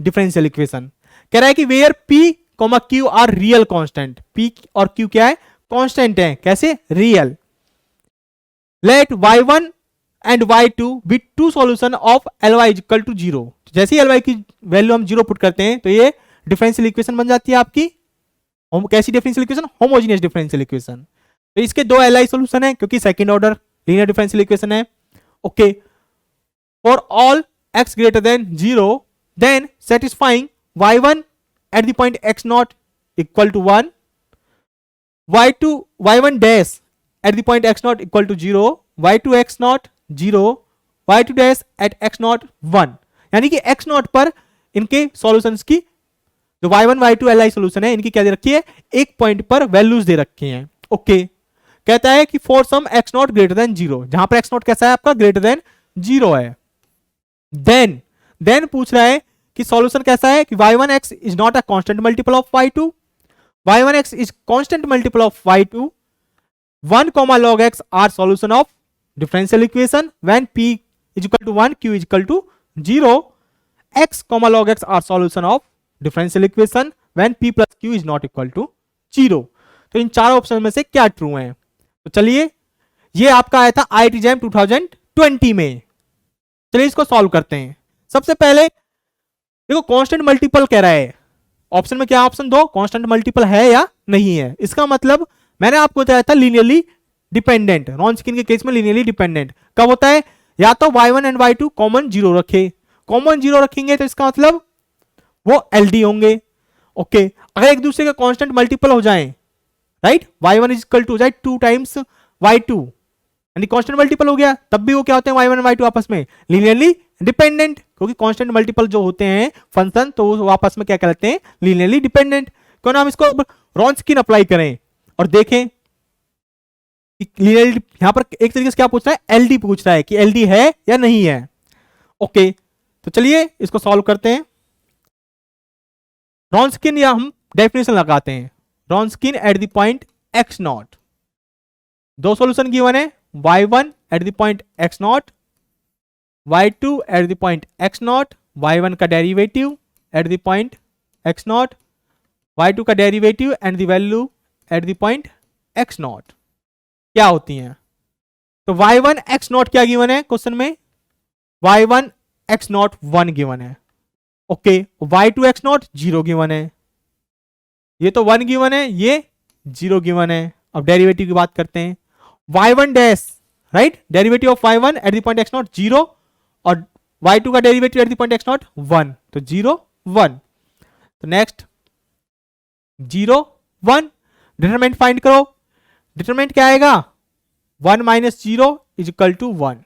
डिफरेंशियल इक्वेशन कह रहा है कि where P, Q are real constant, P और Q क्या है, कांस्टेंट है, कैसे, real. Let y1 and y2 be two solution of Ly is equal to 0। जैसे ही Ly की वैल्यू हम 0 पुट करते हैं तो ये डिफरेंशियल इक्वेशन बन जाती है आपकी, कैसी differential equation, homogeneous differential equation. तो इसके दो Li सॉल्यूशन है क्योंकि second order linear differential equation है। Okay, for all x greater than 0 then satisfying y1 at the point x0 equal to 1, y1 dash at the point x0 equal to 0, y2 x0 0, y2 dash at x0 1, यानी कि x0 पर इनके solutions की जो y1 y2 Li solution है इनकी क्या दे रखी है, एक पॉइंट पर वैल्यूज दे रखी हैं। ओके, कहता है कि for some x0 greater than 0, जहां पर x0 कैसा है आपका, ग्रेटर देन 0 है। देन पूछ रहा है कि सॉल्यूशन कैसा है कि y1x is not a constant multiple of y2, y1x is constant multiple of y2, 1 log x are solution of differential equation when p is equal to 1, q is equal to 0, x log x are solution of differential equation when p plus q is not equal to 0। तो इन चार option में से क्या true है, तो चलिए ये आपका आया था IIT JAM 2020 में। चलिए इसको सॉल्व करते हैं। सबसे पहले देखो कांस्टेंट मल्टीपल कह रहा है, ऑप्शन में क्या ऑप्शन दो, कांस्टेंट मल्टीपल है या नहीं है। इसका मतलब मैंने आपको बताया था लीनियरली डिपेंडेंट, रॉन्सकिन के केस में लीनियरली डिपेंडेंट कब होता है, या तो y1 एंड y2 कॉमन 0 रखे, कॉमन 0 रखेंगे तो इसका मतलब वो LD होंगे। ओके, अगर एक दूसरे के कांस्टेंट मल्टीपल हो जाएं, right, y1 is equal to हो जाए 2 टाइम्स y2 यानी कांस्टेंट मल्टीपल हो गया, तब भी वो क्या होते हैं y1 और y2 आपस में लीनियरली डिपेंडेंट, क्योंकि कांस्टेंट मल्टीपल जो होते हैं फंक्शन तो वो आपस में क्या कहलाते हैं, लीनियरली डिपेंडेंट। क्यों ना हम इसको रॉन्सकिन अप्लाई करें और देखें लीनियरली, यहां पर एक तरीके से क्या पूछ रहा है, LD पूछ रहा है कि LD है या नहीं है। ओके, तो चलिए इसको सॉल्व करते हैं। रॉन्सकिन या हम डेफिनेशन लगाते हैं, रॉन्सकिन एट द पॉइंट x0, दो सॉल्यूशन गिवन है, y1 at the point x0 y2 at the point x not, y1 का derivative eight the point x naught, y2 का derivative and the value at the point x not क्या होती हैं। तो y1 x not क्या given है question में, y1 x not 1 given है, okay. y2 x not 0 given है, ये तो 1 गिवन है, ये 0 गिवन है। अब डेरिवेटिव की बात करते हैं, y1 dash, right, derivative of y1 at the point x not 0 और y2 का derivative eight the point x not 1, तो 0 1। तो नेक्स्ट 0 1, डिटरमिनेंट फाइंड करो। डिटरमिनेंट क्या आएगा, 1 माइनस 0 इज इक्वल टू 1,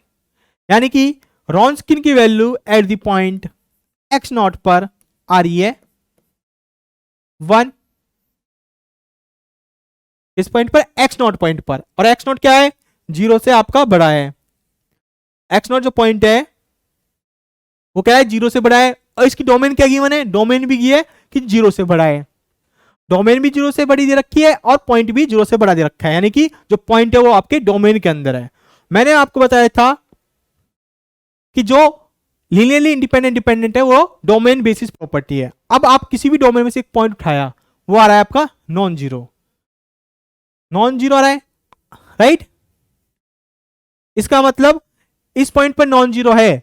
यानी कि रॉन्स्किन की value at the point x not पर आ रही है 1, इस पॉइंट पर x नॉट पॉइंट पर, और x नॉट क्या है, 0 से आपका बड़ा है। x नॉट जो पॉइंट है वो क्या है, 0 से बड़ा है। और इसकी डोमेन क्या गिवन है, डोमेन भी ये है कि 0 से बड़ा है, डोमेन भी 0 से बड़ी दे रखी है और पॉइंट भी 0 से बड़ा दे रखा है, यानी कि जो पॉइंट है वो आपके डोमेन के अंदर है। मैंने आपको बताया था कि जो लीनियरली इंडिपेंडेंट डिपेंडेंट है वो डोमेन बेसिस प्रॉपर्टी है। अब आप किसी भी डोमेन में से एक पॉइंट उठाया, वो आ रहा है आपका नॉन जीरो, नॉन जीरो आ रहा है, राइट। इसका मतलब इस पॉइंट पर नॉन जीरो है,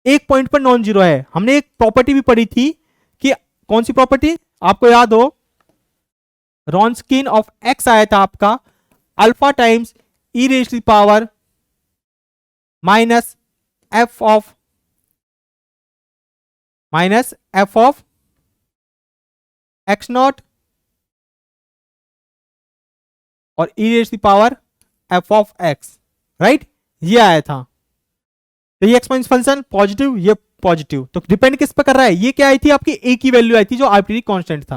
एक पॉइंट पर नॉन जीरो है। हमने एक प्रॉपर्टी भी पढ़ी थी कि कौन सी प्रॉपर्टी आपको याद हो, रॉन्स्किन ऑफ एक्स आया था आपका alpha times e raise to the power minus f of x naught और e raise to the power f of x, right, ये आया था। तो ये एक्सपोनेंशियल फंक्शन पॉजिटिव, ये पॉजिटिव, तो डिपेंड किस पर कर रहा है, ये क्या आई थी आपकी ए की वैल्यू आई थी जो आर्बिट्रेरी कांस्टेंट था,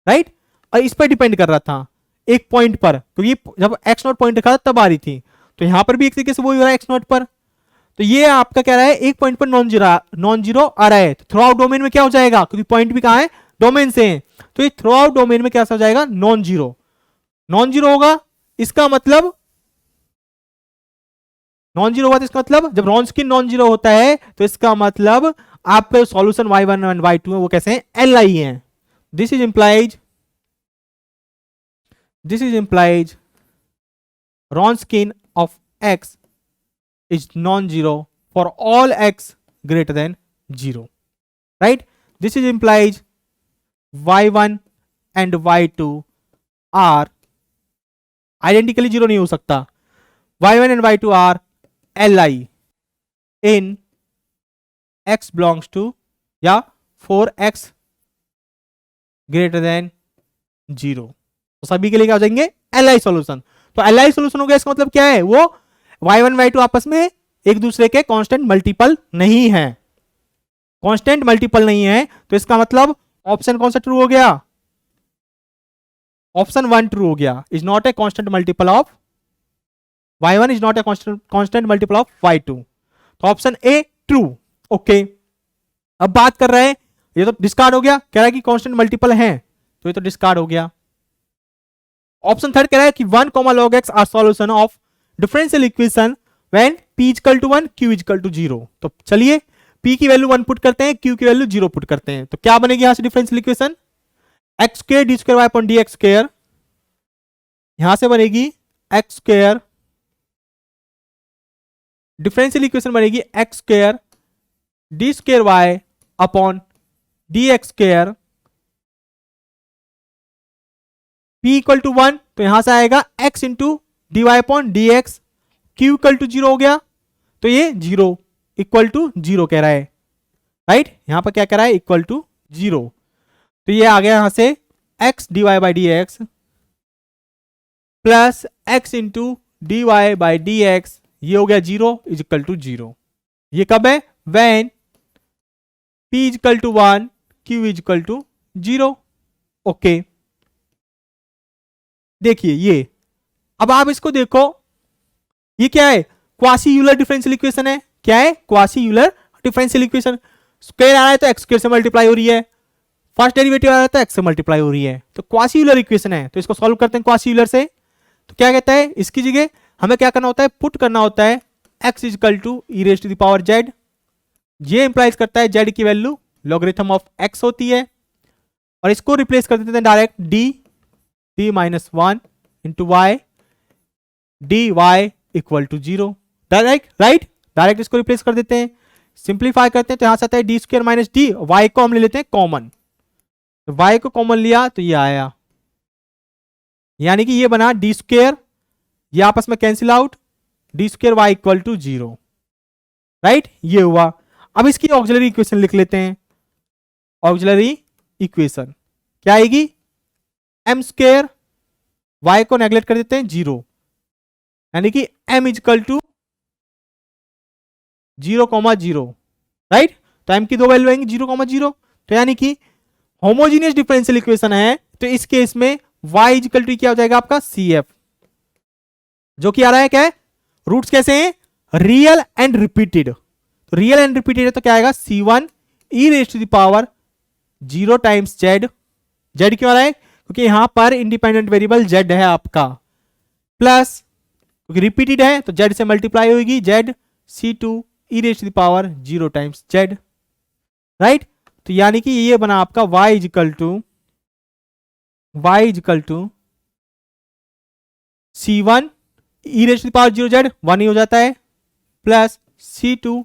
राइट, और इस पर डिपेंड कर रहा था एक पॉइंट पर, क्योंकि जब एक्स नॉट पॉइंट रखा था तब आ रही थी। तो यहां पर भी एक तरीके से वही हो रहा है एक्स नॉट पर। तो ये आपका कह रहा है एक पॉइंट पर नॉन जीरो आ रहा है, तो थ्रू आउट डोमेन में क्या हो जाएगा, क्योंकि पॉइंट भी कहां है, डोमेन से है, तो ये थ्रू आउट डोमेन में क्या हो जाएगा, नॉन जीरो, नॉन जीरो होगा। इसका मतलब नॉन जीरो होगा, तो इसका मतलब जब रॉन्स्किन नॉन जीरो होता है तो इसका मतलब आपके सॉल्यूशन y1 और y2 है वो कैसे हैं, LI हैं। This is implies Wronskian of x is non-zero for all x greater than 0, right? This is implies y1 and y2 are identically zero नहीं हो सकता, y1 and y2 are li in x belongs to या 4x greater than 0, तो सभी के लिए क्या हो जाएंगे, li सॉल्यूशन। तो li सॉल्यूशन हो गया, इसका मतलब क्या है, वो y1 y2 आपस में एक दूसरे के कांस्टेंट मल्टीपल नहीं है, कांस्टेंट मल्टीपल नहीं है, तो इसका मतलब ऑप्शन कौन सा ट्रू हो गया, ऑप्शन 1 ट्रू हो गया, is not a constant multiple of y1 is not a constant multiple of y2, तो ऑप्शन ए ट्रू, ओके। अब बात कर रहे हैं, ये तो डिस्कार्ड हो गया, कह रहा है कि कांस्टेंट मल्टीपल हैं, तो ये तो डिस्कार्ड हो गया। ऑप्शन थर्ड कह रहा है कि 1 log x are solution of differential equation when p equal to 1 q equal to 0। तो चलिए p की वैल्यू 1 पुट करते हैं, q की वैल्यू 0 पुट करते हैं, तो क्या बनेगी यहां से differential equation, x square d square y upon d x square, यहां से बनेगी x स्क्वायर, डिफरेंशियल इक्वेशन बनेगी x square d square y upon d x square, p equal to 1, तो यहां से आएगा x into d y upon d x, q equal to 0 हो गया, तो ये 0 इक्वल टू 0 कह रहा है, राइट, यहां पर क्या कह रहा है, इक्वल टू 0, तो ये आ गया यहां से x d y by d x plus x into d y by d x, ये हो गया 0 इज इक्वल टू 0। ये कब है, when p is equal to 1 q is equal to 0, okay. देखिए ये, अब आप इसको देखो, ये क्या है, क्वासी यूलर डिफरेंशियल इक्वेशन है, क्या है, quasi Euler differential equation, square आ रहा है तो एक्स स्क्वायर से मल्टीप्लाई हो रही है, फर्स्ट डेरिवेटिव आ रहा है तो एक्स से मल्टीप्लाई हो रही है, तो क्वासी यूलर इक्वेशन है, तो इसको सॉल्व करते हैं क्वासी यूलर से। तो क्या कहता है, इसकी जगह हमें क्या करना होता है, पुट करना होता है x equal to e raise to the power z। ये इंप्लाइज करता है z की वैल्यू लॉगरिथम ऑफ x होती है, और इसको रिप्लेस कर देते हैं direct d minus 1 into y dy equal to 0। Direct इसको रिप्लेस कर देते हैं, सिंप्लीफाई करते हैं तो यहां से आता है d square minus d, y को हम ले लेते हैं कॉमन, तो वाई को कॉमन लिया तो ये आया, यानी कि ये बना डी स्क्वायर, ये आपस में cancel out, d square y equal to 0। Right, ये हुआ। अब इसकी ऑक्सिलरी इक्वेशन लिख लेते हैं। ऑक्सिलरी इक्वेशन क्या आएगी, एम स्क्वायर, वाई को नेग्लेक्ट कर देते हैं 0, यानी कि m इजकल टू 0,0। राइट, तो m की दो वैल्यू आएंगी 0,0, तो यानी कि होमोजीनियस डिफरेंशियल इक्वेशन है, तो इस केस में y इजकल टू क्या हो जाएगा आपका CF, जो कि आ रहा है क्या है, रूट्स कैसे हैं, रियल एंड रिपीटेड, तो रियल एंड रिपीटेड है तो क्या आएगा C1 e raise to the power 0 times z क्यों आ रहा है, क्योंकि यहां पर इंडिपेंडेंट वेरिएबल z है आपका, प्लस क्योंकि रिपीटेड है तो z से मल्टीप्लाई होगी, z C2 e raise to the power 0 times z। Right, तो यानी कि ये बना आपका y equal to C1 e raise to the power 0 z, 1 ही हो जाता है, प्लस C2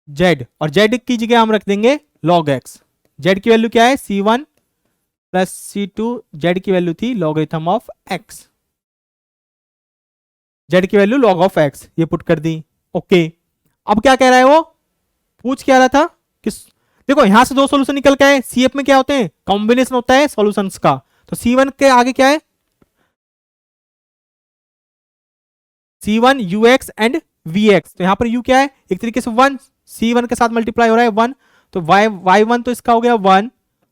z, और z की जगह हम रख देंगे log x। z की वैल्यू क्या है, C1 प्लस C2, z की वैल्यू थी लॉगरिथम ऑफ x, z की वैल्यू log ऑफ x, ये पुट कर दी। ओके, अब क्या कह रहा है वो, पूछ क्या रहा था कि देखो यहां से दो सॉल्यूशन निकल के आए, CF में क्या होते हैं, कॉम्बिनेशन होता है सॉल्यूशंस का, तो C1 के आगे क्या है, C1 ux एंड vx, तो यहां पर u क्या है, एक तरीके से 1, C1 के साथ मल्टीप्लाई हो रहा है 1, तो y1 तो इसका हो गया 1,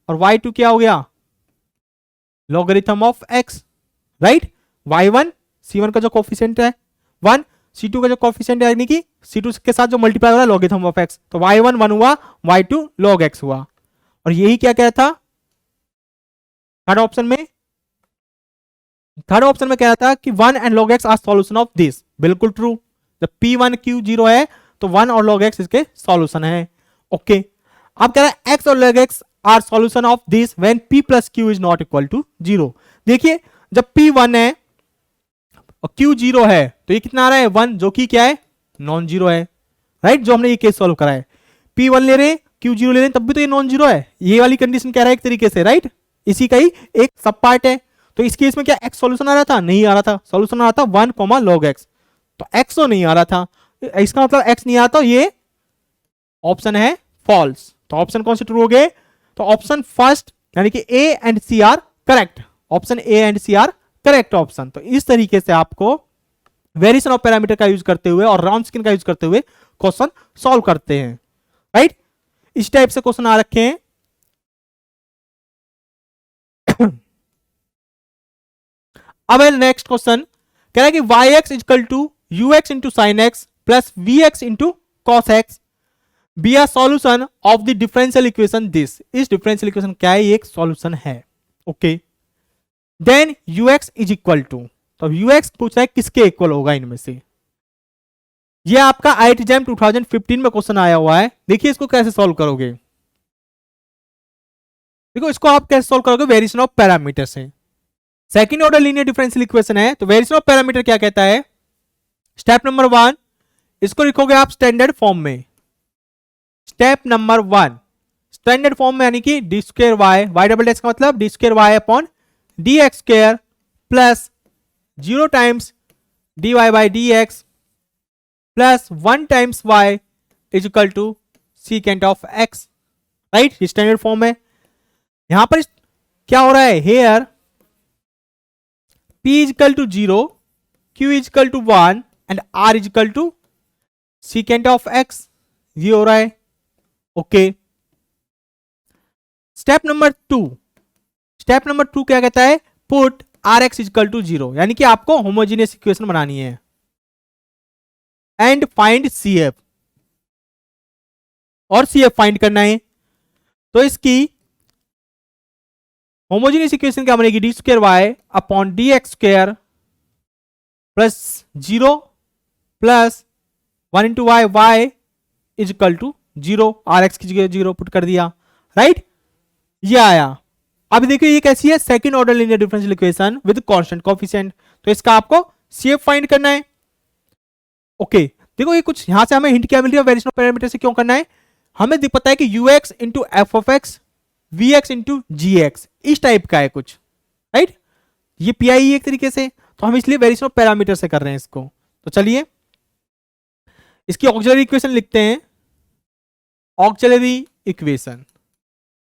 और y2 क्या हो गया, logarithm of x। Right, y1 C1 का जो कोफिशिएंट है 1, C2 का जो कोफिशिएंट है यानी कि C2 के साथ जो मल्टीप्लाई हो रहा है लॉगरिथम ऑफ x, तो y1 1 हुआ, y2 log x हुआ, और यही क्या कह रहा था थर्ड ऑप्शन में, कह रहा था कि 1 and log x are solution of this, बिल्कुल ट्रू, जब p1 q 0 है तो 1 और log x इसके सॉल्यूशन है। ओके, अब कह रहा है x और log x are solution of this when p plus q is not equal to 0। देखिए जब p 1 है और q 0 है तो ये कितना आ रहा है 1, जो कि क्या है, नॉन जीरो है। राइट, जो हमने ये केस सॉल्व करा है, p1 ले रहे हैं q 0 ले रहे हैं तब भी तो ये नॉन जीरो है, ये वाली कंडीशन कह रहा है एक तरीके से। राइट, इसी का ही एक सब पार्ट है, तो इस केस में क्या x सॉल्यूशन आ रहा था, नहीं आ रहा था, सॉल्यूशन आ रहा था 1, log x, तो x तो नहीं आ रहा था, इसका मतलब x नहीं आता, ये ऑप्शन है फॉल्स। तो ऑप्शन कौन से ट्रू हो गए, तो ऑप्शन फर्स्ट यानी कि A and C are correct, option A and C are correct option. तो इस तरीके से आपको वेरिएशन ऑफ पैरामीटर का यूज करते हुए और रॉन्स्किन का यूज करते हुए क्वेश्चन सॉल्व करते हैं। राइट, इस टाइप से क्वेश्चन आ रखे हैं। अब नेक्स्ट क्वेश्चन कह रहा है कि yx equal to ux into sine x plus vx into cos x be a solution of the differential equation this. इस डिफरेंशियल इक्वेशन क्या है, ये एक सॉल्यूशन है। Okay, then ux is equal to, तो ux पूछ रहा है किसके इक्वल होगा इनमें से, ये आपका IIT JAM 2015 में क्वेश्चन आया हुआ है। देखिए इसको कैसे सॉल्व करोगे, देखो इसको आप कैसे सॉल्व करोगे, वेरिएशन ऑफ पैरामीटर से। Second order linear differential equation है, तो वेरिएशन ऑफ पैरामीटर क्या कहता है, स्टेप नंबर 1 इसको लिखोगे आप स्टैंडर्ड फॉर्म में। स्टेप नंबर 1 स्टैंडर्ड फॉर्म में, यानी कि d square y, y double x का मतलब d square y upon d x square plus 0 times d y by d x plus 1 times y is equal to secant of x. Right, standard form है। यहां पर क्या हो रहा है, here p is equal to 0, q is equal to 1 and r is equal to secant of x, ये हो रहा है। Okay, step number 2, step number 2 क्या कहता है, put rx is equal to 0, यानी कि आपको होमोजेनियस इक्वेशन बनानी है एंड फाइंड cf, और cf फाइंड करना है। तो इसकी होमोजेनियस इक्वेशन क्या बनेगी, d square y upon d x square plus 0 plus 1 into y, y is equal to 0, r x की जगह 0 पुट कर दिया, राइट, ये आया। अब देखिए ये कैसी है, second order linear differential equation with constant coefficient, तो इसका आपको सीएफ फाइंड करना है। ओके, देखो ये कुछ यहां से हमें हिंट क्या मिल रही है, वेरिएशन ऑफ पैरामीटर से क्यों करना है, हमें पता है कि ux into f of x, v x into g x, इस टाइप का है कुछ, राइट, ये पीआई एक तरीके से, तो हम इसलिए वेरिएशन ऑफ पैरामीटर से कर रहे हैं इसको। तो चलिए इसकी ऑक्सिलरी इक्वेशन लिखते हैं, ऑक्सिलरी इक्वेशन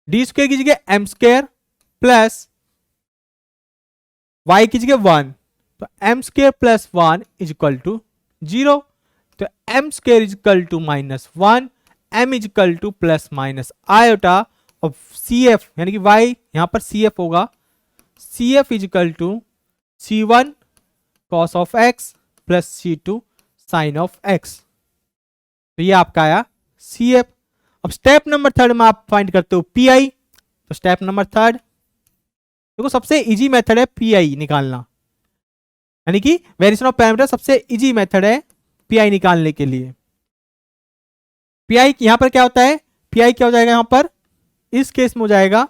डी स्क्वायर की जगह एम स्क्वायर प्लस वाई की जगह 1, तो m square plus 1 is equal to 0, तो m square is equal to -1, m is equal to plus minus iota और सी एफ यानी कि वाई यहां पर सी एफ होगा, C F is equal to C1 cos of x plus C2 sine of x, तो ये आपका आया सी एफ। अब स्टेप नंबर थर्ड में आप फाइंड करते हो पीआई, तो स्टेप नंबर थर्ड देखो सबसे इजी मेथड है पीआई निकालना, यानी कि वेरिएशन ऑफ पैरामीटर सबसे इजी मेथड है पीआई निकालने के लिए। पीआई यहां पर क्या होता है, पीआई क्या हो जाएगा यहां पर, इस केस में हो जाएगा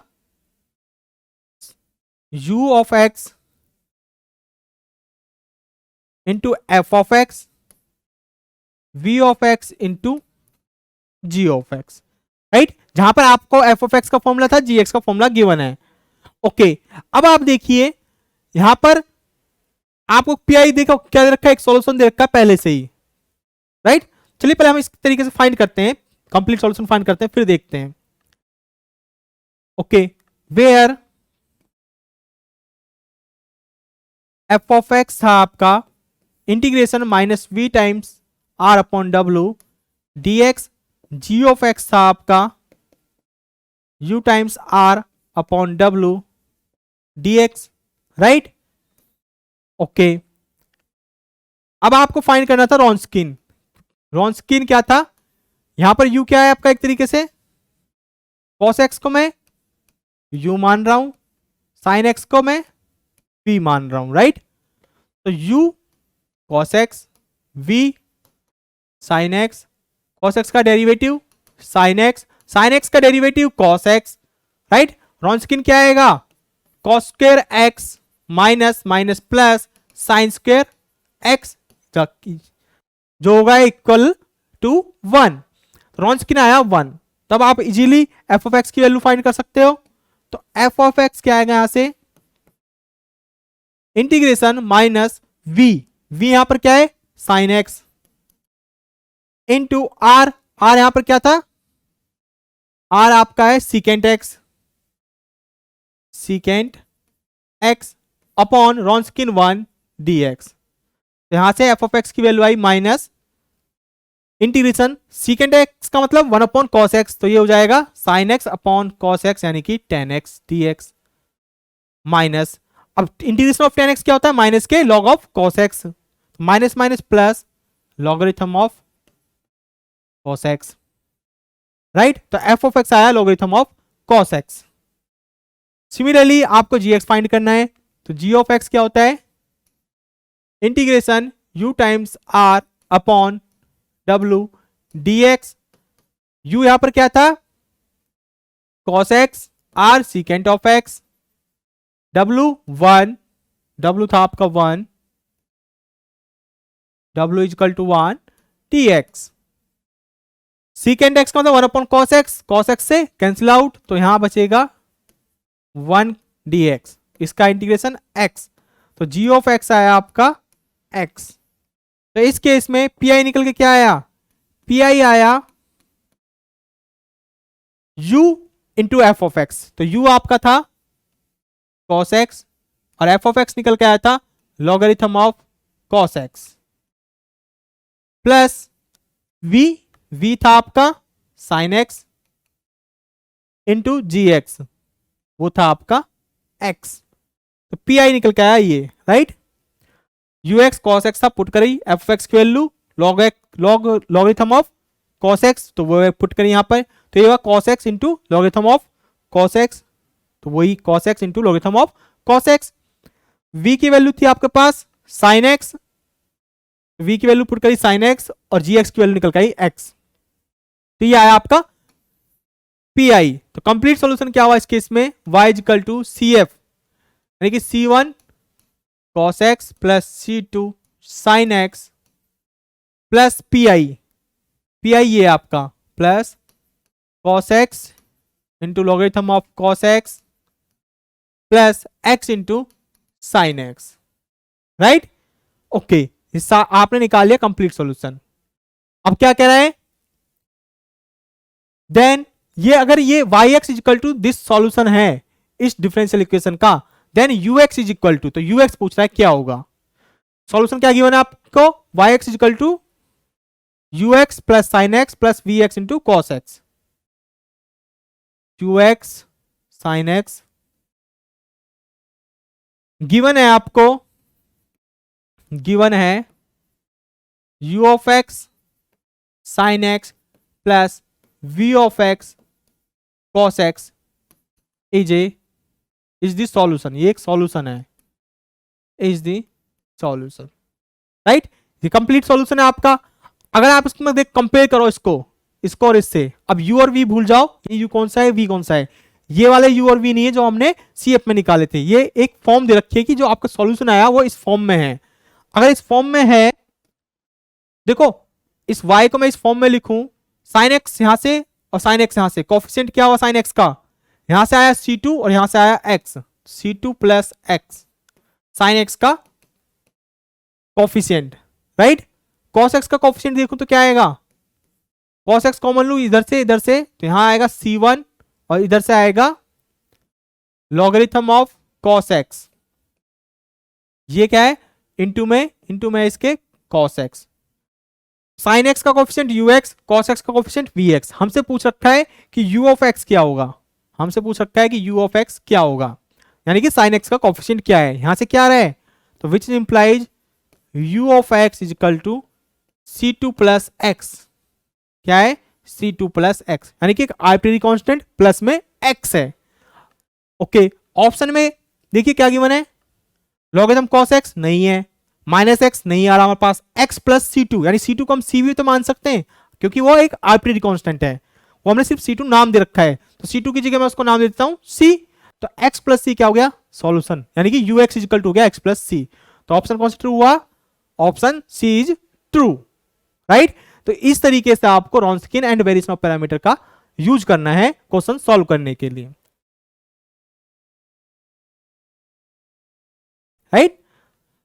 u of x into f of x, v of x into g of x, right, जहां पर आपको एफ ऑफ एक्स का फॉर्मूला था, जी एक्स का फॉर्मूला गिवन है। ओके, अब आप देखिए यहां पर आपको पीआई देखो क्या दे रखा है, एक सॉल्यूशन दे रखा है पहले से ही, राइट। चलिए पहले हम इस तरीके से फाइंड करते हैं, कंप्लीट सॉल्यूशन फाइंड करते हैं, फिर देखते हैं। Okay, where f of x था आपका integration minus v times r upon डब्ल्यू d x, g of x था आपका u टाइम्स आर अपॉन डब्ल्यू डी एक्स, राइट। ओके, अब आपको फाइंड करना था रॉन्स्किन, रॉन्स्किन क्या था, यहां पर u क्या है आपका, एक तरीके से cos x को मैं u मान रहा हूं, sin x को मैं v मान रहा हूं, राइट। तो u cos x, v sin x, cos x का डेरिवेटिव sin x का डेरिवेटिव cos x, राइट। रॉन्स्किन क्या आएगा, cos square x minus minus plus sine square x, जो होगा इक्वल टू 1, रॉन्स्किन आया 1, तब आप इजीली एफ ऑफ एक्स की वैल्यू फाइंड कर सकते हो। तो एफ ऑफ एक्स क्या आएगा यहां से, इंटीग्रेशन माइनस v, v यहां पर क्या है sine x into r, r यहां पर क्या था, आर आपका है secant x upon Wronskian 1 dx, तो यहां से एफ ऑफ एक्स की वैल्यू आई माइनस इंटीग्रेशन सीकेंट एक्स का मतलब 1 अपॉन कॉस एक्स, तो ये हो जाएगा sine x upon cos x यानी कि tan x dx माइनस, अब इंटीग्रेशन ऑफ tan x क्या होता है, माइनस के log of cos x, minus minus plus logarithm of cos x, right. तो एफ ऑफ एक्स आया logarithm of cos x. Similarly आपको जी एक्स फाइंड करना है, तो जी ऑफ एक्स क्या होता है, integration u times r upon डब्ल्यू डी एक्स, यू यहां पर क्या था cos x, r secant of x, w 1, w था आपका 1, w is equal to 1 dx, secant x का मतलब 1 अपॉन cos x से कैंसिल आउट, तो यहां बचेगा 1 dx, इसका इंटीग्रेशन x, तो g ऑफ x आया आपका x। तो इस केस में पीआई निकल के क्या आया, पीआई आया u into f of x, तो u आपका था cos x और एफ ऑफ एक्स निकल के आया था logarithm of cos x plus v था आपका sin x into g x, वो था आपका x, तो पीआई निकल के आया ये, राइट। ux cos x था पुट करी, एफ एक्स की value logarithm of cos x, तो वो पुट करी यहां पर, तो ये होगा cos x into logarithm of cos x, तो वही cos x into logarithm of cos x। v की वैल्यू थी आपके पास sin x, v की वैल्यू पुट करी sin x और gx की वैल्यू निकल के आई x। तो ये आया आपका pi। तो कंप्लीट सॉल्यूशन क्या हुआ इस केस में, y equal to C F, यानी कि c1 cos x plus c2 sin x प्लस pi ये आपका plus cos x into logarithm of cos x plus x into sine x, right. Okay, हिस्सा आपने निकाल लिया कंप्लीट सॉल्यूशन। अब क्या कह रहा है, देन ये अगर ये yx equal to this solution है इस डिफरेंशियल इक्वेशन का, then ux is equal to, तो ux पूछ रहा है क्या होगा। सॉल्यूशन क्या गिवन है आपको, yx equal to ux plus sine x plus vx into cos x, ux sine x given है आपको, गिवन है u of x sine x plus v of x cos x is the solution. ये एक solution है, is the solution, right. ये complete solution है आपका। अगर आप इसमें देख कंपेयर करो इसको और इससे, अब u और v भूल जाओ, ये u कौन सा है v कौन सा है, ये वाले u और v नहीं है जो हमने CF में निकाले थे। ये एक फॉर्म दे रखी है कि जो आपका सॉल्यूशन आया वो इस फॉर्म में है। अगर इस फॉर्म में है, देखो इस y को मैं इस फॉर्म में लिखूं, sin x यहां से और sin x यहां से, कोफिशिएंट क्या हुआ sin x का, यहां से आया c2 और यहां से आया x, c2 plus x sin x का कोफिशिएंट, राइट। cos x का कोफिशिएंट देखो तो क्या आएगा, cos x कॉमन लू इधर से तो यहां आएगा c1 और इधर से आएगा लॉगरिथम ऑफ cos x, ये क्या है इनटू में इसके cos x, sin x का कोफिशिएंट ux, cos x का कोफिशिएंट vx। हमसे पूछ रखा है कि u ऑफ x क्या होगा, हमसे पूछ रखा है कि u ऑफ x क्या होगा, यानी कि sin x का कोफिशिएंट क्या है, यहां से क्या आ रहा है, तो which implies u of x is equal to c2 plus x, क्या है c2 प्लस x, यानी कि एक आर्बिट्रेरी कांस्टेंट प्लस में x है। ओके, ऑप्शन में देखिए क्या गिवन है, लॉगरिथम cos x नहीं है, माइनस x नहीं आ रहा हमारे पास, x प्लस c2, यानी c2 को हम c भी तो मान सकते हैं क्योंकि वो एक आर्बिट्रेरी कांस्टेंट है, वो हमने सिर्फ c2 नाम दे रखा है, तो c2 की जगह मैं उसको नाम दे देता हूं c, तो x प्लस c क्या हो गया सॉल्यूशन, यानी कि ux इज इक्वल टू हो गया x प्लस c। तो ऑप्शन कौन सा ट्रू हुआ, option c is true, right. तो इस तरीके से आपको रॉन्स्किन एंड वेरिएशन ऑफ पैरामीटर का यूज करना है क्वेश्चन सॉल्व करने के लिए, राइट।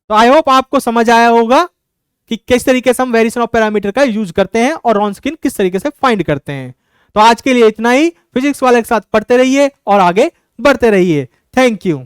तो आई होप आपको समझ आया होगा कि किस तरीके से हम वेरिएशन ऑफ पैरामीटर का यूज करते हैं और रॉन्स्किन किस तरीके से फाइंड करते हैं। तो आज के लिए इतना ही, फिजिक्स वाले के साथ पढ़ते रहिए और आगे बढ़ते रहिए। Thank you.